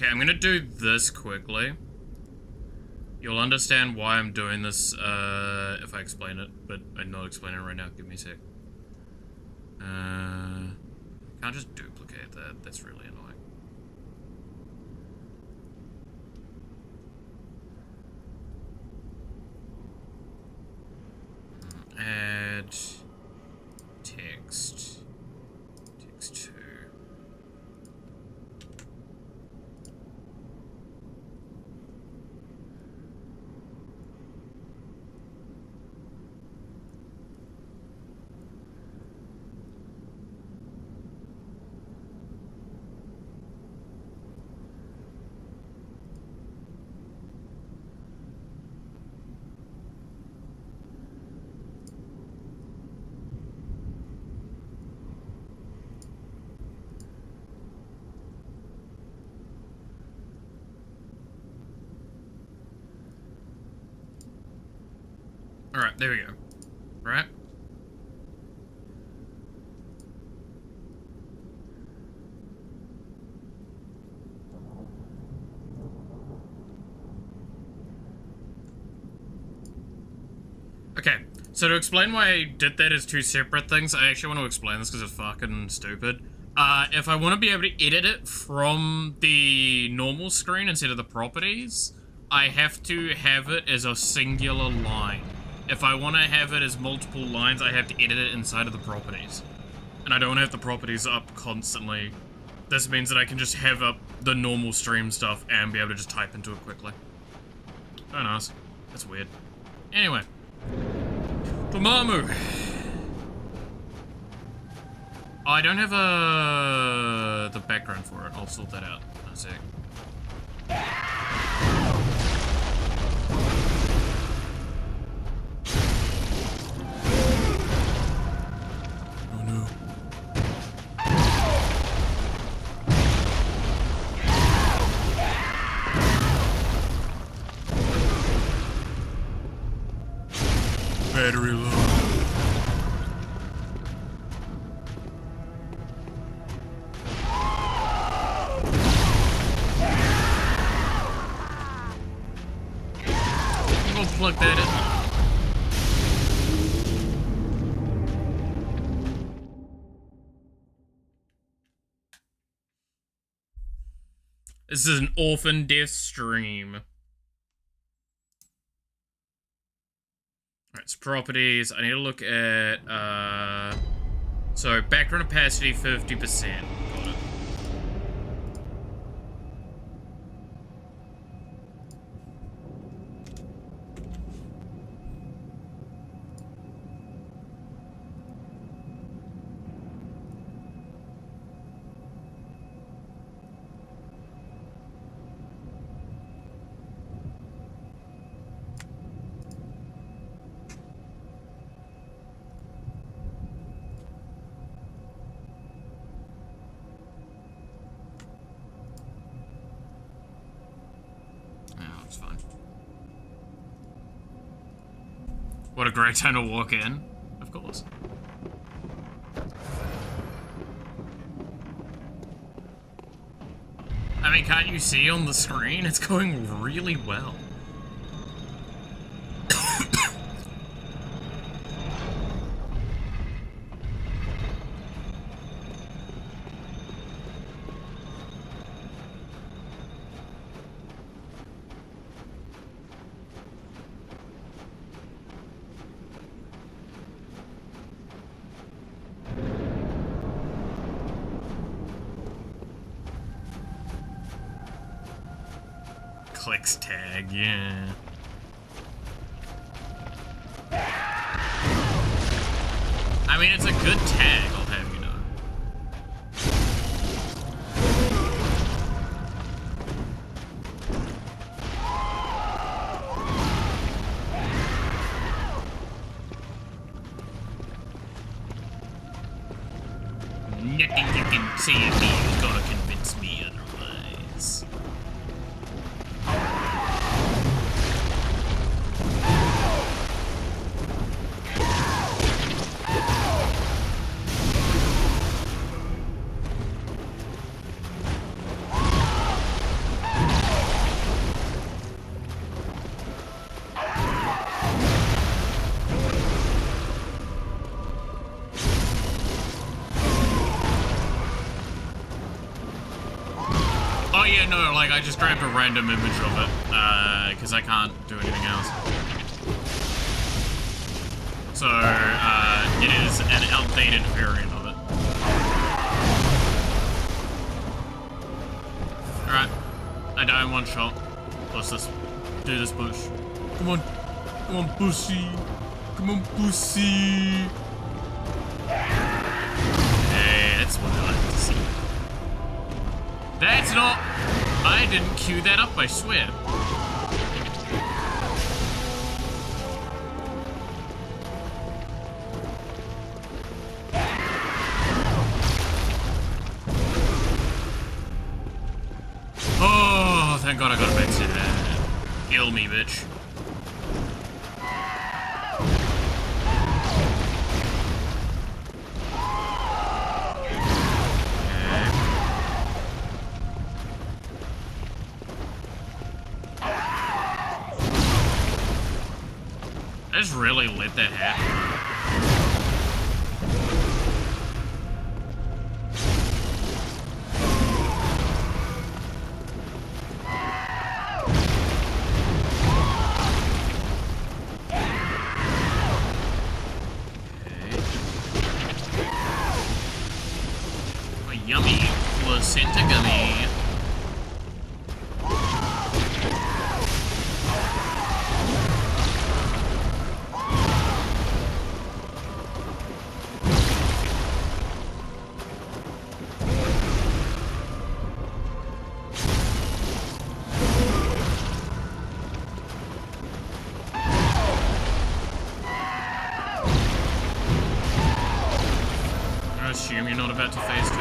Okay, I'm gonna do this quickly. You'll understand why I'm doing this if I explain it, but I'm not explaining it right now. Give me a sec. Can't just duplicate that. That's really annoying. Add text. Text 2. Alright, there we go. Right? Okay, so to explain why I did that as two separate things, I actually want to explain this because it's fucking stupid. If I want to be able to edit it from the normal screen instead of the properties, I have to have it as a singular line. If I want to have it as multiple lines, I have to edit it inside of the properties. And I don't have the properties up constantly. This means that I can just have up the normal stream stuff and be able to just type into it quickly. Oh, nice. That's weird. Anyway. Dormammu. I don't have the background for it. I'll sort that out in a sec. Oh no. Battery low. Plug that in. This is an orphan death stream. Alright, so properties. I need to look at so background opacity 50%. Got it. It's fine. What a great time to walk in. Of course. I mean, can't you see on the screen? It's going really well. Clicks tag, yeah. I mean, it's a good tag, I'll have you know. Nothing you can say to me is gonna convince me otherwise. no, like, I just grabbed a random image of it, because I can't do anything else. So, it is an outdated variant of it. Alright. I die in one shot. Let's just do this push. Come on. Come on, pussy. Come on, pussy. Hey, that's what I like to see. That's not... I didn't cue that up, I swear. Oh, thank God I got a back to that. Kill me, bitch. I just really let that happen. Okay. A yummy placenta gummy. I assume you're not about to phase 2.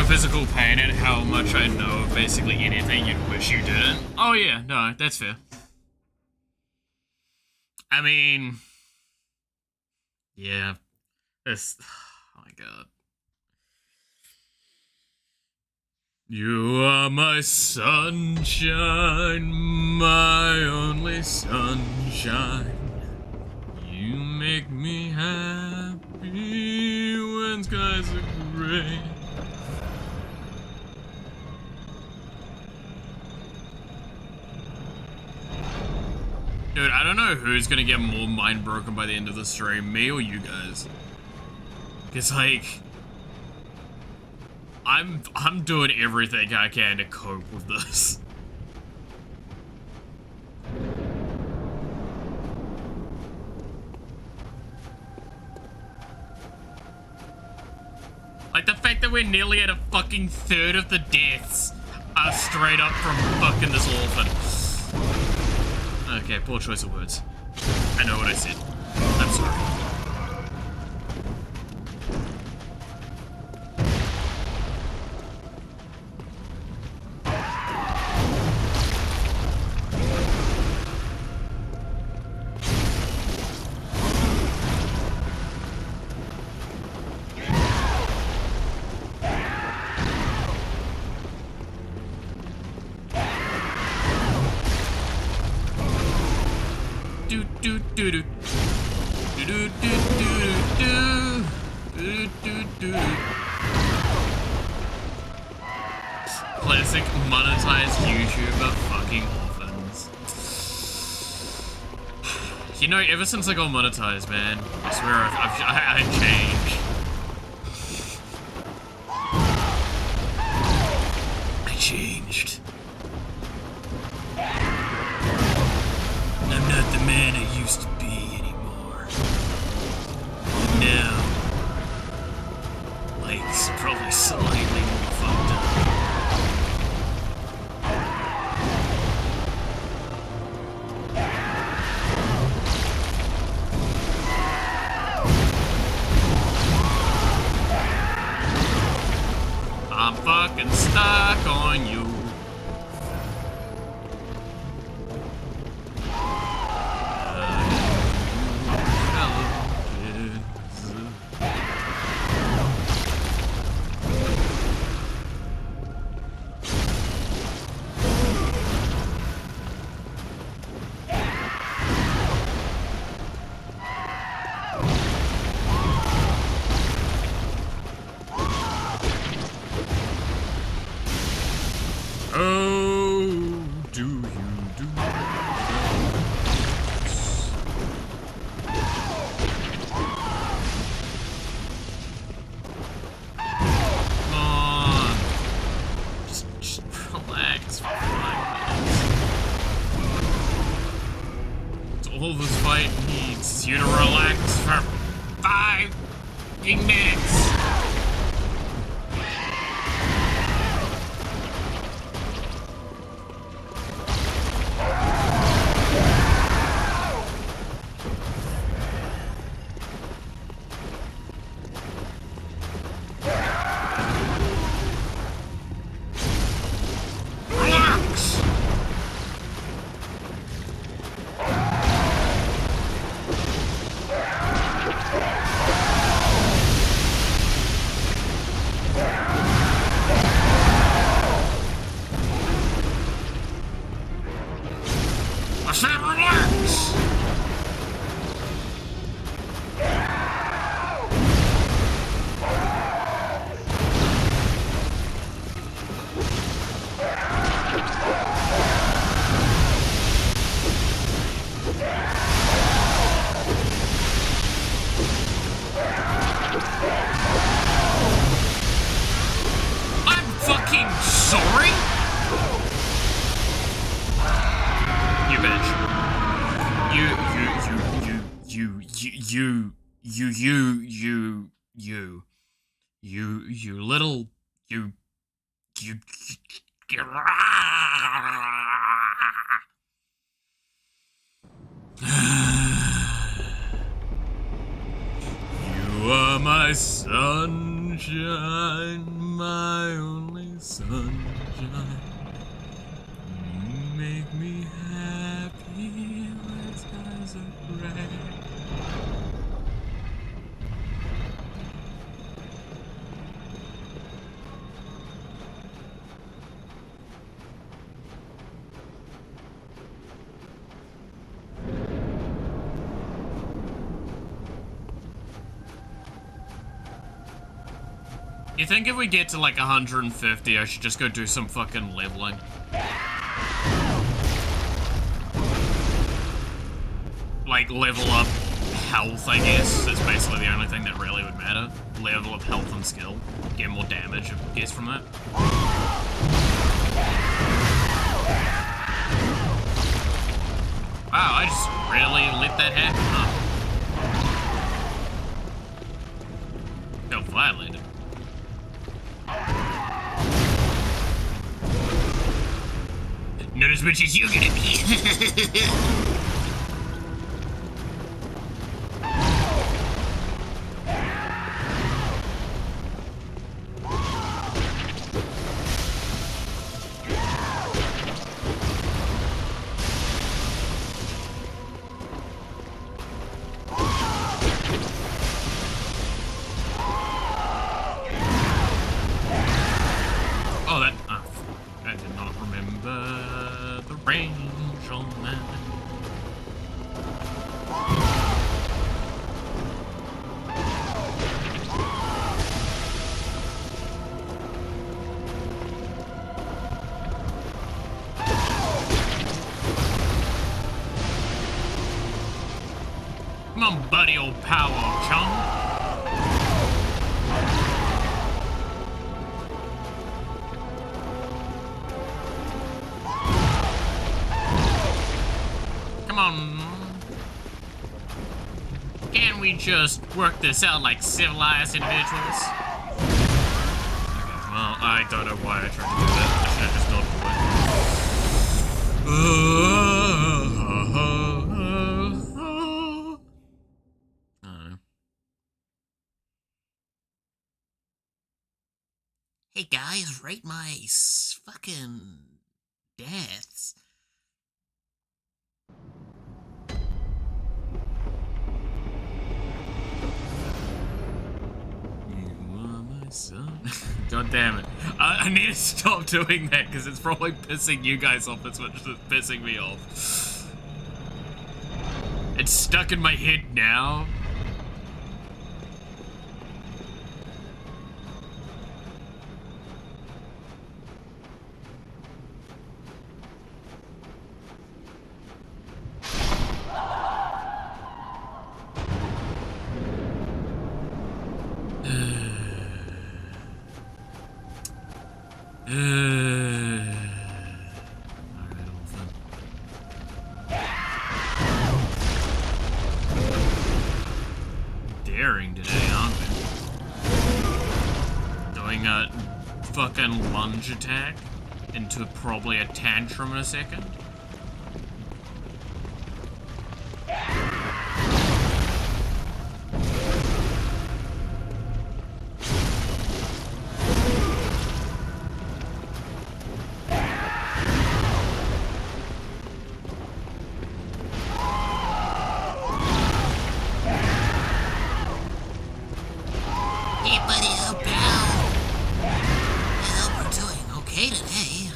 Physical pain and how much I know of basically anything you'd wish you didn't. Oh yeah, no, that's fair. I mean... Yeah. This... Oh my God. You are my sunshine, my only sunshine. You make me happy when skies are gray. Dude, I don't know who's gonna get more mind broken by the end of the stream, me or you guys. Cause like, I'm doing everything I can to cope with this. Like the fact that we're nearly at a fucking third of the deaths are straight up from fucking this orphan. Okay, poor choice of words. I know what I said. I'm sorry. Classic monetized YouTuber fucking orphans. You know, ever since I got monetized, man, I swear I changed. I changed. I'm not the man I used to be anymore. And now, life's probably slightly more fucked up. I'm fucking stuck on you. Oh, do you do? Come on. Just relax for 5 minutes. It's all this fight needs is you to relax for 5 minutes. You little, you. You are my sunshine, my only sunshine. You make me happy when skies are gray. You think if we get to like 150, I should just go do some fucking leveling? Like, level up health, I guess. That's basically the only thing that really would matter. Level up health and skill. Get more damage, I guess, from that. Wow, I just really let that happen, huh? Felt violated. Not as much as you're gonna be. I did not remember the range on that. Come on, buddy, old power chum. Come on. Can we just work this out like civilized individuals? Okay, well, I don't know why I tried to do that. I should have just gone for it. I don't know. Hey guys, rate my fucking deaths. Son. God damn it. I need to stop doing that because it's probably pissing you guys off as much as it's pissing me off. It's stuck in my head now. Alright, Orphan. Daring today, aren't we? Doing a fucking lunge attack into probably a tantrum in a second. Hey, buddy, oh, pal. I hope we're doing okay today.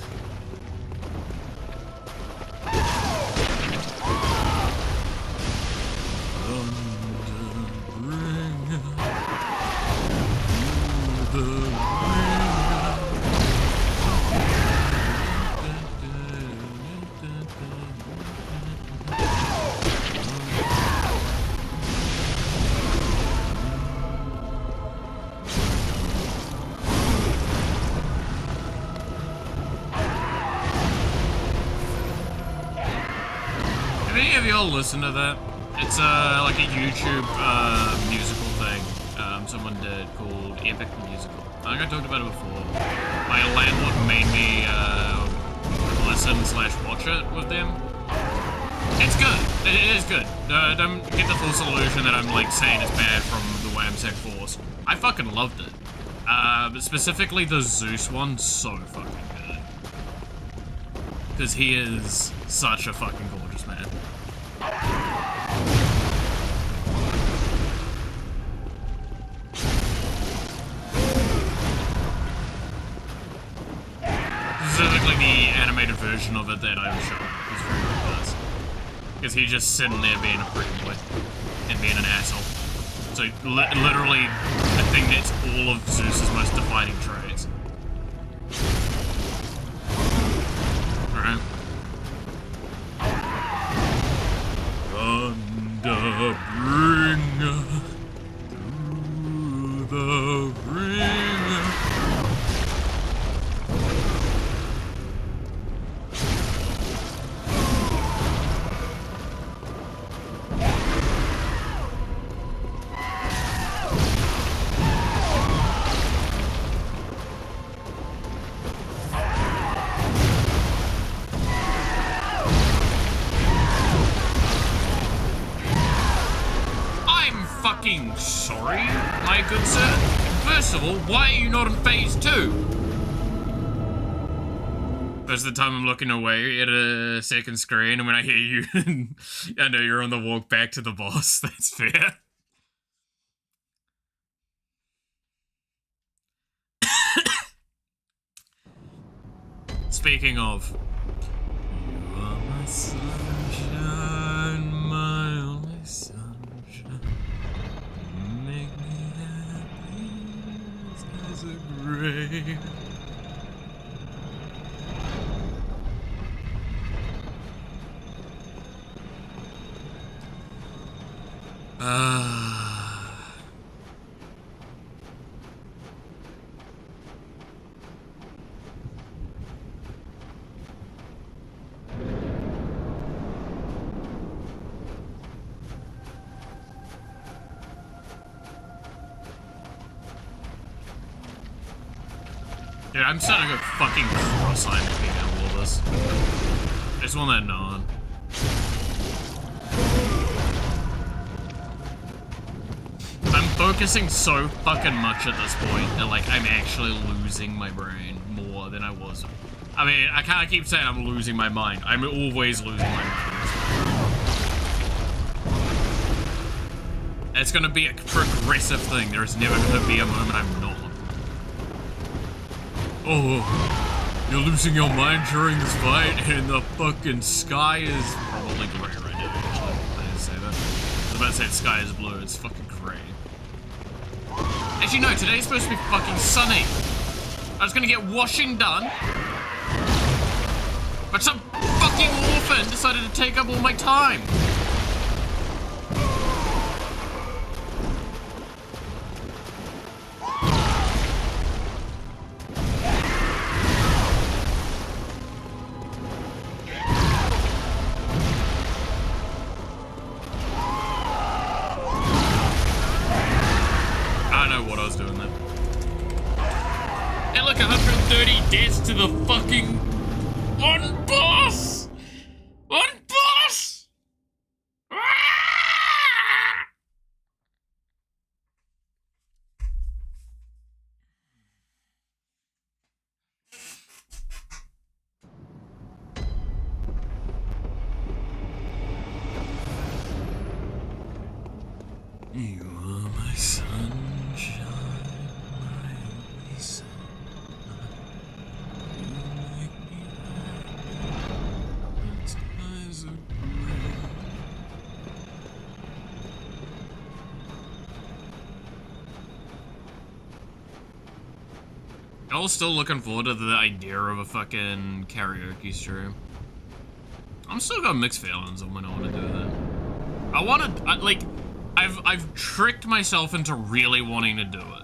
Have any of y'all listened to that? It's like a YouTube musical thing someone did called Epic Musical. I think I talked about it before. My landlord made me listen/watch it with them. It's good. It is good. Don't get the false illusion that I'm like saying it's bad from the Whamsack Force. I fucking loved it. But specifically the Zeus one, so fucking good. Because he is such a fucking gorgeous man. Specifically the animated version of it that I was showing was very good. Because he's just sitting there being a pretty boy and being an asshole. So literally the thing that's all of Zeus's most defining traits. Alright. Thunder bringer through the ringer. Fucking sorry, my good sir. First of all, why are you not in phase 2? Most of the time I'm looking away at a second screen, and when I hear you, I know you're on the walk back to the boss. That's fair. Speaking of, you are my sunshine, my only sunshine. Make me happy as a grave. Dude, I'm starting to go fucking cross-eyed looking at all of this. I just want that nod. I'm focusing so fucking much at this point that, like, I'm actually losing my brain more than I was. I mean, I can't keep saying I'm losing my mind. I'm always losing my mind. It's gonna be a progressive thing. There's never gonna be a moment I'm not. Oh, you're losing your mind during this fight, and the fucking sky is probably gray right now, actually. I didn't say that. I was about to say the sky is blue, it's fucking gray. Actually, no, today's supposed to be fucking sunny. I was gonna get washing done, but some fucking orphan decided to take up all my time. And look, 130 deaths to the fucking one boss! One boss! Ah! You are my sunshine, my only sun. You make me happy when skies are gray. I was still looking forward to the idea of a fucking karaoke stream. I'm still got mixed feelings on when I want to do that. I've tricked myself into really wanting to do it.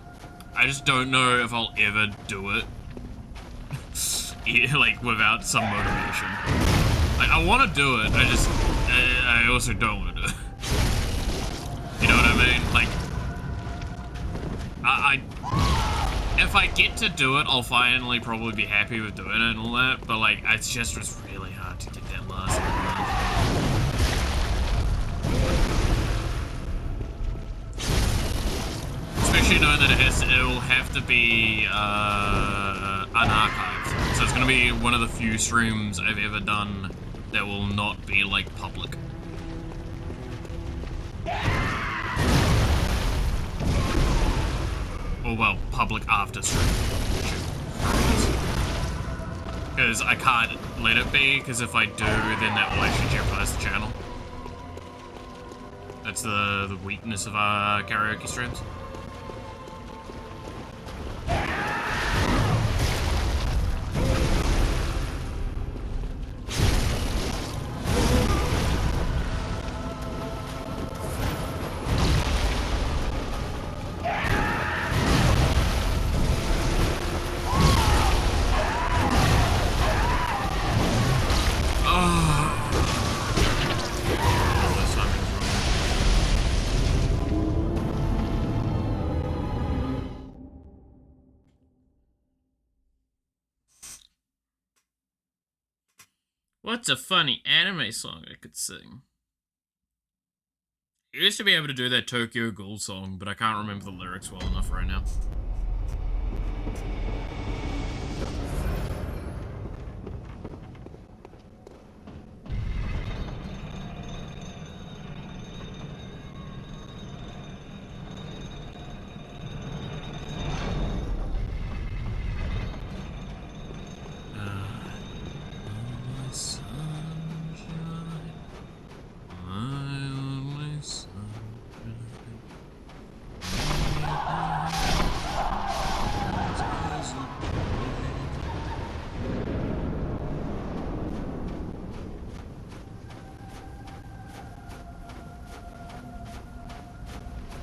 I just don't know if I'll ever do it. Like, without some motivation. Like, I want to do it, I also don't want to do it. You know what I mean? Like, if I get to do it, I'll finally probably be happy with doing it and all that, but like, it's just really hard to get that last one. Especially knowing that it will have to be unarchived. So it's gonna be one of the few streams I've ever done that will not be like public. Or well, public after stream. Because I can't let it be, because if I do, then that will actually jeopardize the channel. That's the weakness of karaoke streams. What's a funny anime song I could sing? I used to be able to do that Tokyo Ghoul song, but I can't remember the lyrics well enough right now.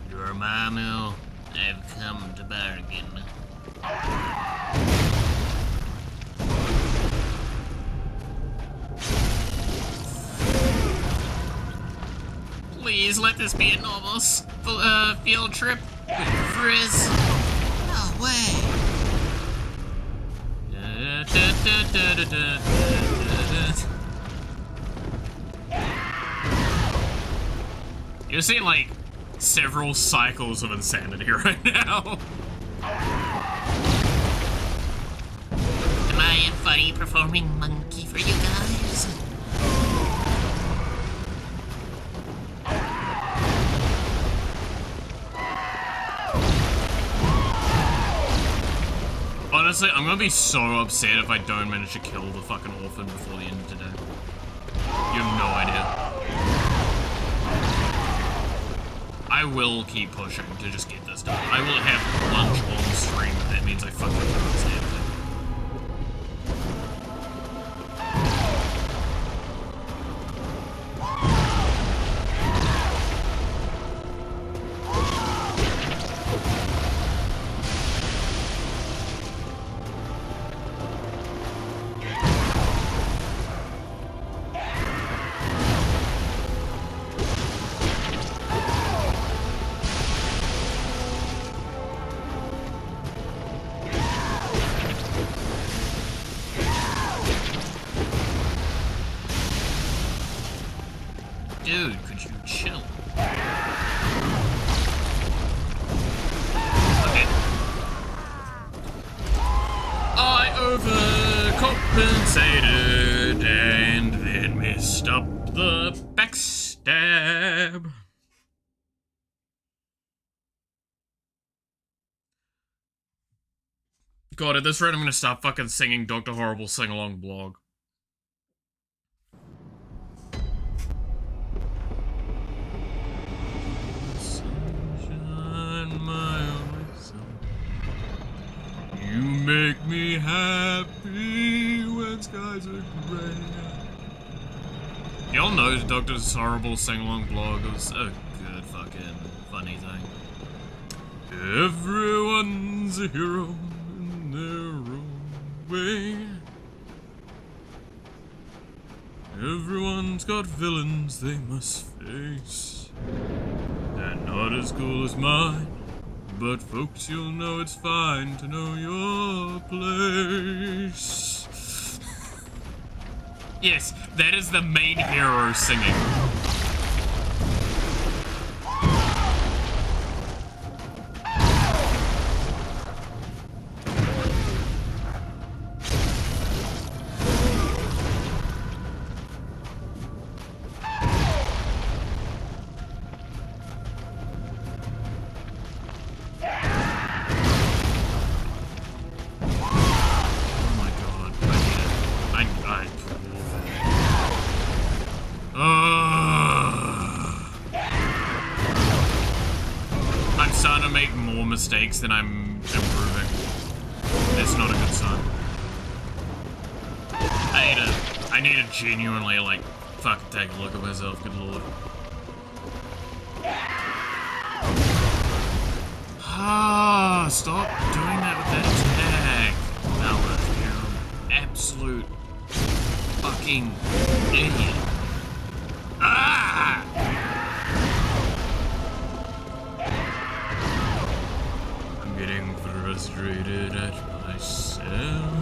Dormammu, I've come to bargain. Please let this be a normal field trip with Frizz. No way. You're seeing like several cycles of insanity right now. Am I a funny performing monkey for you guys? Honestly, I'm gonna be so upset if I don't manage to kill the fucking orphan before the end of today. You have no idea. I will keep pushing to just get this done. I will have lunch on stream if that means I fucking do this damn thing. Dude, could you chill? Okay. I overcompensated and then messed up the backstab. God, at this rate, I'm gonna start fucking singing Dr. Horrible sing-along blog. Sunshine, my only sun. You make me happy when skies are gray. Y'all know Dr. Horrible sing-along blog was a good fucking funny thing. Everyone's a hero in their own way. Everyone's got villains they must face. They're not as cool as mine, but folks, you'll know it's fine to know your place. Yes, that is the main hero singing. I'm starting to make more mistakes than I'm improving. It's not a good sign. I need to genuinely, like, fucking take a look at myself, good lord. Ah, stop doing that with that attack. Mallet, you're an absolute fucking idiot. Ah! I'm getting frustrated at myself.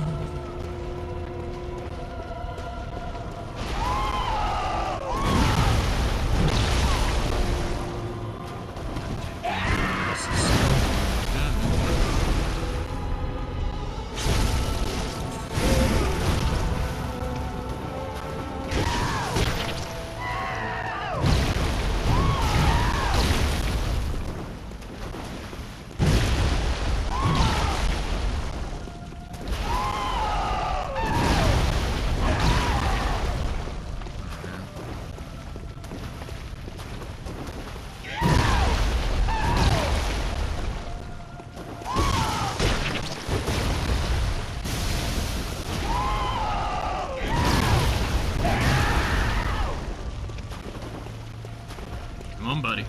Come on, buddy.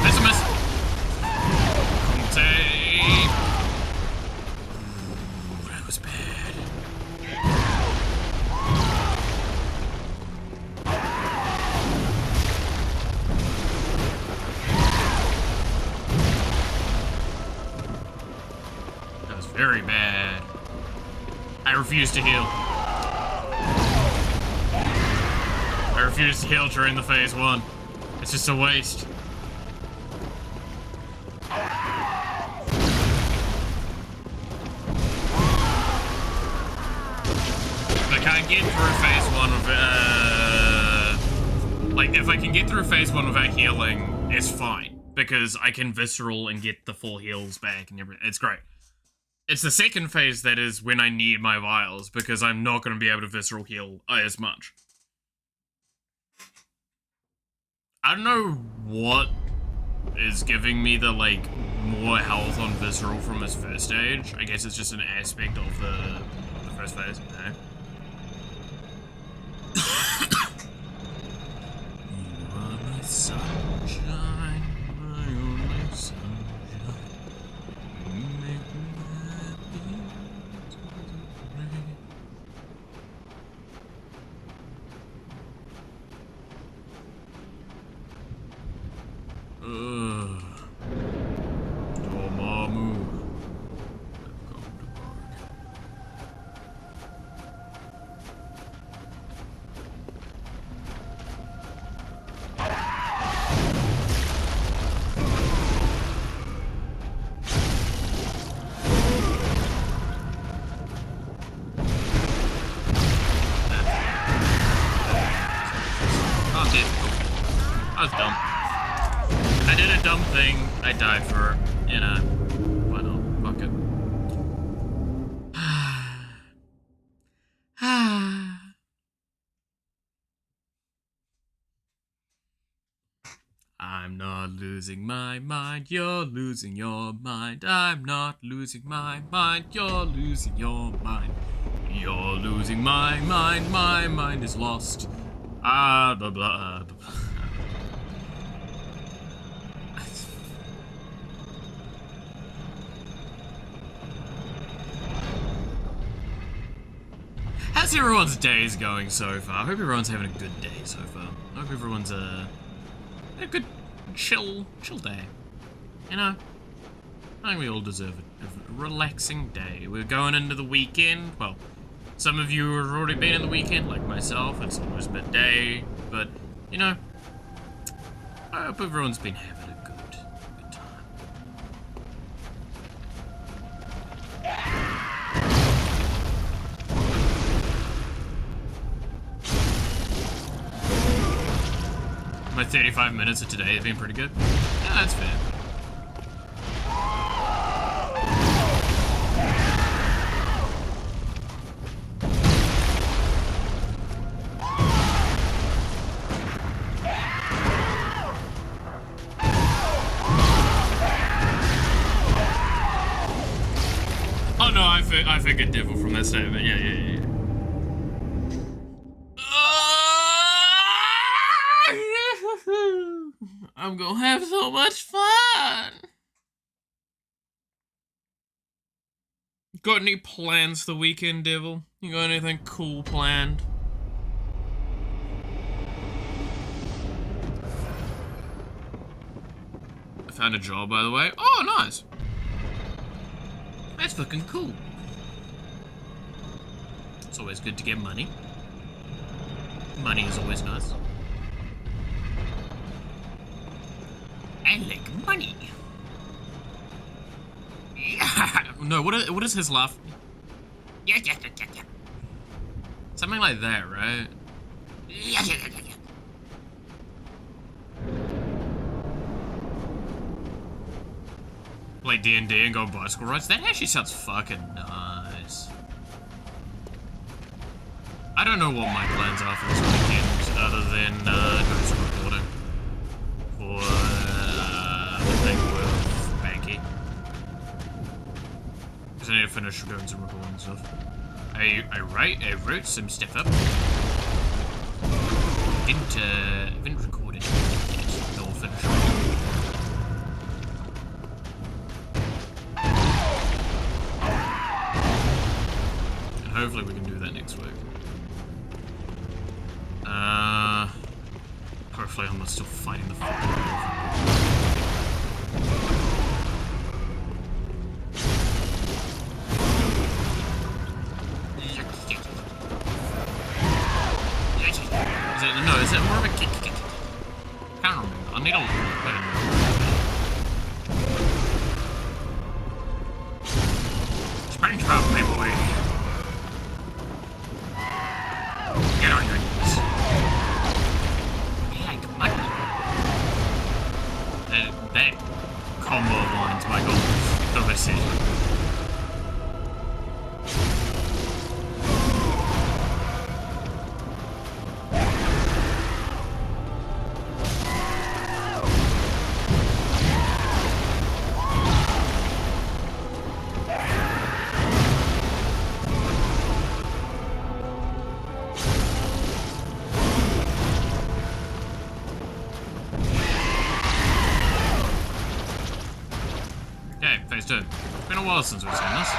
Miss a miss. Conte. Ooh, that was bad. That was very bad. I refuse to heal. I refuse to heal during the phase 1. It's just a waste. If I can't get through phase 1 with, like, if I can get through phase 1 without healing, it's fine. Because I can visceral and get the full heals back and everything. It's great. It's the second phase that is when I need my vials, because I'm not going to be able to visceral heal as much. I don't know what is giving me the, like, more health on visceral from his first stage. I guess it's just an aspect of the first phase. Okay. You are my sunshine, my only sunshine. You make me Dormammu. I've come to bargain. did a dumb thing. I died for it. You know. Why not? Fuck it. I'm not losing my mind, you're losing your mind. I'm not losing my mind, you're losing your mind. You're losing my mind is lost. Ah, blah, blah, blah. How's everyone's days going so far? I hope everyone's having a good day so far. I hope everyone's a good chill day. You know? I think we all deserve a relaxing day. We're going into the weekend. Well, some of you have already been in the weekend, like myself. It's almost midday, but you know, I hope everyone's been having a good time. My 35 minutes of today have been pretty good. Yeah, that's fair. Oh no, I figured devil from that statement. Yeah. I'm gonna have so much fun. Got any plans for the weekend, devil? You got anything cool planned? I found a job, by the way. Oh, nice. That's fucking cool. It's always good to get money. Money is always nice. I like money. Yeah. No, what is his laugh? Yeah. Something like that, right? Yeah. Play D&D and go on bicycle rides? That actually sounds fucking nice. I don't know what my plans are for this weekend, other than doing some recording for the thing with Banky. Because I need to finish doing some recording and stuff. I wrote some stuff up. Didn't record it yet, nor finish it. Hopefully we can do that next week. Hopefully I'm not still fighting the fucking is it more of a kick? I can't remember. I need a SpongeBob, my boy. Get on your knees. I like money. That combo of lines, Michael. The message. Phase 2. It's been a while since we've seen this.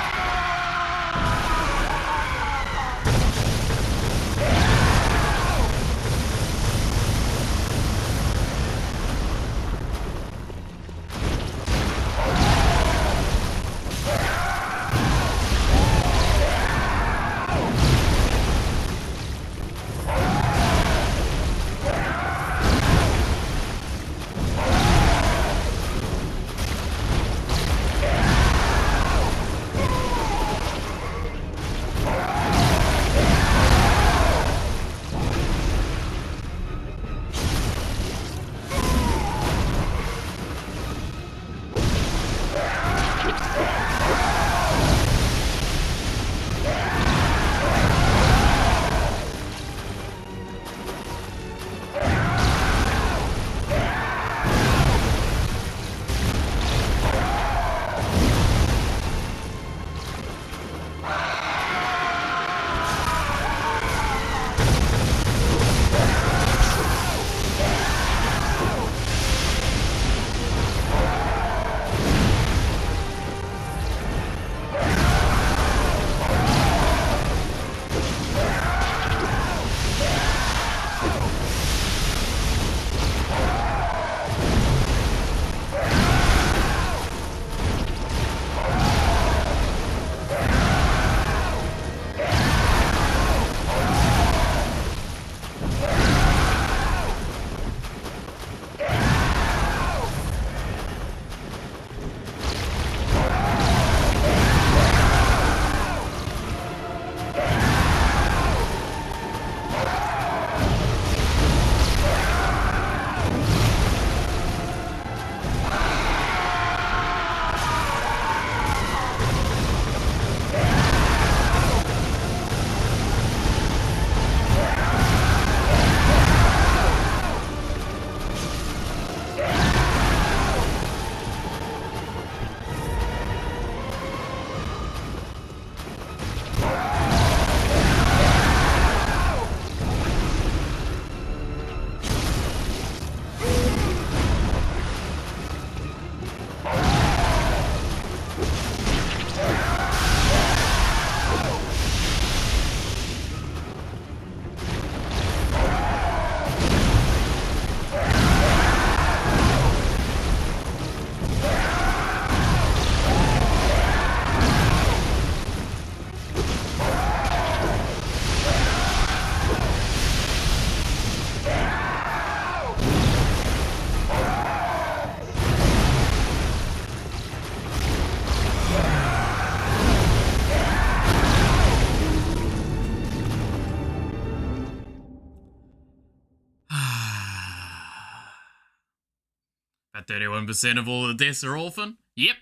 At 31% of all the deaths are orphan. Yep.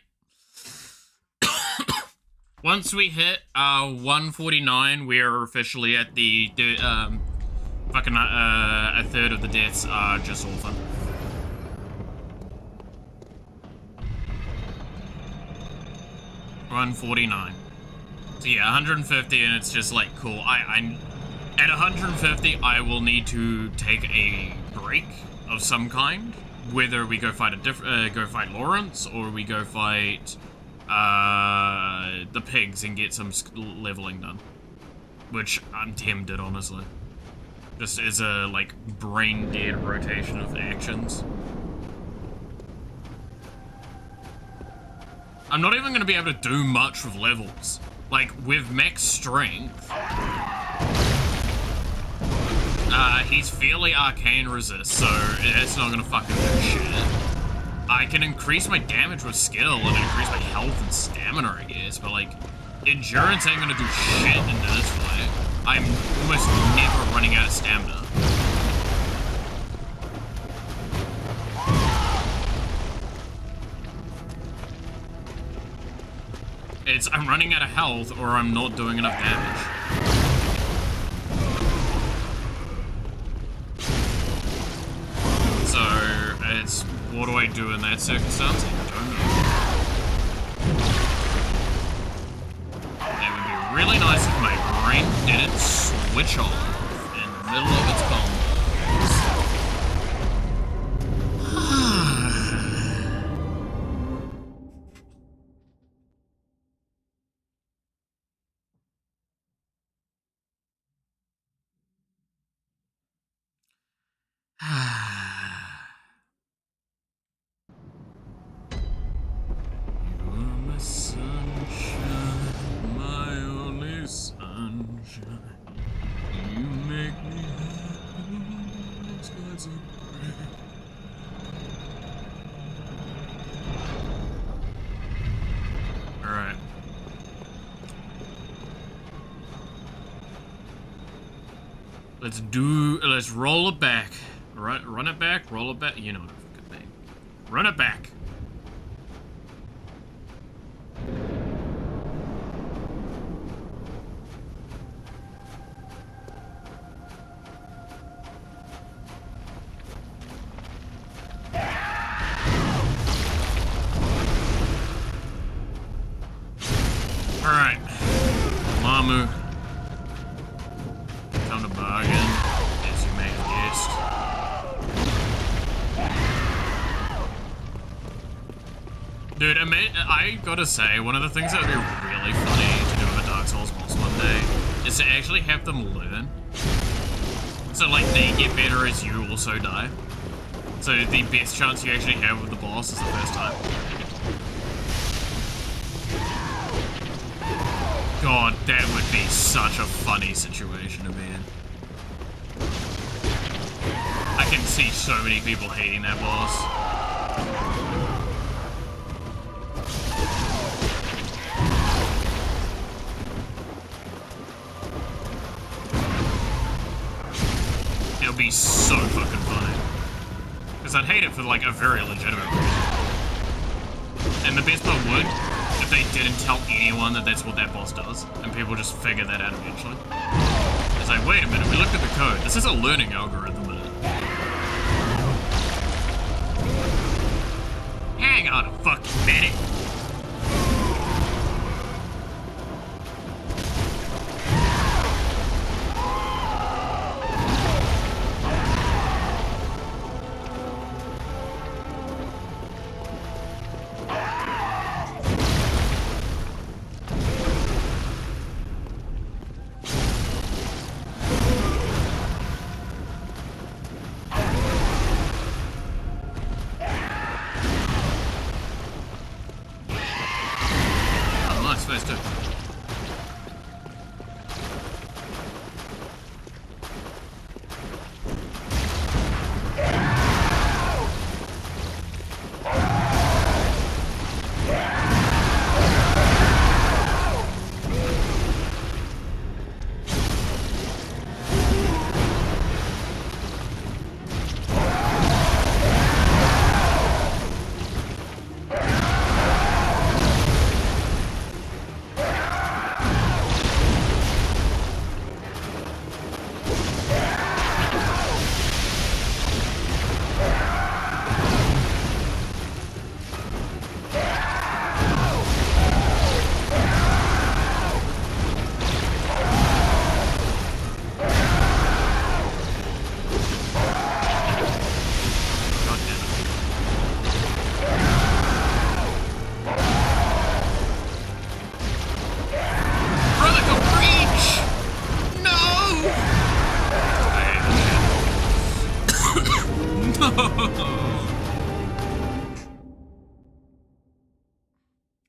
Once we hit 149, we are officially at the a third of the deaths are just orphan. $149. So yeah, 150, and it's just like cool. I at 150, I will need to take a break of some kind. Whether we go fight go fight Lawrence, or we go fight the pigs and get some leveling done, which I'm tempted, honestly. Just as a like brain dead rotation of actions. I'm not even gonna be able to do much with levels. Like with max strength, he's fairly arcane resist, so it's not gonna fucking do shit. I can increase my damage with skill and increase my health and stamina, I guess, but like, endurance ain't gonna do shit in this fight. I'm almost never running out of stamina. It's I'm running out of health or I'm not doing enough damage. So, it's, what do I do in that circumstance? I don't know. It would be really nice if my brain didn't switch off in the middle of its combos. Alright. Let's roll it back. Run it back, roll it back. You know what a fucking thing. Run it back. Alright. Mamu. Come to bargain, as you may have guessed. Dude, I gotta say, one of the things that would be really funny to do with a Dark Souls boss one day is to actually have them learn. So, like, they get better as you also die. So, the best chance you actually have with the boss is the first time. God, that would be such a funny situation to be in. I can see so many people hating that boss. It'll be so fucking funny. Because I'd hate it for like a very legitimate reason. And the best part would, if they didn't tell anyone that that's what that boss does, and people just figure that out eventually. It's like, wait a minute, we looked at the code. This is a learning algorithm. Hang on a fucking minute.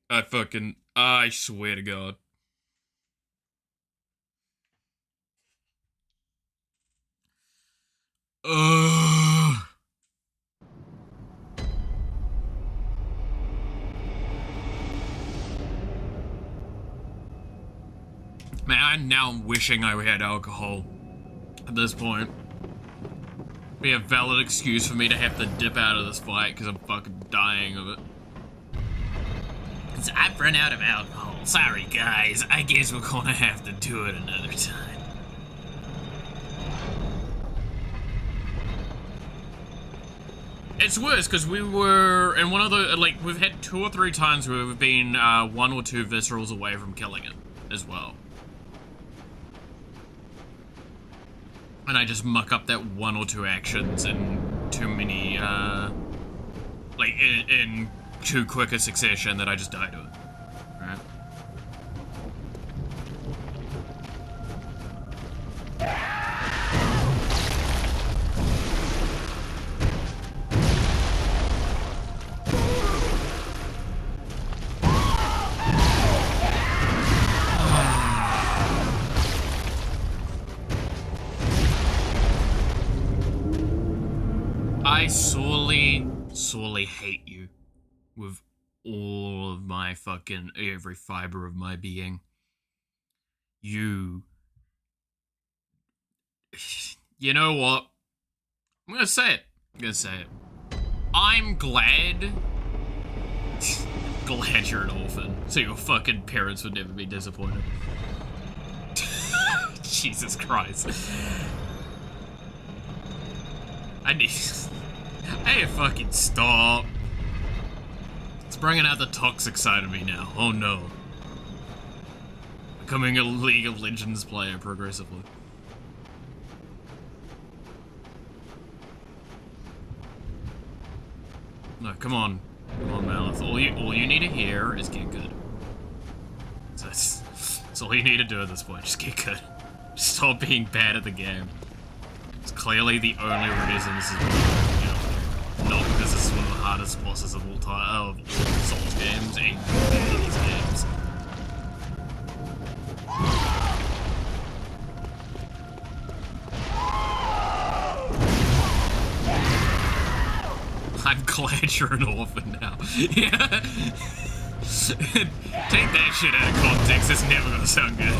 I swear to God. Ugh. Man, I'm now wishing I had alcohol at this point. Be a valid excuse for me to have to dip out of this fight because I'm fucking dying of it. Cause I've run out of alcohol. Sorry, guys. I guess we're gonna have to do it another time. It's worse because we were in one of the, like, we've had 2 or 3 times where we've been 1 or 2 viscerals away from killing it as well. And I just muck up that 1 or 2 actions in too many, like, in too quick a succession that I just die to it. Right? I sorely hate you with all of my fucking, every fiber of my being. You know what? I'm gonna say it. I'm glad you're an orphan, so your fucking parents would never be disappointed. Jesus Christ. I need to fucking stop. It's bringing out the toxic side of me now. Oh no. Becoming a League of Legends player progressively. No, come on, Malith. All you need to hear is get good. That's all you need to do at this point. Just get good. Stop being bad at the game. It's clearly the only reason this is, you know, not because this is one of the hardest bosses of all time, of all Souls games, and all of these games. I'm glad you're an orphan now. Yeah. Take that shit out of context, it's never gonna sound good.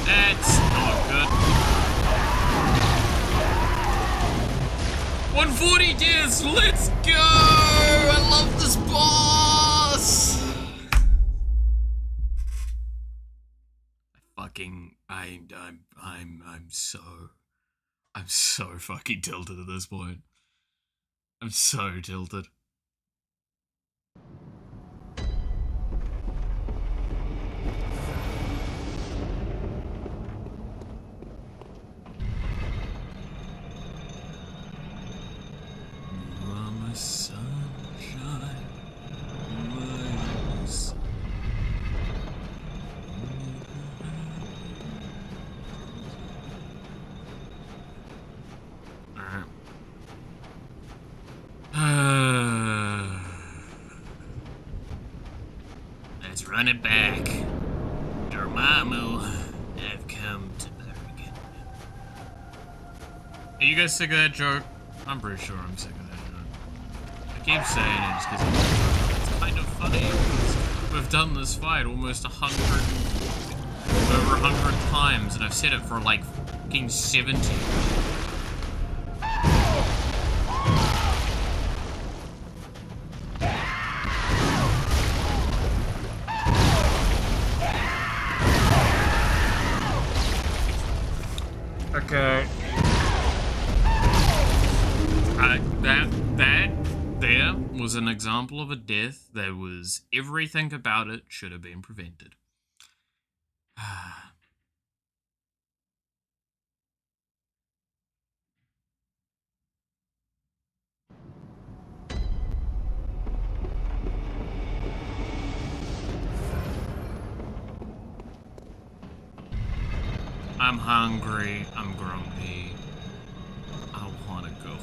That's not good. 140 deaths, let's go! I love this boss! I'm so fucking tilted at this point. I'm so tilted. Sunshine, my sun. Let's run it back. Dormammu, I've come to bargain. Are you guys sick of that joke? I'm pretty sure I'm sick of that joke. I keep saying it just because it's kind of funny. We've done this fight almost over 100 times, and I've said it for like fucking 70. Alright. That there was an example of a death that was everything about it should have been prevented. I'm hungry, I'm grumpy. I wanna go home.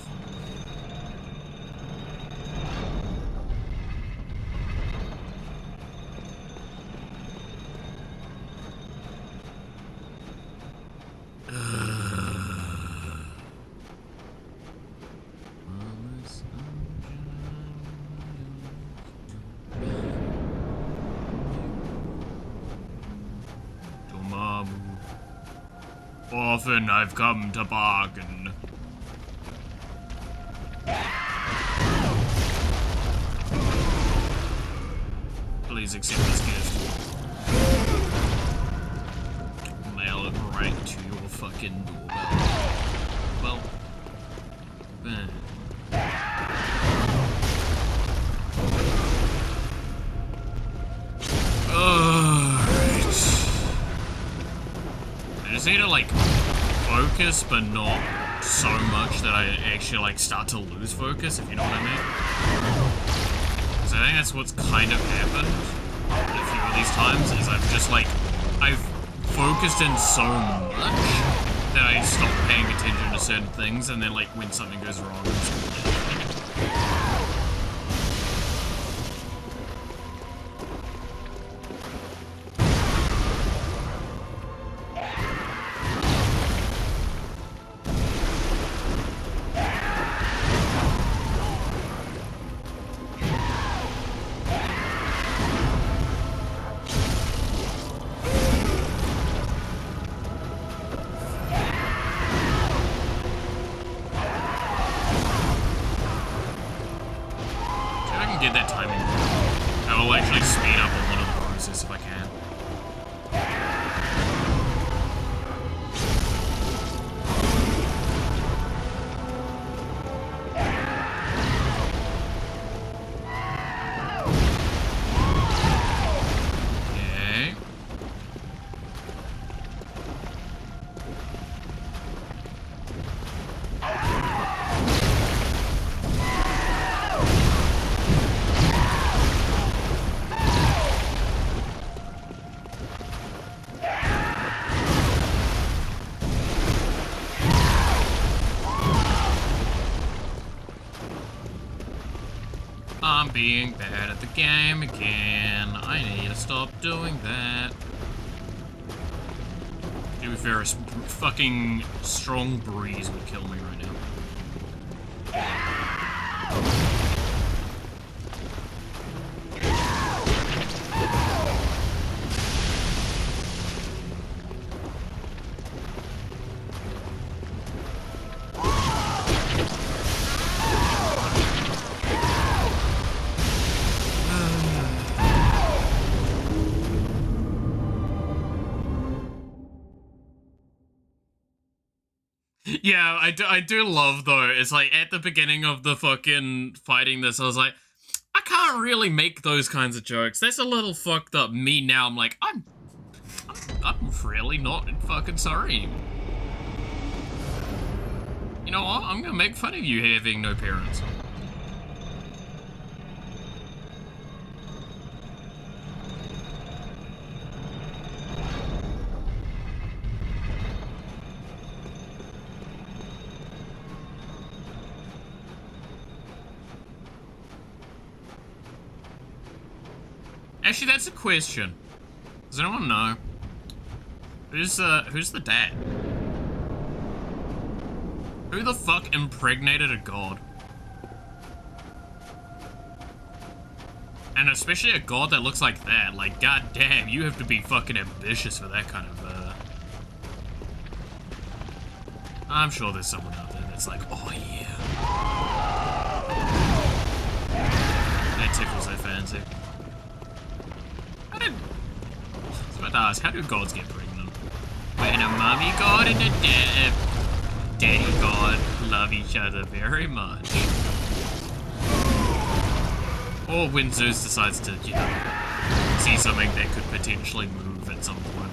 Often I've come to bargain. Please accept this gift. Mail it right to your fucking doorbell. Well, alright. I just need to like focus, but not so much that I actually like start to lose focus, if you know what I mean. Because I think that's what's kind of happened a few of these times, is I've focused in so much that I stop paying attention to certain things, and then like when something goes wrong, I'm just get that timing. I will actually speed up a lot of the bonuses if I can. Okay. I'm being bad at the game again. I need to stop doing that. To be fair, a fucking strong breeze would kill me right now. Yeah, I do love though. It's like at the beginning of the fucking fighting this, I was like, I can't really make those kinds of jokes. That's a little fucked up. Me now, I'm like, I'm really not fucking sorry. You know what? I'm gonna make fun of you having no parents. Actually, that's a question. Does anyone know? Who's the dad? Who the fuck impregnated a god? And especially a god that looks like that. Like, goddamn, you have to be fucking ambitious for that kind of, I'm sure there's someone out there that's like, oh yeah. That tickles their fancy. I was about to ask, how do gods get pregnant? When a mummy god and a dad... Daddy God love each other very much. Or when Zeus decides to, you know, see something that could potentially move at some point.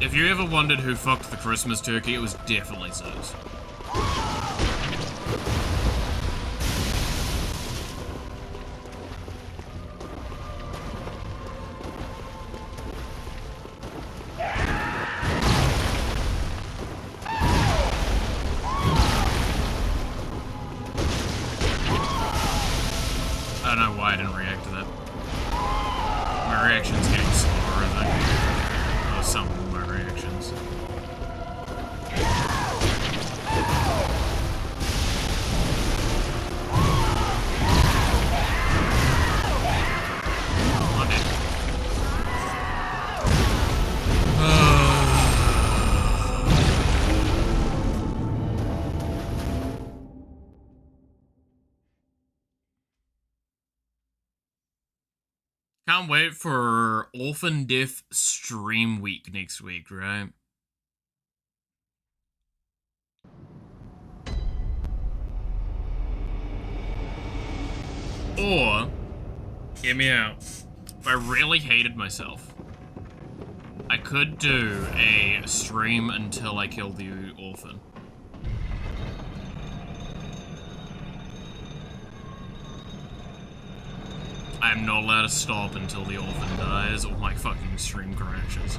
If you ever wondered who fucked the Christmas turkey, it was definitely Zeus. I don't know why I didn't react to that. My reaction's getting slower, I think. Or some of my reactions. Can't wait for Orphan Death stream week next week, right? Or, hear me out, if I really hated myself, I could do a stream until I kill the orphan. I'm not allowed to stop until the orphan dies or my fucking stream crashes.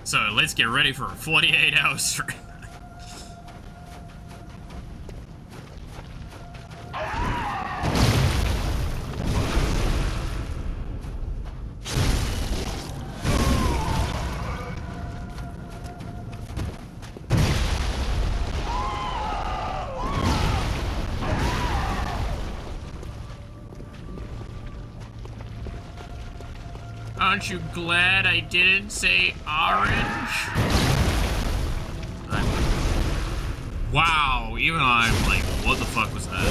So let's get ready for a 48-hour stream. Aren't you glad I didn't say orange? Wow, even I'm like, what the fuck was that?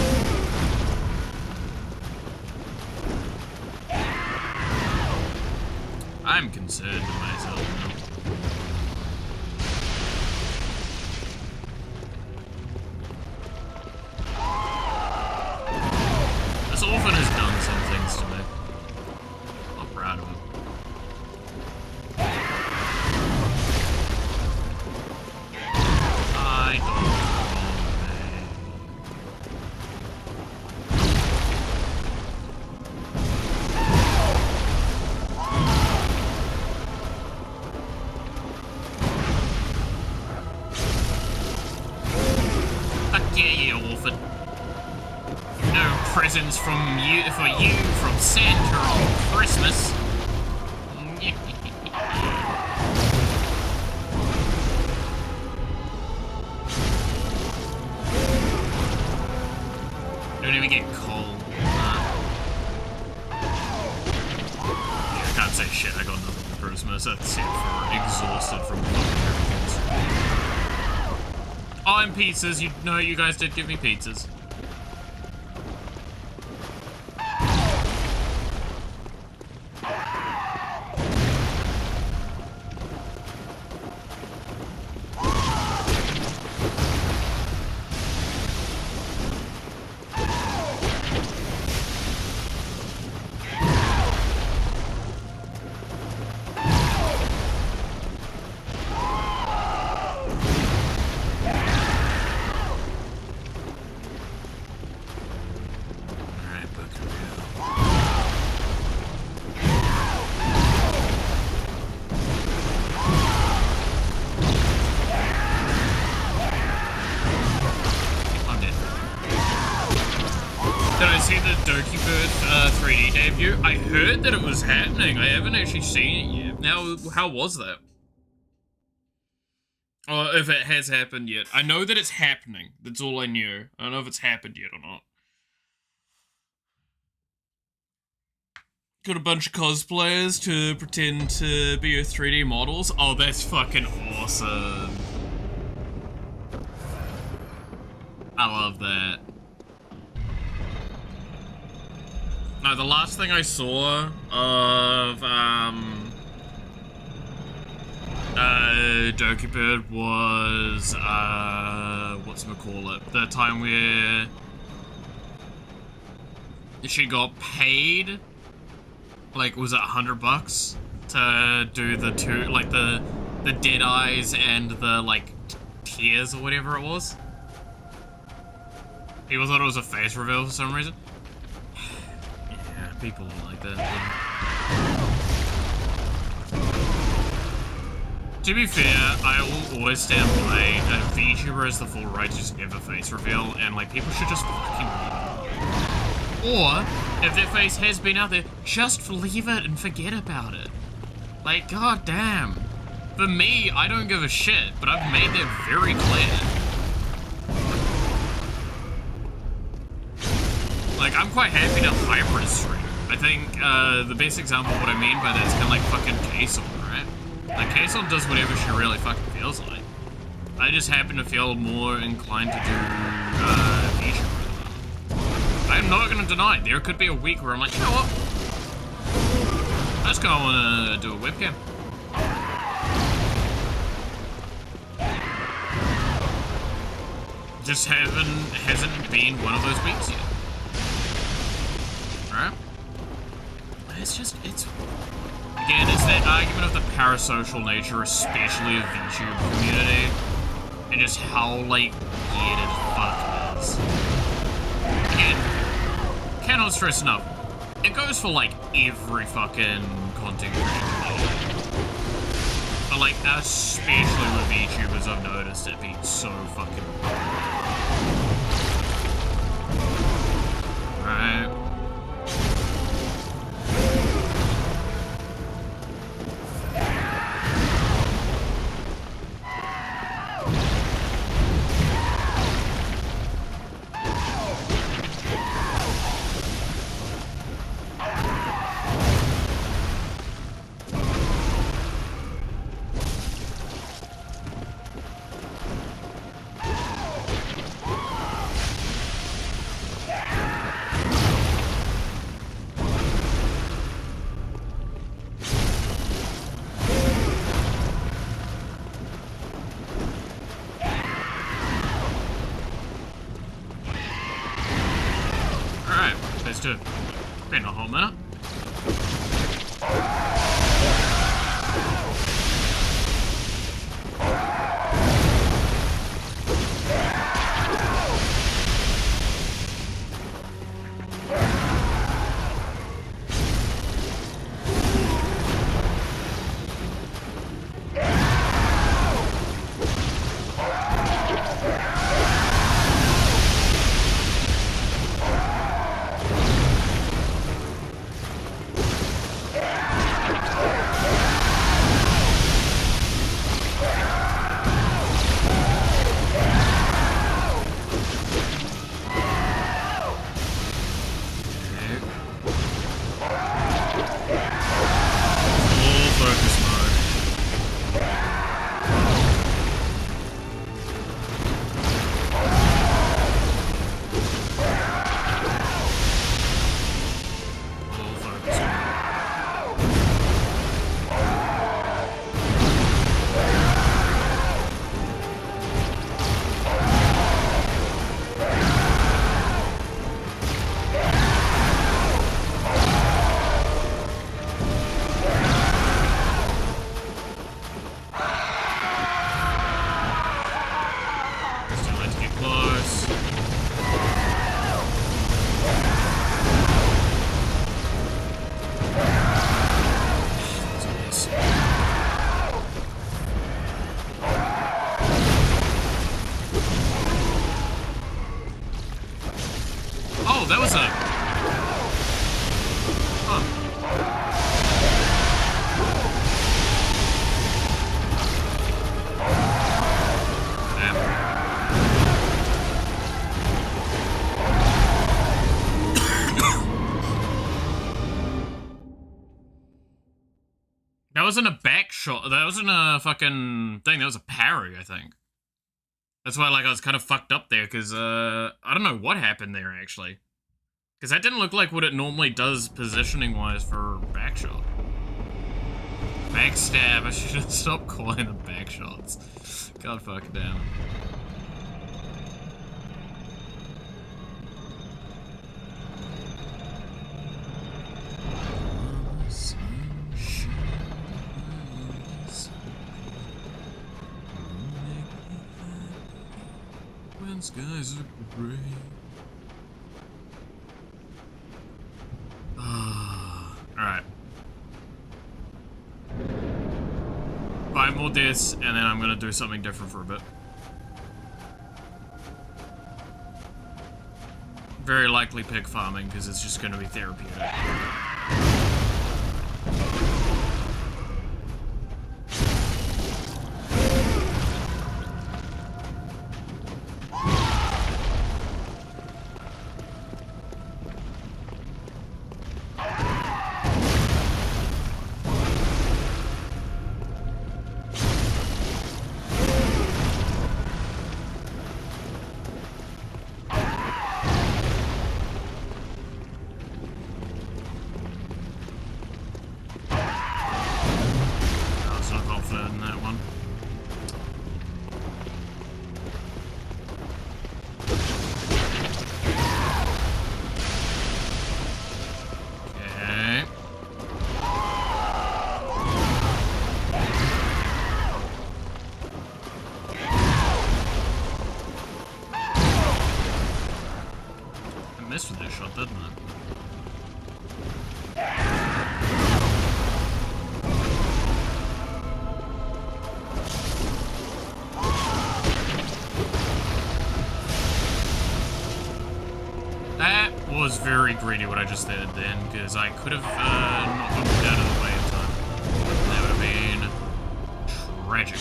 I'm concerned with myself now. This orphan has done some things to me. I'm proud of him. I don't know. Fuck yeah, you orphan. No presents from you from Santa on Christmas. Don't even get cold. Yeah, I can't say shit, I got nothing for Christmas. That's it for exhausted from fucking everything. Oh, and pizzas. You guys did give me pizzas. Did I see the Doki Bird 3D debut? I heard that it was happening. I haven't actually seen it yet. Now, how was that? Or if it has happened yet. I know that it's happening. That's all I knew. I don't know if it's happened yet or not. Got a bunch of cosplayers to pretend to be your 3D models. Oh, that's fucking awesome. I love that. No, the last thing I saw of, Doki Bird was, whatchamacallit, the time where she got paid, like, was it $100 to do the two, like, the dead eyes and the, like, tears or whatever it was? People thought it was a face reveal for some reason. Yeah, people are like that. To be fair, I will always stand by a VTuber has the full right to just give a face reveal, and like people should just fucking leave it. Or, if their face has been out there, just leave it and forget about it. Like, god damn. For me, I don't give a shit, but I've made that very clear. Like, I'm quite happy to hybrid stream. I think, the best example of what I mean by that is kind of like fucking K-Sol, right? Like, K-Sol does whatever she really fucking feels like. I just happen to feel more inclined to do, VTuber at the moment. I'm not gonna deny it. There could be a week where I'm like, you know what? I just kinda wanna do a webcam. Just hasn't been one of those weeks yet. Right? Again, it's that argument of the parasocial nature, especially of VTube community, and just how, like, weird as fuck it is. Again, cannot stress enough, it goes for, like, every fucking content creator. But, like, especially with VTubers, I've noticed it being so fucking weird. Right? Been a whole minute. Oh, that was a... Huh. That wasn't a back shot. That wasn't a fucking thing. That was a parry, I think. That's why, like, I was kind of fucked up there, because, I don't know what happened there, actually. Because that didn't look like what it normally does positioning-wise for back shot. Backstab. I should have stopped calling them back shots. God fucking damn it. When skies are gray. Alright. 5 more deaths, and then I'm gonna do something different for a bit. Very likely pig farming, because it's just gonna be therapeutic. Missed with that shot, didn't I? That was very greedy what I just did then, because I could have not moved out of the way in time. That would have been tragic.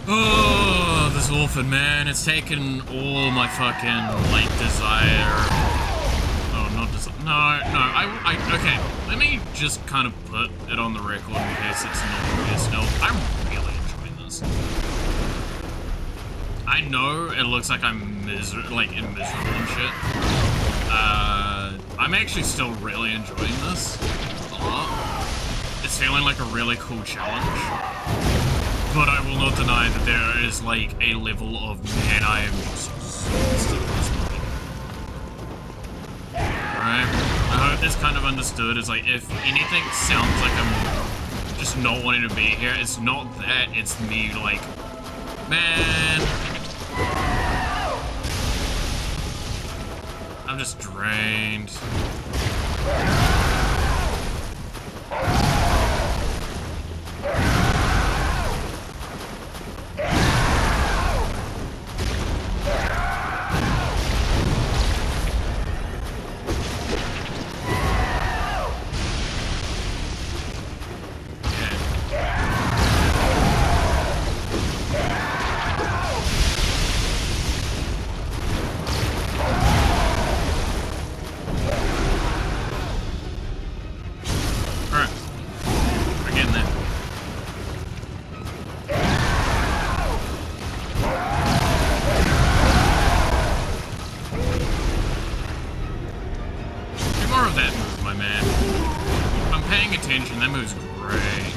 Oh, this orphan, man, it's taken all my fucking, like, desire. Oh, not desire. No, okay, let me just kind of put it on the record in case it's not clear still. I'm really enjoying this. I know it looks like I'm miserable and shit. I'm actually still really enjoying this a lot. It's feeling like a really cool challenge. But I will not deny that there is, like, a level of, man, I am just exhausted at this point. Alright? I hope that's kind of understood. It's like, if anything sounds like I'm just not wanting to be here, it's not that, it's me, like, man, I'm just drained. That move's great.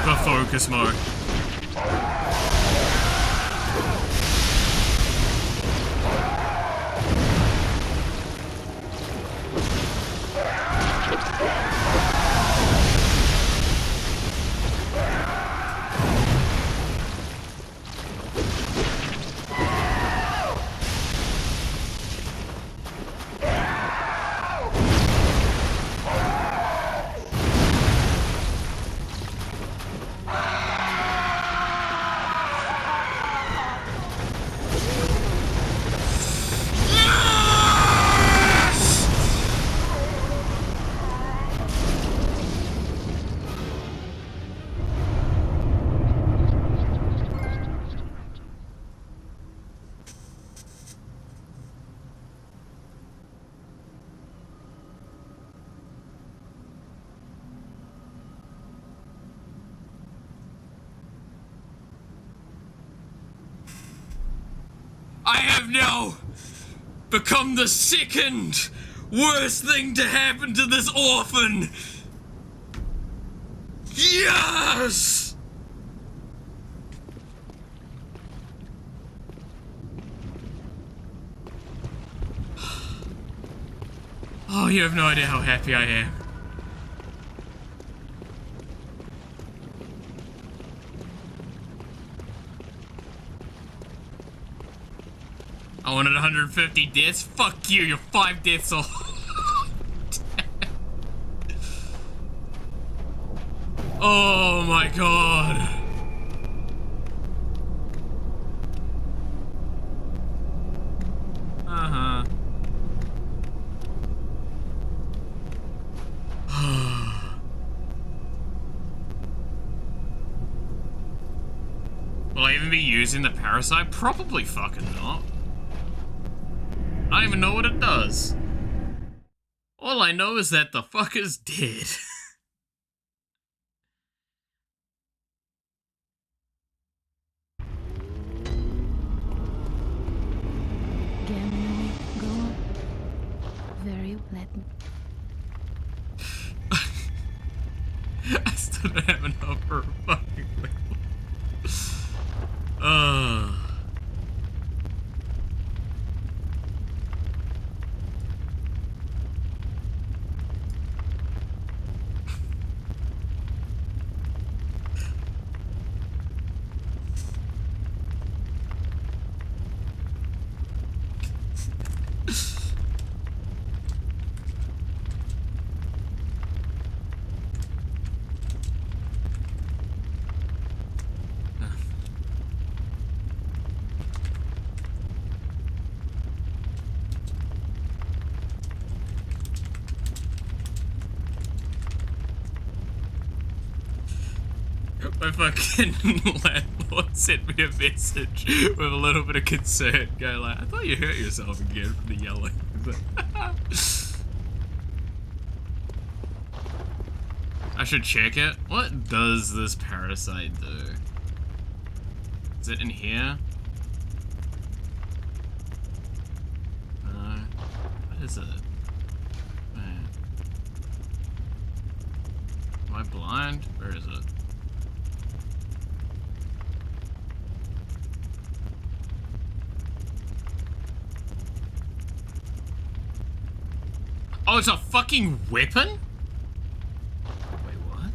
super focus mode. I have now become the second worst thing to happen to this orphan. Yes! Oh, you have no idea how happy I am. I wanted 150 deaths? Fuck you, you're 5 deaths off. Oh my god. Uh-huh. Will I even be using the parasite? Probably fucking not. I don't even know what it does. All I know is that the fucker's dead. Go on. Very pleasant. I still don't have enough for a fucking level. My fucking landlord sent me a message with a little bit of concern, going like, I thought you hurt yourself again from the yelling. I should check it. What does this parasite do? Is it in here? No. What is it? Man. Am I blind? Where is it? Oh, it's a fucking weapon? Wait, what?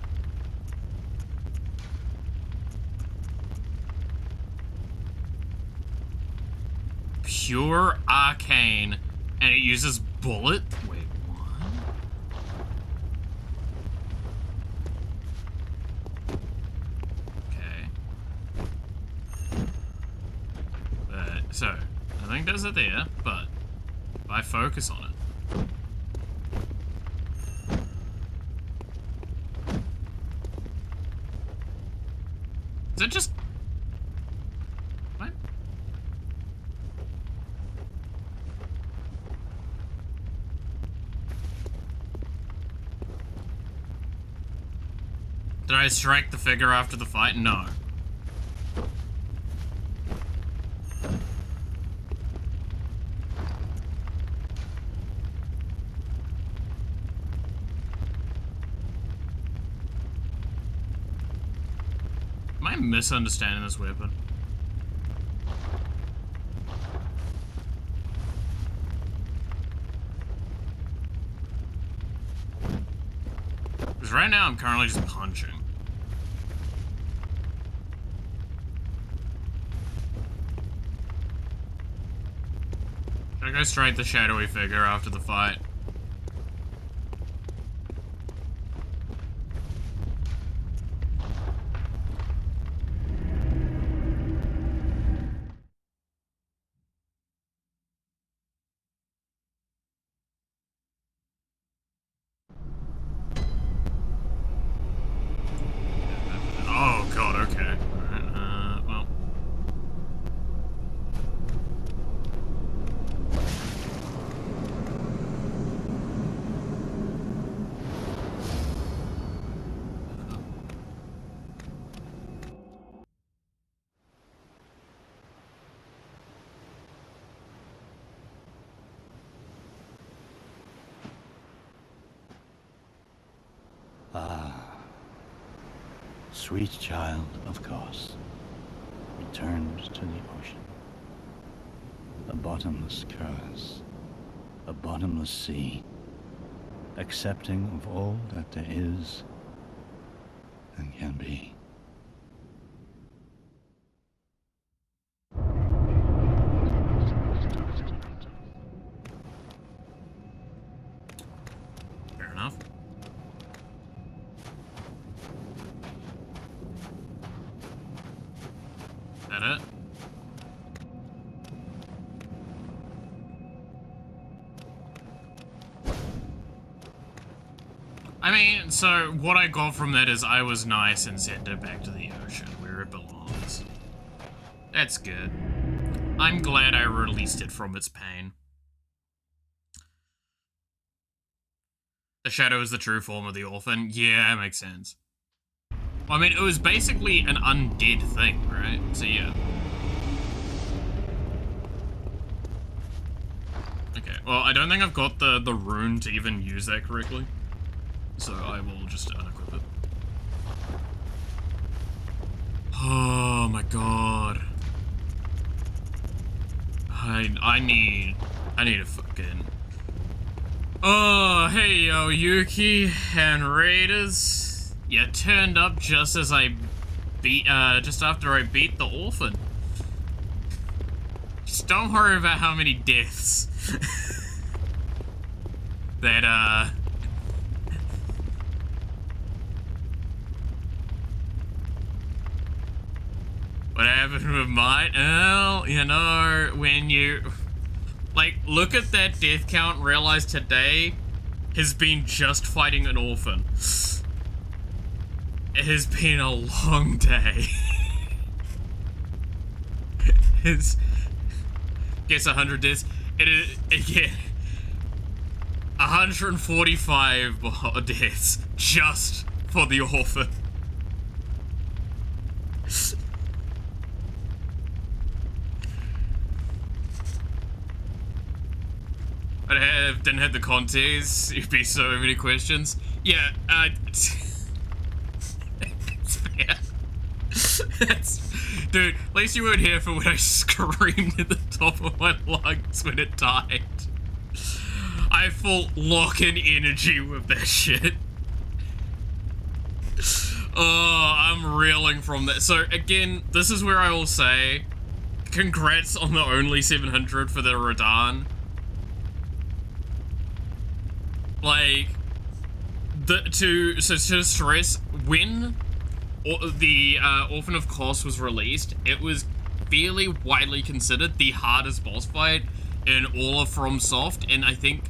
Pure arcane, and it uses bullet? Wait, what? Okay. So, I think there's it there, but if I focus on it. Is it just... What? Did I strike the figure after the fight? No. I misunderstanding this weapon? Because right now I'm currently just punching. Should I go straight to shadowy figure after the fight? Oh god, okay. Alright, well. Sweet child of Kos returned to the ocean. A bottomless curse, a bottomless sea, accepting of all that there is and can be. Fair enough. That it? I mean, so what I got from that is I was nice and sent it back to the ocean where it belongs. That's good. I'm glad I released it from its pain. The shadow is the true form of the orphan. Yeah, that makes sense. I mean, it was basically an undead thing, right? So yeah. Okay, well, I don't think I've got the rune to even use that correctly. So I will just unequip it. Oh my god. I need a fucking... Oh, hey yo, Yuki and Raiders. You turned up just as just after I beat the orphan. Just don't worry about how many deaths that, what happened with mine? Well, you know, when you... Like, look at that death count and realize today has been just fighting an orphan. It has been a long day. It's... Guess 100 deaths. It is, again... 145 deaths just for the orphan. I didn't have the context. It'd be so many questions. Yeah, it's fair. Dude, at least you weren't here for when I screamed at the top of my lungs when it died. I full lock-in energy with that shit. Oh, I'm reeling from that. So again, this is where I will say, congrats on the only 700 for the Radahn. Like, to stress, when the Orphan of Kos was released, it was fairly widely considered the hardest boss fight in all of FromSoft, and I think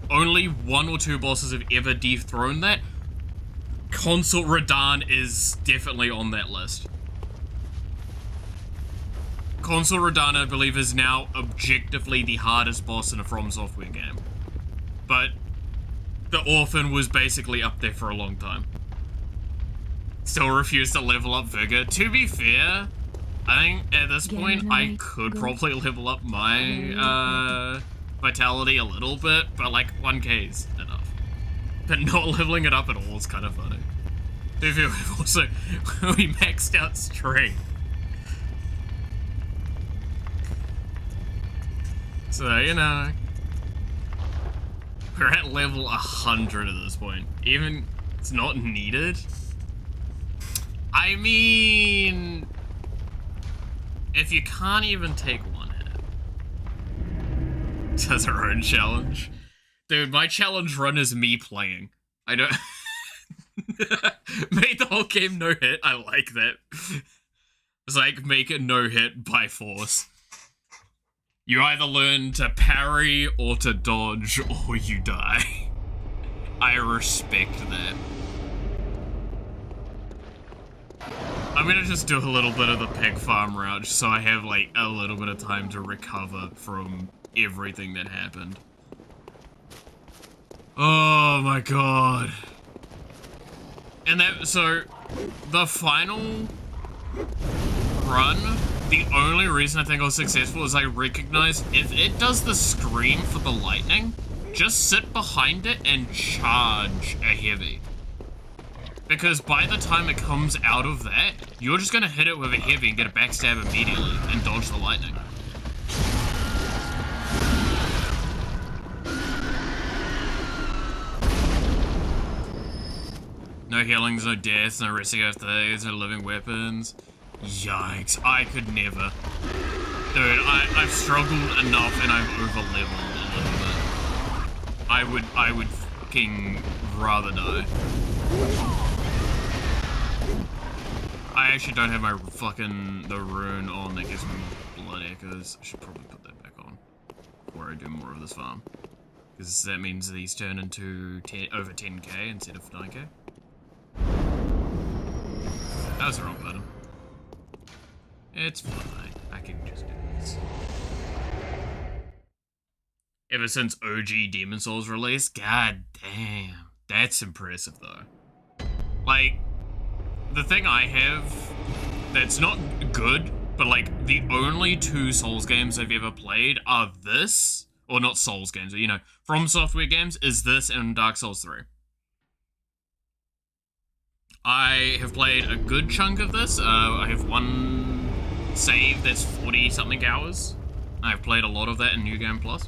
only 1 or 2 bosses have ever dethroned that. Consort Radahn is definitely on that list. Consort Radahn, I believe, is now objectively the hardest boss in a From Software game. But the Orphan was basically up there for a long time. Still refused to level up Vigor. To be fair, I think at this point I could probably level up my Vitality a little bit, but like 1k is enough. But not leveling it up at all is kind of funny. We've also, we maxed out strength. So, you know, we're at level 100 at this point. Even, it's not needed. I mean, if you can't even take one hit, that's our own challenge. Dude, my challenge run is me playing. I don't... Made the whole game no hit. I like that. It's like, make it no hit by force. You either learn to parry or to dodge, or you die. I respect that. I'm gonna just do a little bit of the pig farm route, just so I have like a little bit of time to recover from everything that happened. Oh my god. And that, so, the final run, the only reason I think I was successful is I recognized if it does the scream for the lightning, just sit behind it and charge a heavy. Because by the time it comes out of that, you're just gonna hit it with a heavy and get a backstab immediately and dodge the lightning. No healings, no deaths, no resting after days, no living weapons. Yikes, I could never. Dude, I've struggled enough and I've over-leveled a little bit. I would fucking rather die. I actually don't have my fucking, the rune on that gives me blood echoes. I should probably put that back on before I do more of this farm. Because that means these turn into over 10k instead of 9k. That was the wrong button. It's fine. I can just do this. Ever since OG Demon Souls released, god damn. That's impressive though. Like, the thing I have that's not good, but like the only two Souls games I've ever played are this, or not Souls games, but you know, From Software games, is this and Dark Souls 3. I have played a good chunk of this. I have one save that's 40 something hours. I've played a lot of that in New Game Plus.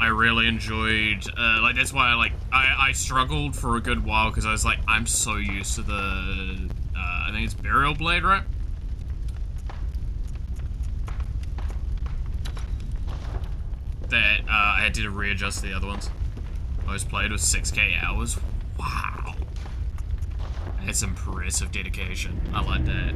I really enjoyed, like that's why I struggled for a good while because I was like, I'm so used to the, I think it's Burial Blade, right? That I had to readjust the other ones. Most played was 6k hours. Wow. That's impressive dedication. I like that.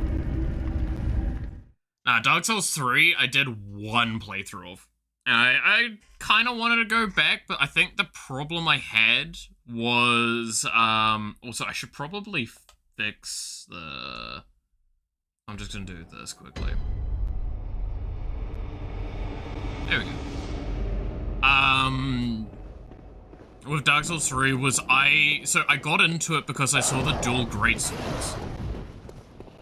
Dark Souls 3, I did one playthrough of. And I kind of wanted to go back, but I think the problem I had was, also I should probably fix the... I'm just going to do this quickly. There we go. With Dark Souls 3 was I got into it because I saw the dual greatswords.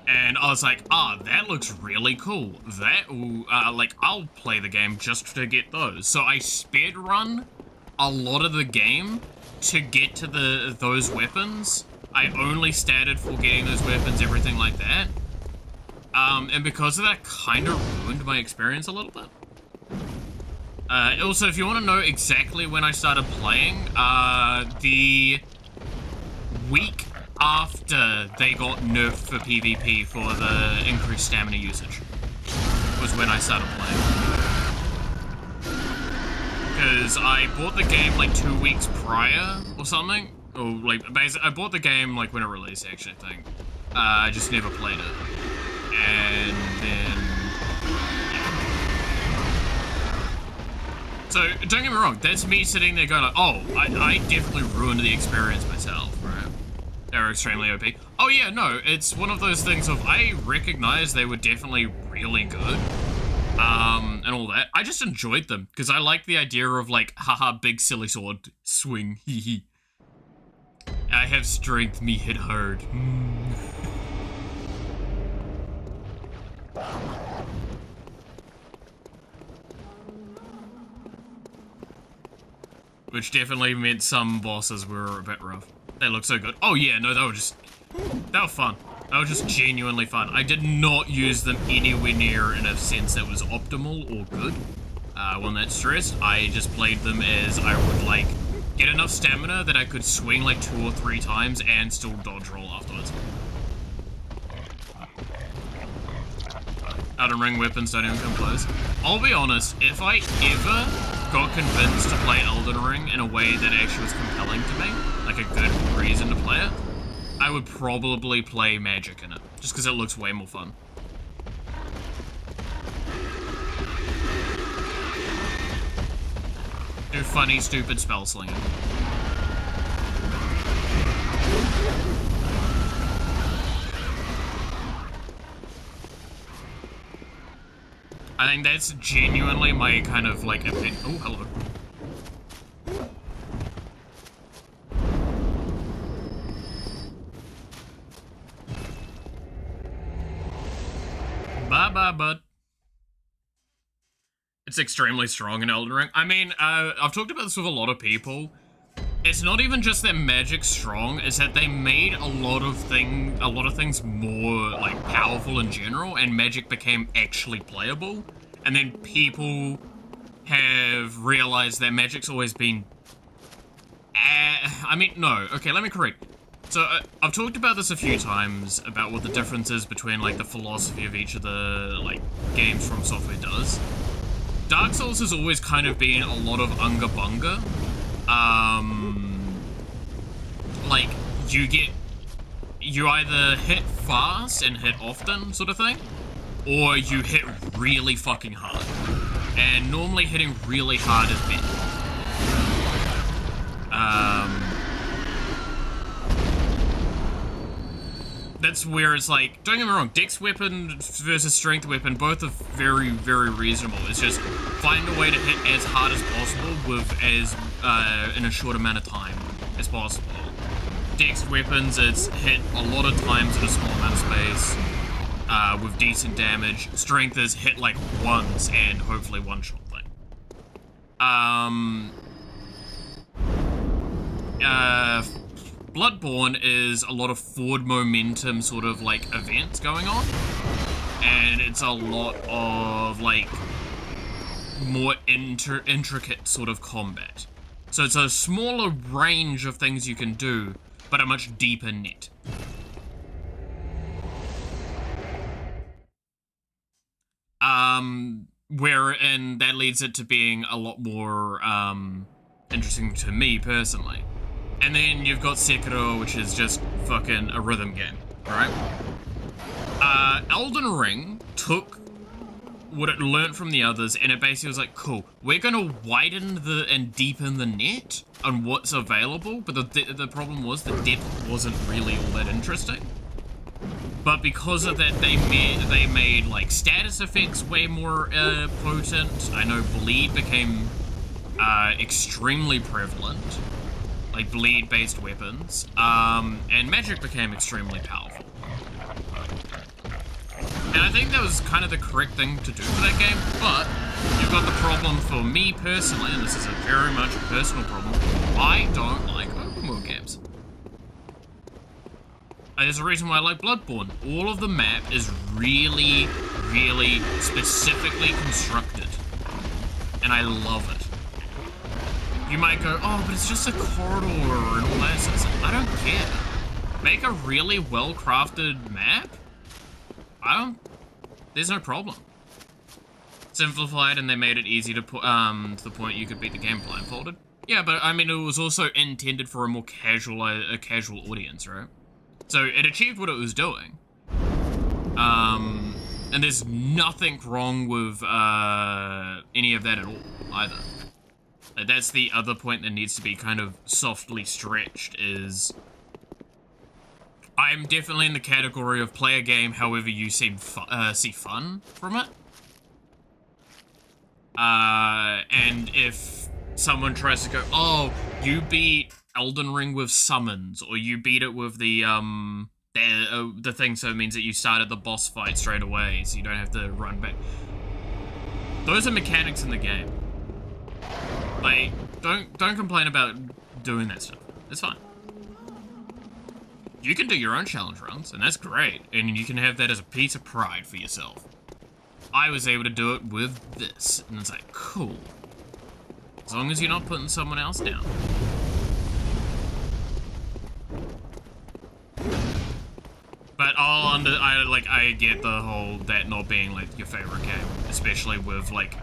And I was like, that looks really cool. Like, I'll play the game just to get those. So I sped run a lot of the game to get to those weapons. I only statted for getting those weapons, everything like that. And because of that, kind of ruined my experience a little bit. Also, if you want to know exactly when I started playing, the week after they got nerfed for PvP for the increased stamina usage was when I started playing. Because I bought the game like 2 weeks prior or something. Or like, basically, I bought the game like when it released, actually, I think. I just never played it. And then... So, don't get me wrong, that's me sitting there going like, oh, I definitely ruined the experience myself, right? They're extremely OP. Oh yeah, no, it's one of those things of, I recognize they were definitely really good, and all that. I just enjoyed them, because I like the idea of like, haha, big silly sword, swing, hee hee. I have strength, me hit hard. Which definitely meant some bosses were a bit rough. They look so good. Oh yeah, no, they were fun. They were just genuinely fun. I did not use them anywhere near in a sense that was optimal or good. When that's stressed, I just played them as I would like get enough stamina that I could swing like 2 or 3 times and still dodge roll afterwards. Elden Ring weapons don't even come close. I'll be honest, if I ever got convinced to play Elden Ring in a way that actually was compelling to me, like a good reason to play it, I would probably play magic in it, just because it looks way more fun. Do funny, stupid spell slinging. I think that's genuinely my kind of like opinion. Oh, hello. Bye-bye, bud. It's extremely strong in Elden Ring. I mean, I've talked about this with a lot of people. It's not even just that magic's strong, it's that they made a lot of things more, like, powerful in general, and magic became actually playable. And then people have realized that magic's always been... I mean, no. Okay, let me correct. So, I've talked about this a few times, about what the difference is between, like, the philosophy of each of the, like, games From Software does. Dark Souls has always kind of been a lot of unga bunga. Like, you either hit fast and hit often, sort of thing, or you hit really fucking hard. And normally hitting really hard is better. That's where it's like, don't get me wrong, dex weapon versus strength weapon, both are very, very reasonable. It's just find a way to hit as hard as possible with as, in a short amount of time as possible. Dex weapons, it's hit a lot of times in a small amount of space, with decent damage. Strength is hit like once and hopefully one-shot thing. Bloodborne is a lot of forward momentum sort of like events going on, and it's a lot of like more intricate sort of combat. So it's a smaller range of things you can do, but a much deeper net. Wherein that leads it to being a lot more interesting to me personally. And then you've got Sekiro, which is just fucking a rhythm game, right? Elden Ring took what it learned from the others, and it basically was like, cool, we're gonna widen and deepen the net on what's available, but the problem was the depth wasn't really all that interesting. But because of that, they made like status effects way more potent. I know bleed became extremely prevalent. Like bleed-based weapons, and magic became extremely powerful. And I think that was kind of the correct thing to do for that game, but you've got the problem for me personally, and this is a very much a personal problem, I don't like open world games. And there's a reason why I like Bloodborne. All of the map is really, really specifically constructed, and I love it. You might go, oh, but it's just a corridor and all that stuff. I don't care. Make a really well-crafted map. There's no problem. Simplified, and they made it easy to put, to the point you could beat the game blindfolded. Yeah, but I mean, it was also intended for a more casual audience, right? So it achieved what it was doing. And there's nothing wrong with any of that at all, either. That's the other point that needs to be kind of softly stretched, is I'm definitely in the category of play a game however you see fun from it. And if someone tries to go, oh, you beat Elden Ring with summons, or you beat it with the thing, so it means that you started the boss fight straight away, so you don't have to run back. Those are mechanics in the game. Like, don't complain about doing that stuff. It's fine. you can do your own challenge runs, and that's great, and you can have that as a piece of pride for yourself. I was able to do it with this, and it's like, cool. As long as you're not putting someone else down. But I get the whole, that not being, like, your favorite game, especially with, like,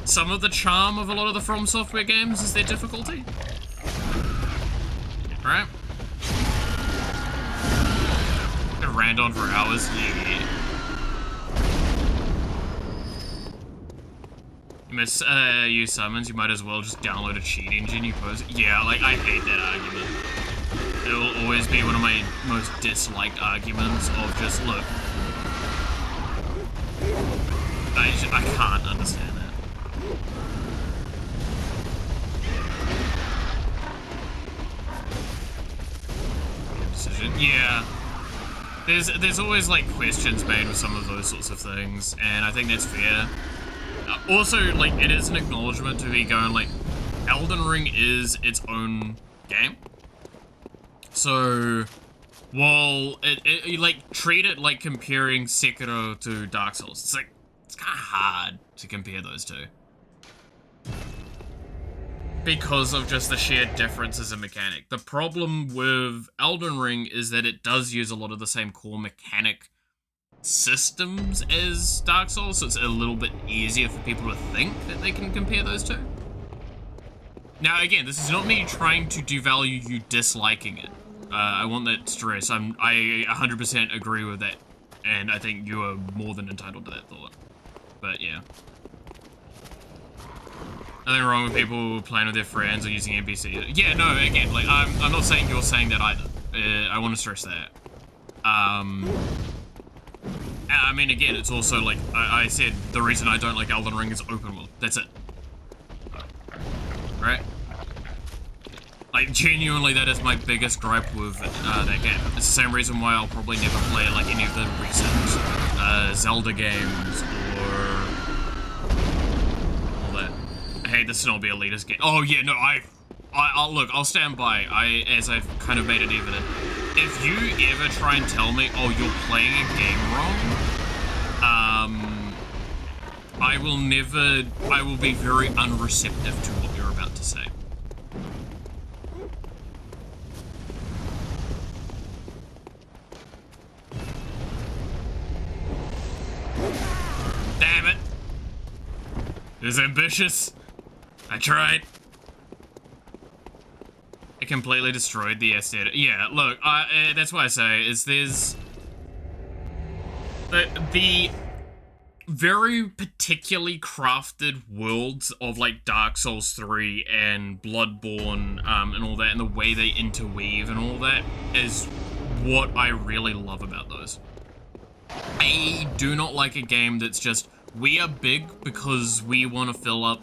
some of the charm of a lot of the From Software games is their difficulty. Right? It ran on for hours, yeah. You miss use summons, you might as well just download a cheat engine you post. Yeah, like, I hate that argument. It will always be one of my most disliked arguments of just, look. I can't understand that. Decision. Yeah. There's always, like, questions made with some of those sorts of things, and I think that's fair. Also, like, it is an acknowledgement to be going, like, Elden Ring is its own game. So, while you, like, treat it like comparing Sekiro to Dark Souls, it's like, it's kind of hard to compare those two. Because of just the sheer differences in mechanic. The problem with Elden Ring is that it does use a lot of the same core mechanic systems as Dark Souls, so it's a little bit easier for people to think that they can compare those two. Now, again, this is not me trying to devalue you disliking it. I want that stress. I 100% agree with that, and I think you are more than entitled to that thought. But yeah. Nothing wrong with people playing with their friends or using NPC. Yeah, no, again, like, I'm not saying you're saying that either. I want to stress that. I mean, again, it's also, like, I said, the reason I don't like Elden Ring is open world. That's it. Right? Like, genuinely, that is my biggest gripe with that game. It's the same reason why I'll probably never play, like, any of the recent Zelda games or all that. I hate the snobby elitist game. Oh, yeah, no, I'll look, I'll stand by, as I've kind of made it evident. If you ever try and tell me, oh, you're playing a game wrong, I will be very unreceptive to what you're about to say. Damn it. It was ambitious. I tried. It completely destroyed the aesthetic. Yeah, look, that's why I say, is there's... The very particularly crafted worlds of, like, Dark Souls 3 and Bloodborne, and all that, and the way they interweave and all that, is what I really love about those. I do not like a game that's just, we are big because we want to fill up,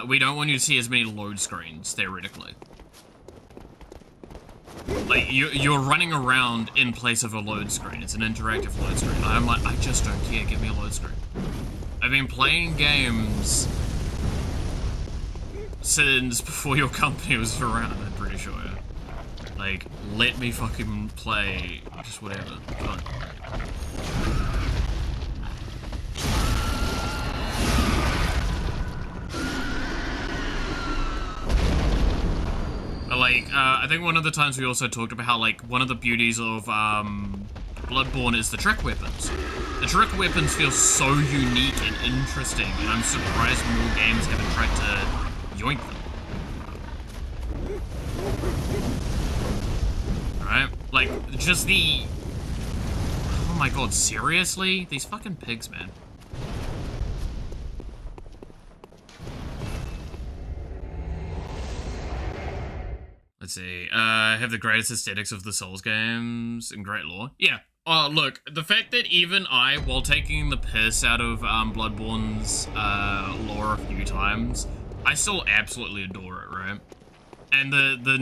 we don't want you to see as many load screens, theoretically. Like, you're running around in place of a load screen. It's an interactive load screen. I'm like, I just don't care, give me a load screen. I've been playing games since before your company was around, I'm pretty sure. Like, let me fucking play just whatever. Come on. Like, I think one of the times we also talked about how, like, one of the beauties of, Bloodborne is the trick weapons. The trick weapons feel so unique and interesting, and I'm surprised more games haven't tried to yoink them. Alright? Like, just the... Oh my god, seriously? These fucking pigs, man. Let's see, have the greatest aesthetics of the Souls games and great lore. Yeah. Look, the fact that even I, while taking the piss out of Bloodborne's lore a few times, I still absolutely adore it, right? And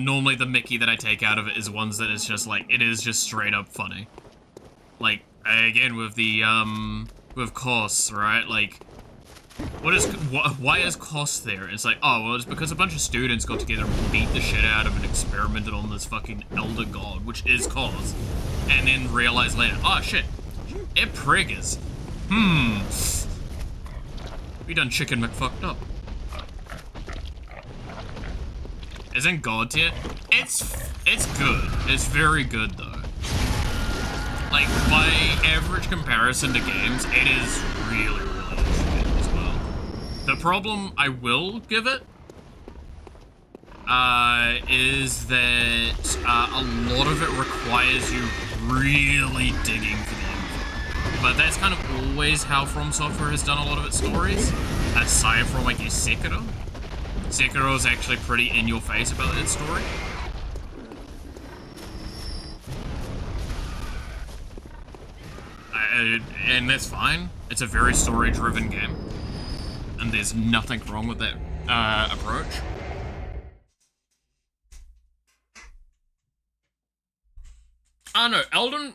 normally the mickey that I take out of it is ones that is just like, it is just straight up funny. Like, again, with the, with Kos, right? Like, why is cost there? It's like, oh, well, it's because a bunch of students got together and beat the shit out of and experimented on this fucking elder god, which is cost, and then realized later, oh shit, it triggers. We done chicken McFucked up. Isn't God tier? It's good. It's very good though. Like, by average comparison to games, it is really, really good as well. The problem I will give it is that a lot of it requires you really digging for the info. But that's kind of always how From Software has done a lot of its stories, aside from, I guess, Sekiro. Sekiro is actually pretty in your face about its story. And that's fine. It's a very story-driven game. And there's nothing wrong with that approach. I don't know,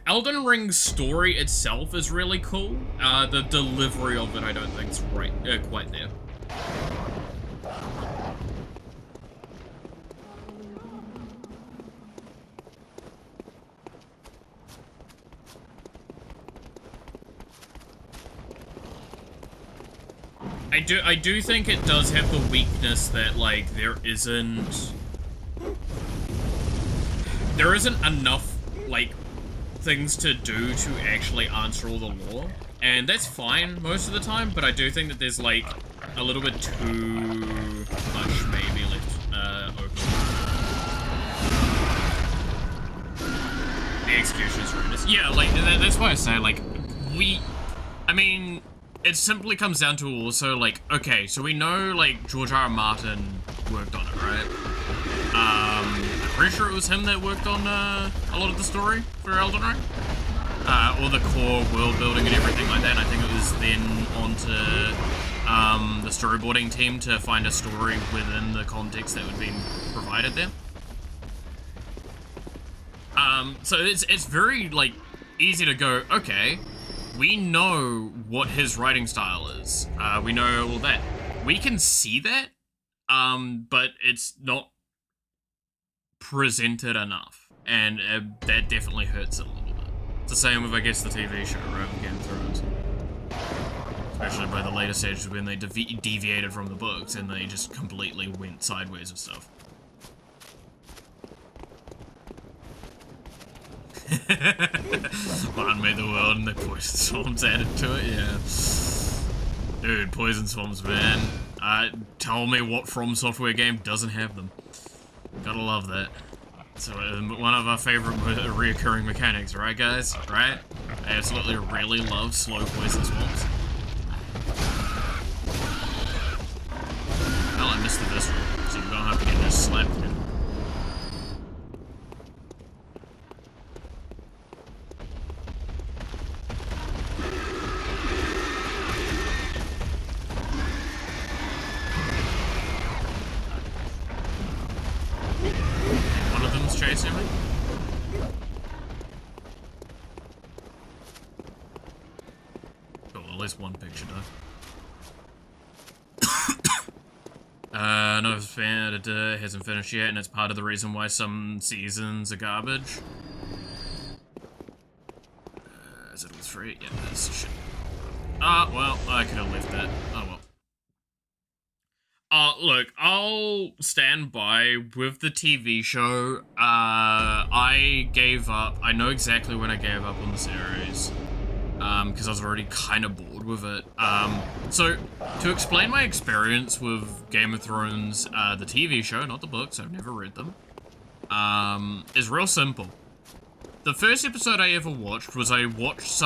Elden Ring's story itself is really cool. The delivery of it I don't think is quite there. I do think it does have the weakness that, like, there isn't enough, like, things to do to actually answer all the lore. And that's fine most of the time, but I do think that there's, like, a little bit too much maybe left open. The execution is horrendous. Yeah, like, that's why I say, like, I mean, it simply comes down to also, like, okay, so we know, like, George R. R. Martin worked on it, right? I'm pretty sure it was him that worked on a lot of the story for Elden Ring. Or the core world building and everything like that. And I think it was then onto the storyboarding team to find a story within the context that would be provided there. So it's very, like, easy to go, okay, we know what his writing style is. We know all that. We can see that, but it's not presented enough. And that definitely hurts it a little bit. It's the same with, I guess, the TV show, right, with Game of Thrones. Especially by the later stages when they deviated from the books and they just completely went sideways with stuff. Borne made the world and the poison swarms added to it, yeah. Dude, poison swarms, man. Tell me what From Software game doesn't have them. Gotta love that. So, one of our favorite reoccurring mechanics, right guys? Right? I absolutely really love slow poison swarms. Hell, I missed the visceral, so you don't have to get just slapped in. Chasing me? Cool, at least one picture died. No fan, it hasn't finished yet, and it's part of the reason why some seasons are garbage. Is it all free? Yeah, that's shit. Well, I could have left that. Oh well. Look, I'll stand by with the TV show. I gave up. I know exactly when I gave up on the series. Because I was already kind of bored with it. So, to explain my experience with Game of Thrones, the TV show, not the books, I've never read them, is real simple. The first episode I ever watched was I watched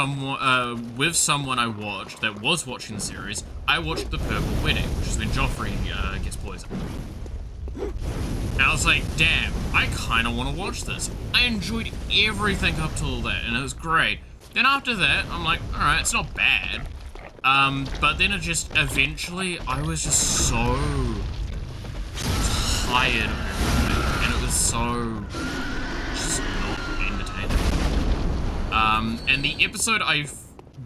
with someone I watched that was watching the series. I watched The Purple Wedding, which is when Joffrey gets poisoned. And I was like, damn, I kind of want to watch this. I enjoyed everything up till that, and it was great. Then after that, I'm like, alright, it's not bad. But then it just, eventually, I was just so tired of everything, and it was so just not entertaining. And the episode I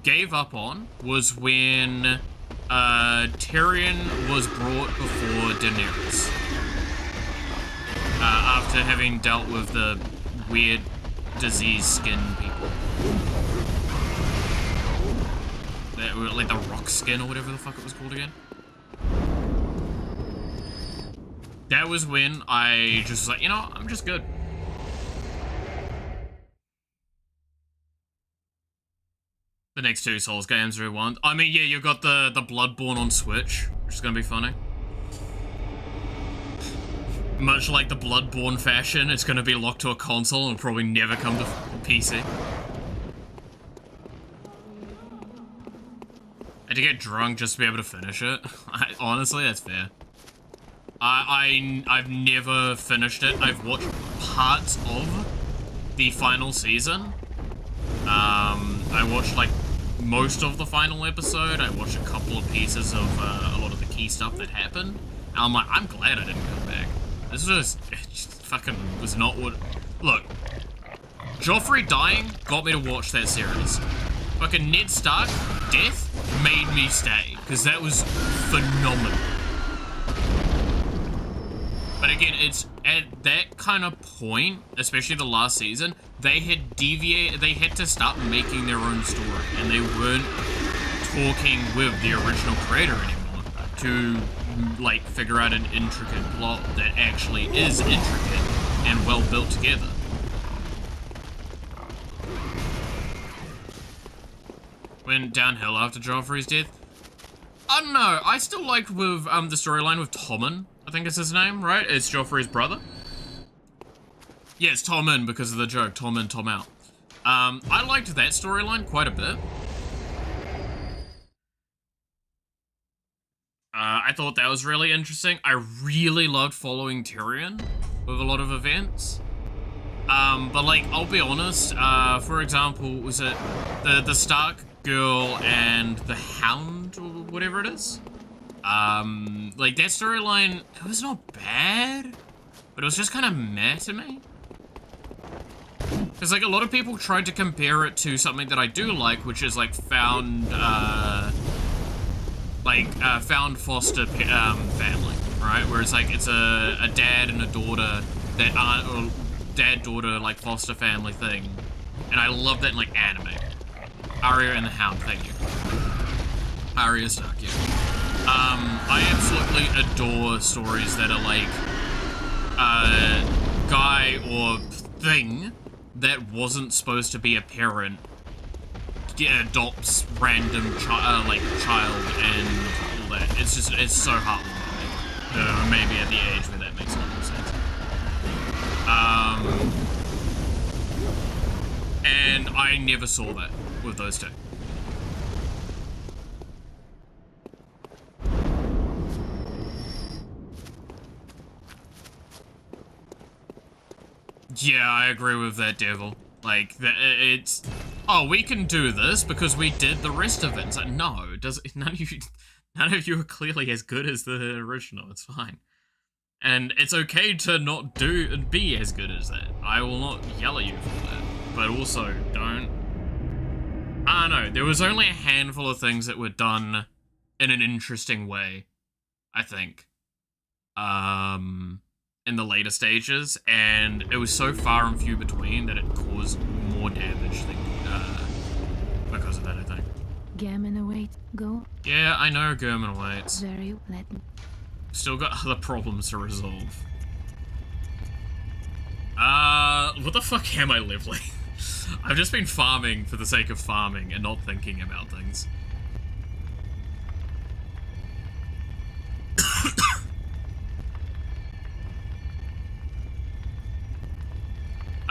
gave up on was when Tyrion was brought before Daenerys. After having dealt with the weird disease skin people. Like the rock skin or whatever the fuck it was called again. That was when I just was like, you know, I'm just good. The next two Souls games we want. I mean, yeah, you've got the Bloodborne on Switch, which is gonna be funny. Much like the Bloodborne fashion, it's gonna be locked to a console and probably never come to PC. I had to get drunk just to be able to finish it. Honestly, that's fair. I've never finished it. I've watched parts of the final season. I watched like most of the final episode. I watched a couple of pieces of a lot of the key stuff that happened. And I'm like, I'm glad I didn't come back. This was just, it just fucking was not what... Look, Joffrey dying got me to watch that series. Fucking Ned Stark death made me stay, because that was phenomenal. But again, it's at that kind of point, especially the last season, they had to start making their own story, and they weren't talking with the original creator anymore to, like, figure out an intricate plot that actually is intricate and well built together. Went downhill after Joffrey's death. I don't know, I still liked with, the storyline with Tommen, I think is his name, right? It's Joffrey's brother? Yeah, it's Tommen because of the joke, Tom in, Tom out. I liked that storyline quite a bit. I thought that was really interesting. I really loved following Tyrion with a lot of events. But like, I'll be honest, for example, was it the Stark girl and the Hound, or whatever it is? Like, that storyline, it was not bad, but it was just kind of meh to me. Because, like, a lot of people tried to compare it to something that I do like, which is, like, found foster family, right? Where it's, like, it's a dad and a daughter that aren't, or dad-daughter, like, foster family thing. And I love that in, like, anime. Arya and the Hound, thank you. Arya Stark, yeah. I absolutely adore stories that are like, guy or thing that wasn't supposed to be a parent adopts random child and all that. It's just, it's so heartwarming. Maybe at the age where that makes a lot more sense. And I never saw that with those two. Yeah, I agree with that, Devil. Like, it's... Oh, we can do this because we did the rest of it. It's like, no, none of you are clearly as good as the original. It's fine. And it's okay to not be as good as that. I will not yell at you for that. But also, don't... I don't know, there was only a handful of things that were done in an interesting way, I think. In the later stages, and it was so far and few between that it caused more damage than, because of that, I think. Gammon awaits. Go. Yeah, I know Gammon awaits. Very pleasant. Still got other problems to resolve. What the fuck am I leveling? I've just been farming for the sake of farming and not thinking about things.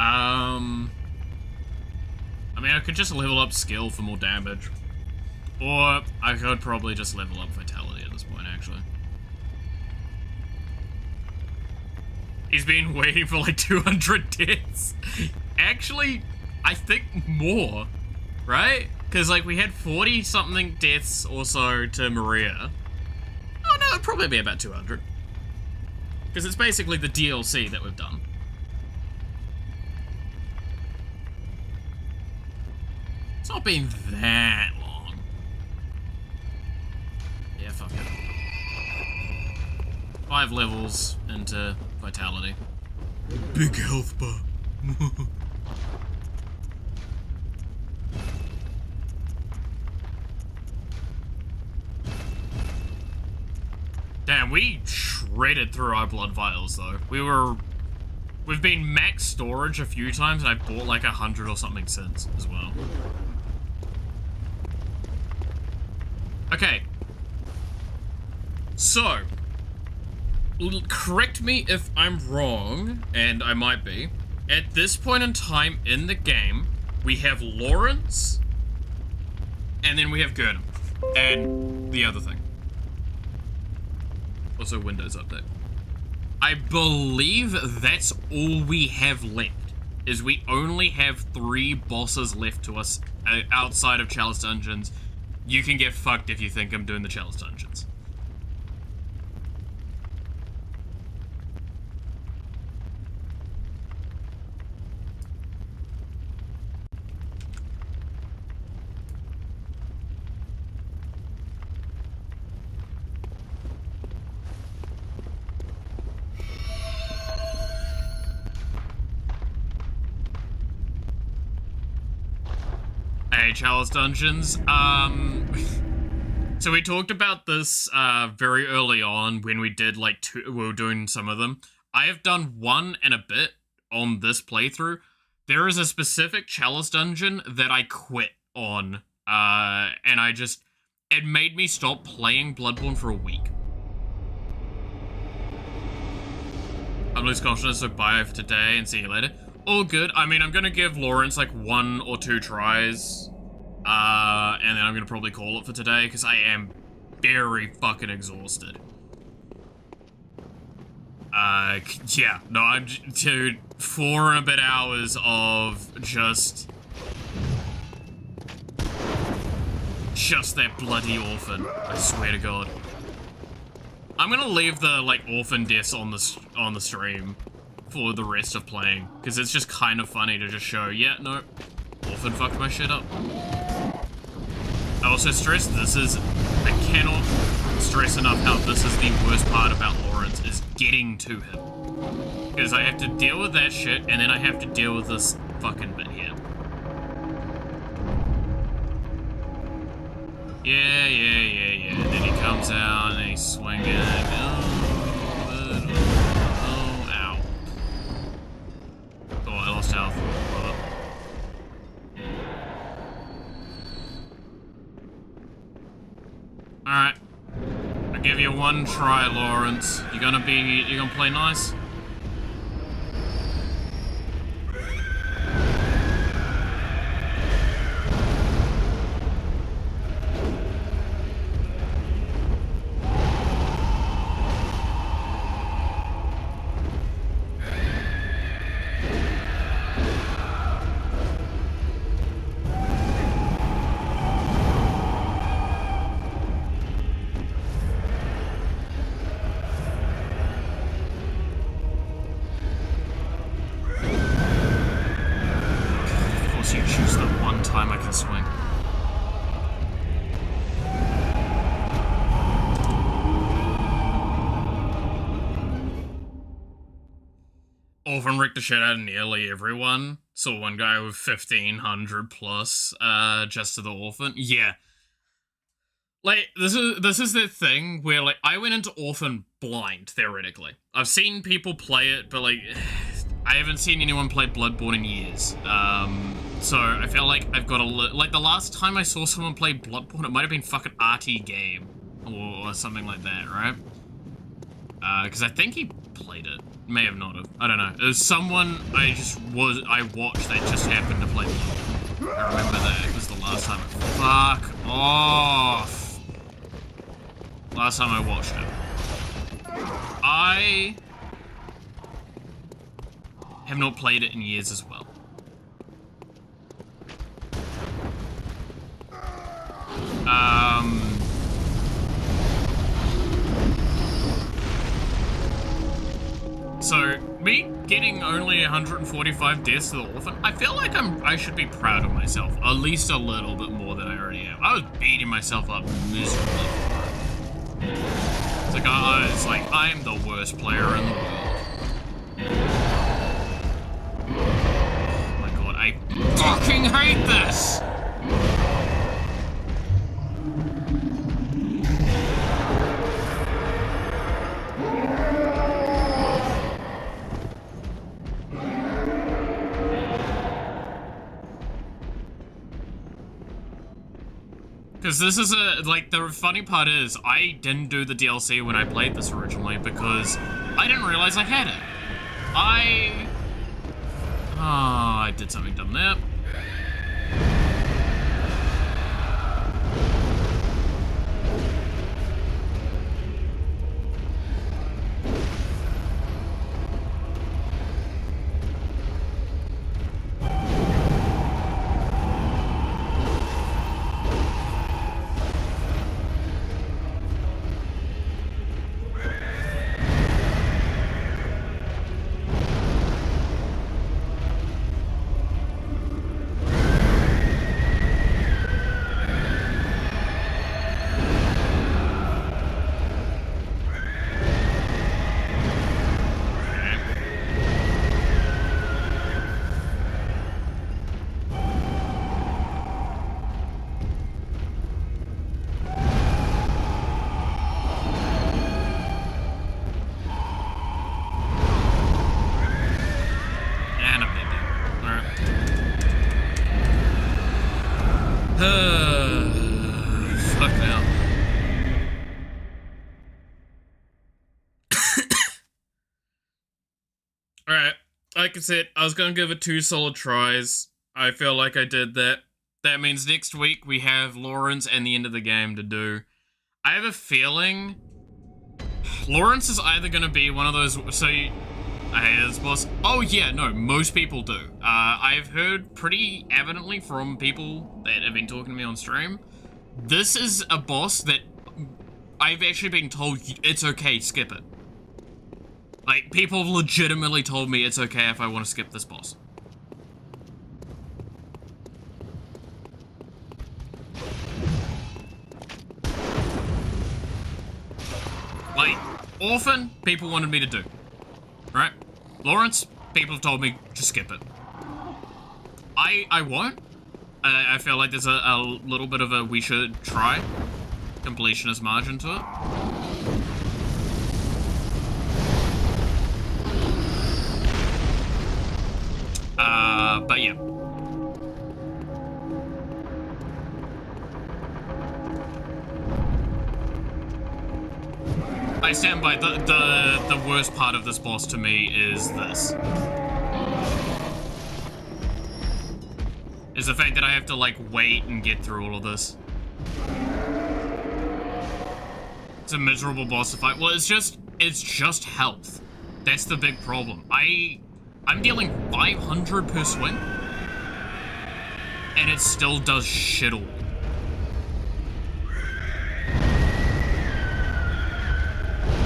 I mean, I could just level up skill for more damage. Or I could probably just level up vitality at this point, actually. He's been waiting for like 200 deaths. Actually, I think more, right? Because like we had 40-something deaths or so to Maria. Oh no, it'd probably be about 200. Because it's basically the DLC that we've done. It's not been that long. 5 levels into Vitality. Big health bar. Damn, we shredded through our blood vials though. We've been max storage a few times, and I bought like 100 or something since as well. Okay. So, correct me if I'm wrong, and I might be. At this point in time in the game, we have Lawrence, and then we have Gurnham, and the other thing. Also, Windows update. I believe that's all we have left, is we only have 3 bosses left to us outside of Chalice Dungeons. You can get fucked if you think I'm doing the Chalice Dungeons. Hey, Chalice Dungeons. So we talked about this very early on when we did like we were doing some of them. I have done 1 and a bit on this playthrough. There is a specific Chalice Dungeon that I quit on, and it made me stop playing Bloodborne for a week. I'm lose consciousness, so bye for today and see you later. All good. I mean, I'm gonna give Lawrence like 1 or 2 tries, and then I'm gonna probably call it for today because I am very fucking exhausted. Yeah, no, dude, 4 and a bit hours of just that bloody orphan. I swear to God. I'm gonna leave the like orphan deaths on the stream for the rest of playing, because it's just kind of funny to just show, yeah, no, orphan fucked my shit up. I also stress I cannot stress enough how this is the worst part about Lawrence, is getting to him. Because I have to deal with that shit, and then I have to deal with this fucking bit here. Yeah. And then he comes out, and he's swinging, ow. Oh, I lost health. Alright. I'll give you 1 try, Lawrence. You gonna play nice? Orphan ripped the shit out of nearly everyone. Saw one guy with 1500 plus, just to the Orphan. Yeah. Like, this is the thing where, like, I went into Orphan blind, theoretically. I've seen people play it, but, like, I haven't seen anyone play Bloodborne in years. So I feel like I've got like, the last time I saw someone play Bloodborne, it might have been fucking RT Game, or something like that, right? Because I think he played it. May have not have. I don't know. It was someone I watched that just happened to play Bloodborne. I remember that. It was the last time. Fuck off. Last time I watched it. I have not played it in years as well. So, me getting only 145 deaths to the Orphan, I feel like I should be proud of myself, at least a little bit more than I already am. I was beating myself up miserably. So Like, it's like, I'm the worst player in the world. Oh my god, I fucking hate this! Because this is like, the funny part is, I didn't do the DLC when I played this originally because I didn't realize I had it. I did something dumb there. Fuck now. Alright, like I said, I was gonna give it 2 solid tries. I feel like I did that. That means next week we have Lawrence and the end of the game to do. I have a feeling Lawrence is either gonna be one of those, I hate this boss. Oh yeah, no, most people do. I've heard pretty evidently from people that have been talking to me on stream. This is a boss that I've actually been told it's okay, skip it. Like, people have legitimately told me it's okay if I want to skip this boss. Like, Orphan, people wanted me to do. Right? Lawrence, people have told me to skip it. I won't. I feel like there's a little bit of a we should try completionist margin to it. But yeah. I stand by the worst part of this boss to me is this. Is the fact that I have to like wait and get through all of this. It's a miserable boss to fight. Well, it's just health. That's the big problem. I'm dealing 500 per swing, and it still does shit all.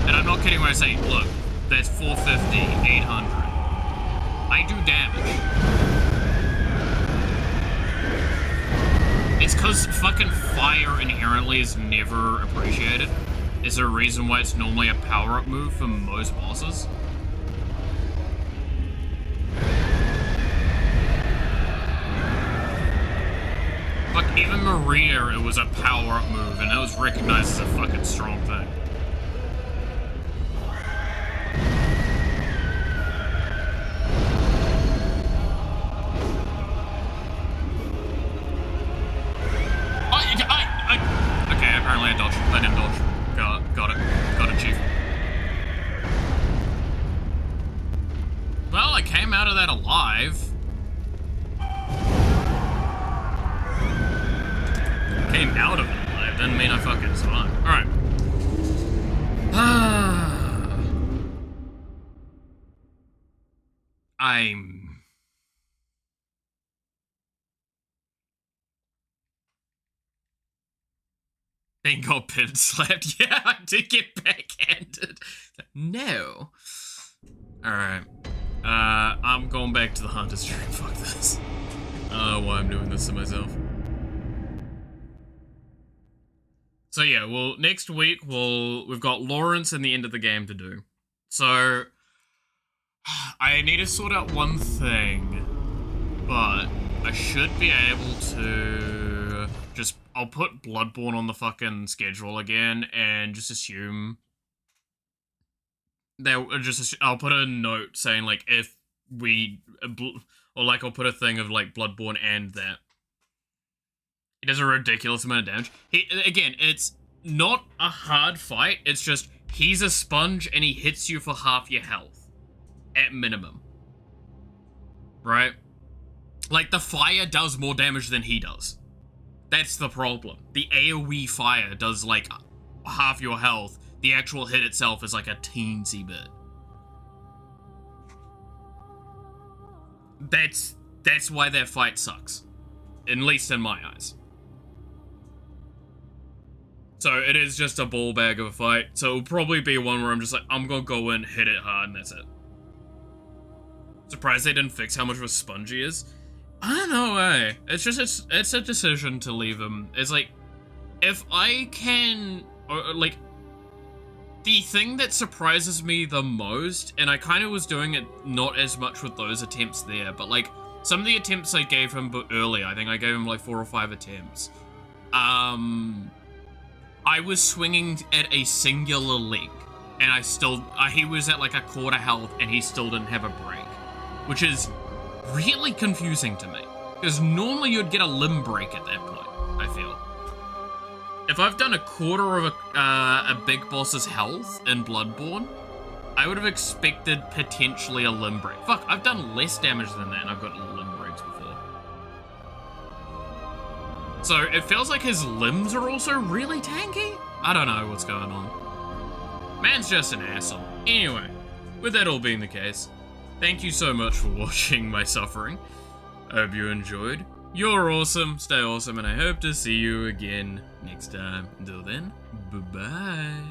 And I'm not kidding when I say, look, that's 450, 800. I do damage. It's because fucking fire inherently is never appreciated. Is there a reason why it's normally a power-up move for most bosses? Fuck, even Maria, it was a power-up move, and it was recognized as a fucking strong thing. Okay, apparently I dodged. I didn't dodge. Got it. Got it, Chief. Well, I came out of that alive. Came out of it alive, doesn't mean I fucking survived. Alright. I'm being got pin slapped. Yeah, I did get backhanded. No. Alright. I'm going back to the Hunter stream. Fuck this. I don't know why I'm doing this to myself. So yeah, well, next week we've got Lawrence and the end of the game to do. So I need to sort out one thing, but I should be able to just, I'll put Bloodborne on the fucking schedule again and just assume that I'll put a note saying like if we, or like I'll put a thing of like Bloodborne and that. He does a ridiculous amount of damage. Again, it's not a hard fight, it's just he's a sponge and he hits you for half your health. At minimum. Right? Like, the fire does more damage than he does. That's the problem. The AoE fire does, like, half your health. The actual hit itself is, like, a teensy bit. That's why that fight sucks. At least in my eyes. So, it is just a ball bag of a fight. So, it'll probably be one where I'm just like, I'm gonna go in, hit it hard, and that's it. Surprised they didn't fix how much of a sponge he is. I don't know, eh? It's just, it's a decision to leave him. It's like, if I can, or like, the thing that surprises me the most, and I kind of was doing it not as much with those attempts there, but like, some of the attempts I gave him earlier, I think I gave him like 4 or 5 attempts. I was swinging at a singular leg, and I still, he was at like a quarter health, and he still didn't have a break. Which is really confusing to me. Because normally you'd get a limb break at that point, I feel. If I've done a quarter of a big boss's health in Bloodborne, I would have expected potentially a limb break. Fuck, I've done less damage than that and I've got limb breaks before. So it feels like his limbs are also really tanky? I don't know what's going on. Man's just an asshole. Anyway, with that all being the case, thank you so much for watching my suffering. I hope you enjoyed. You're awesome, stay awesome, and I hope to see you again next time. Until then, bye-bye.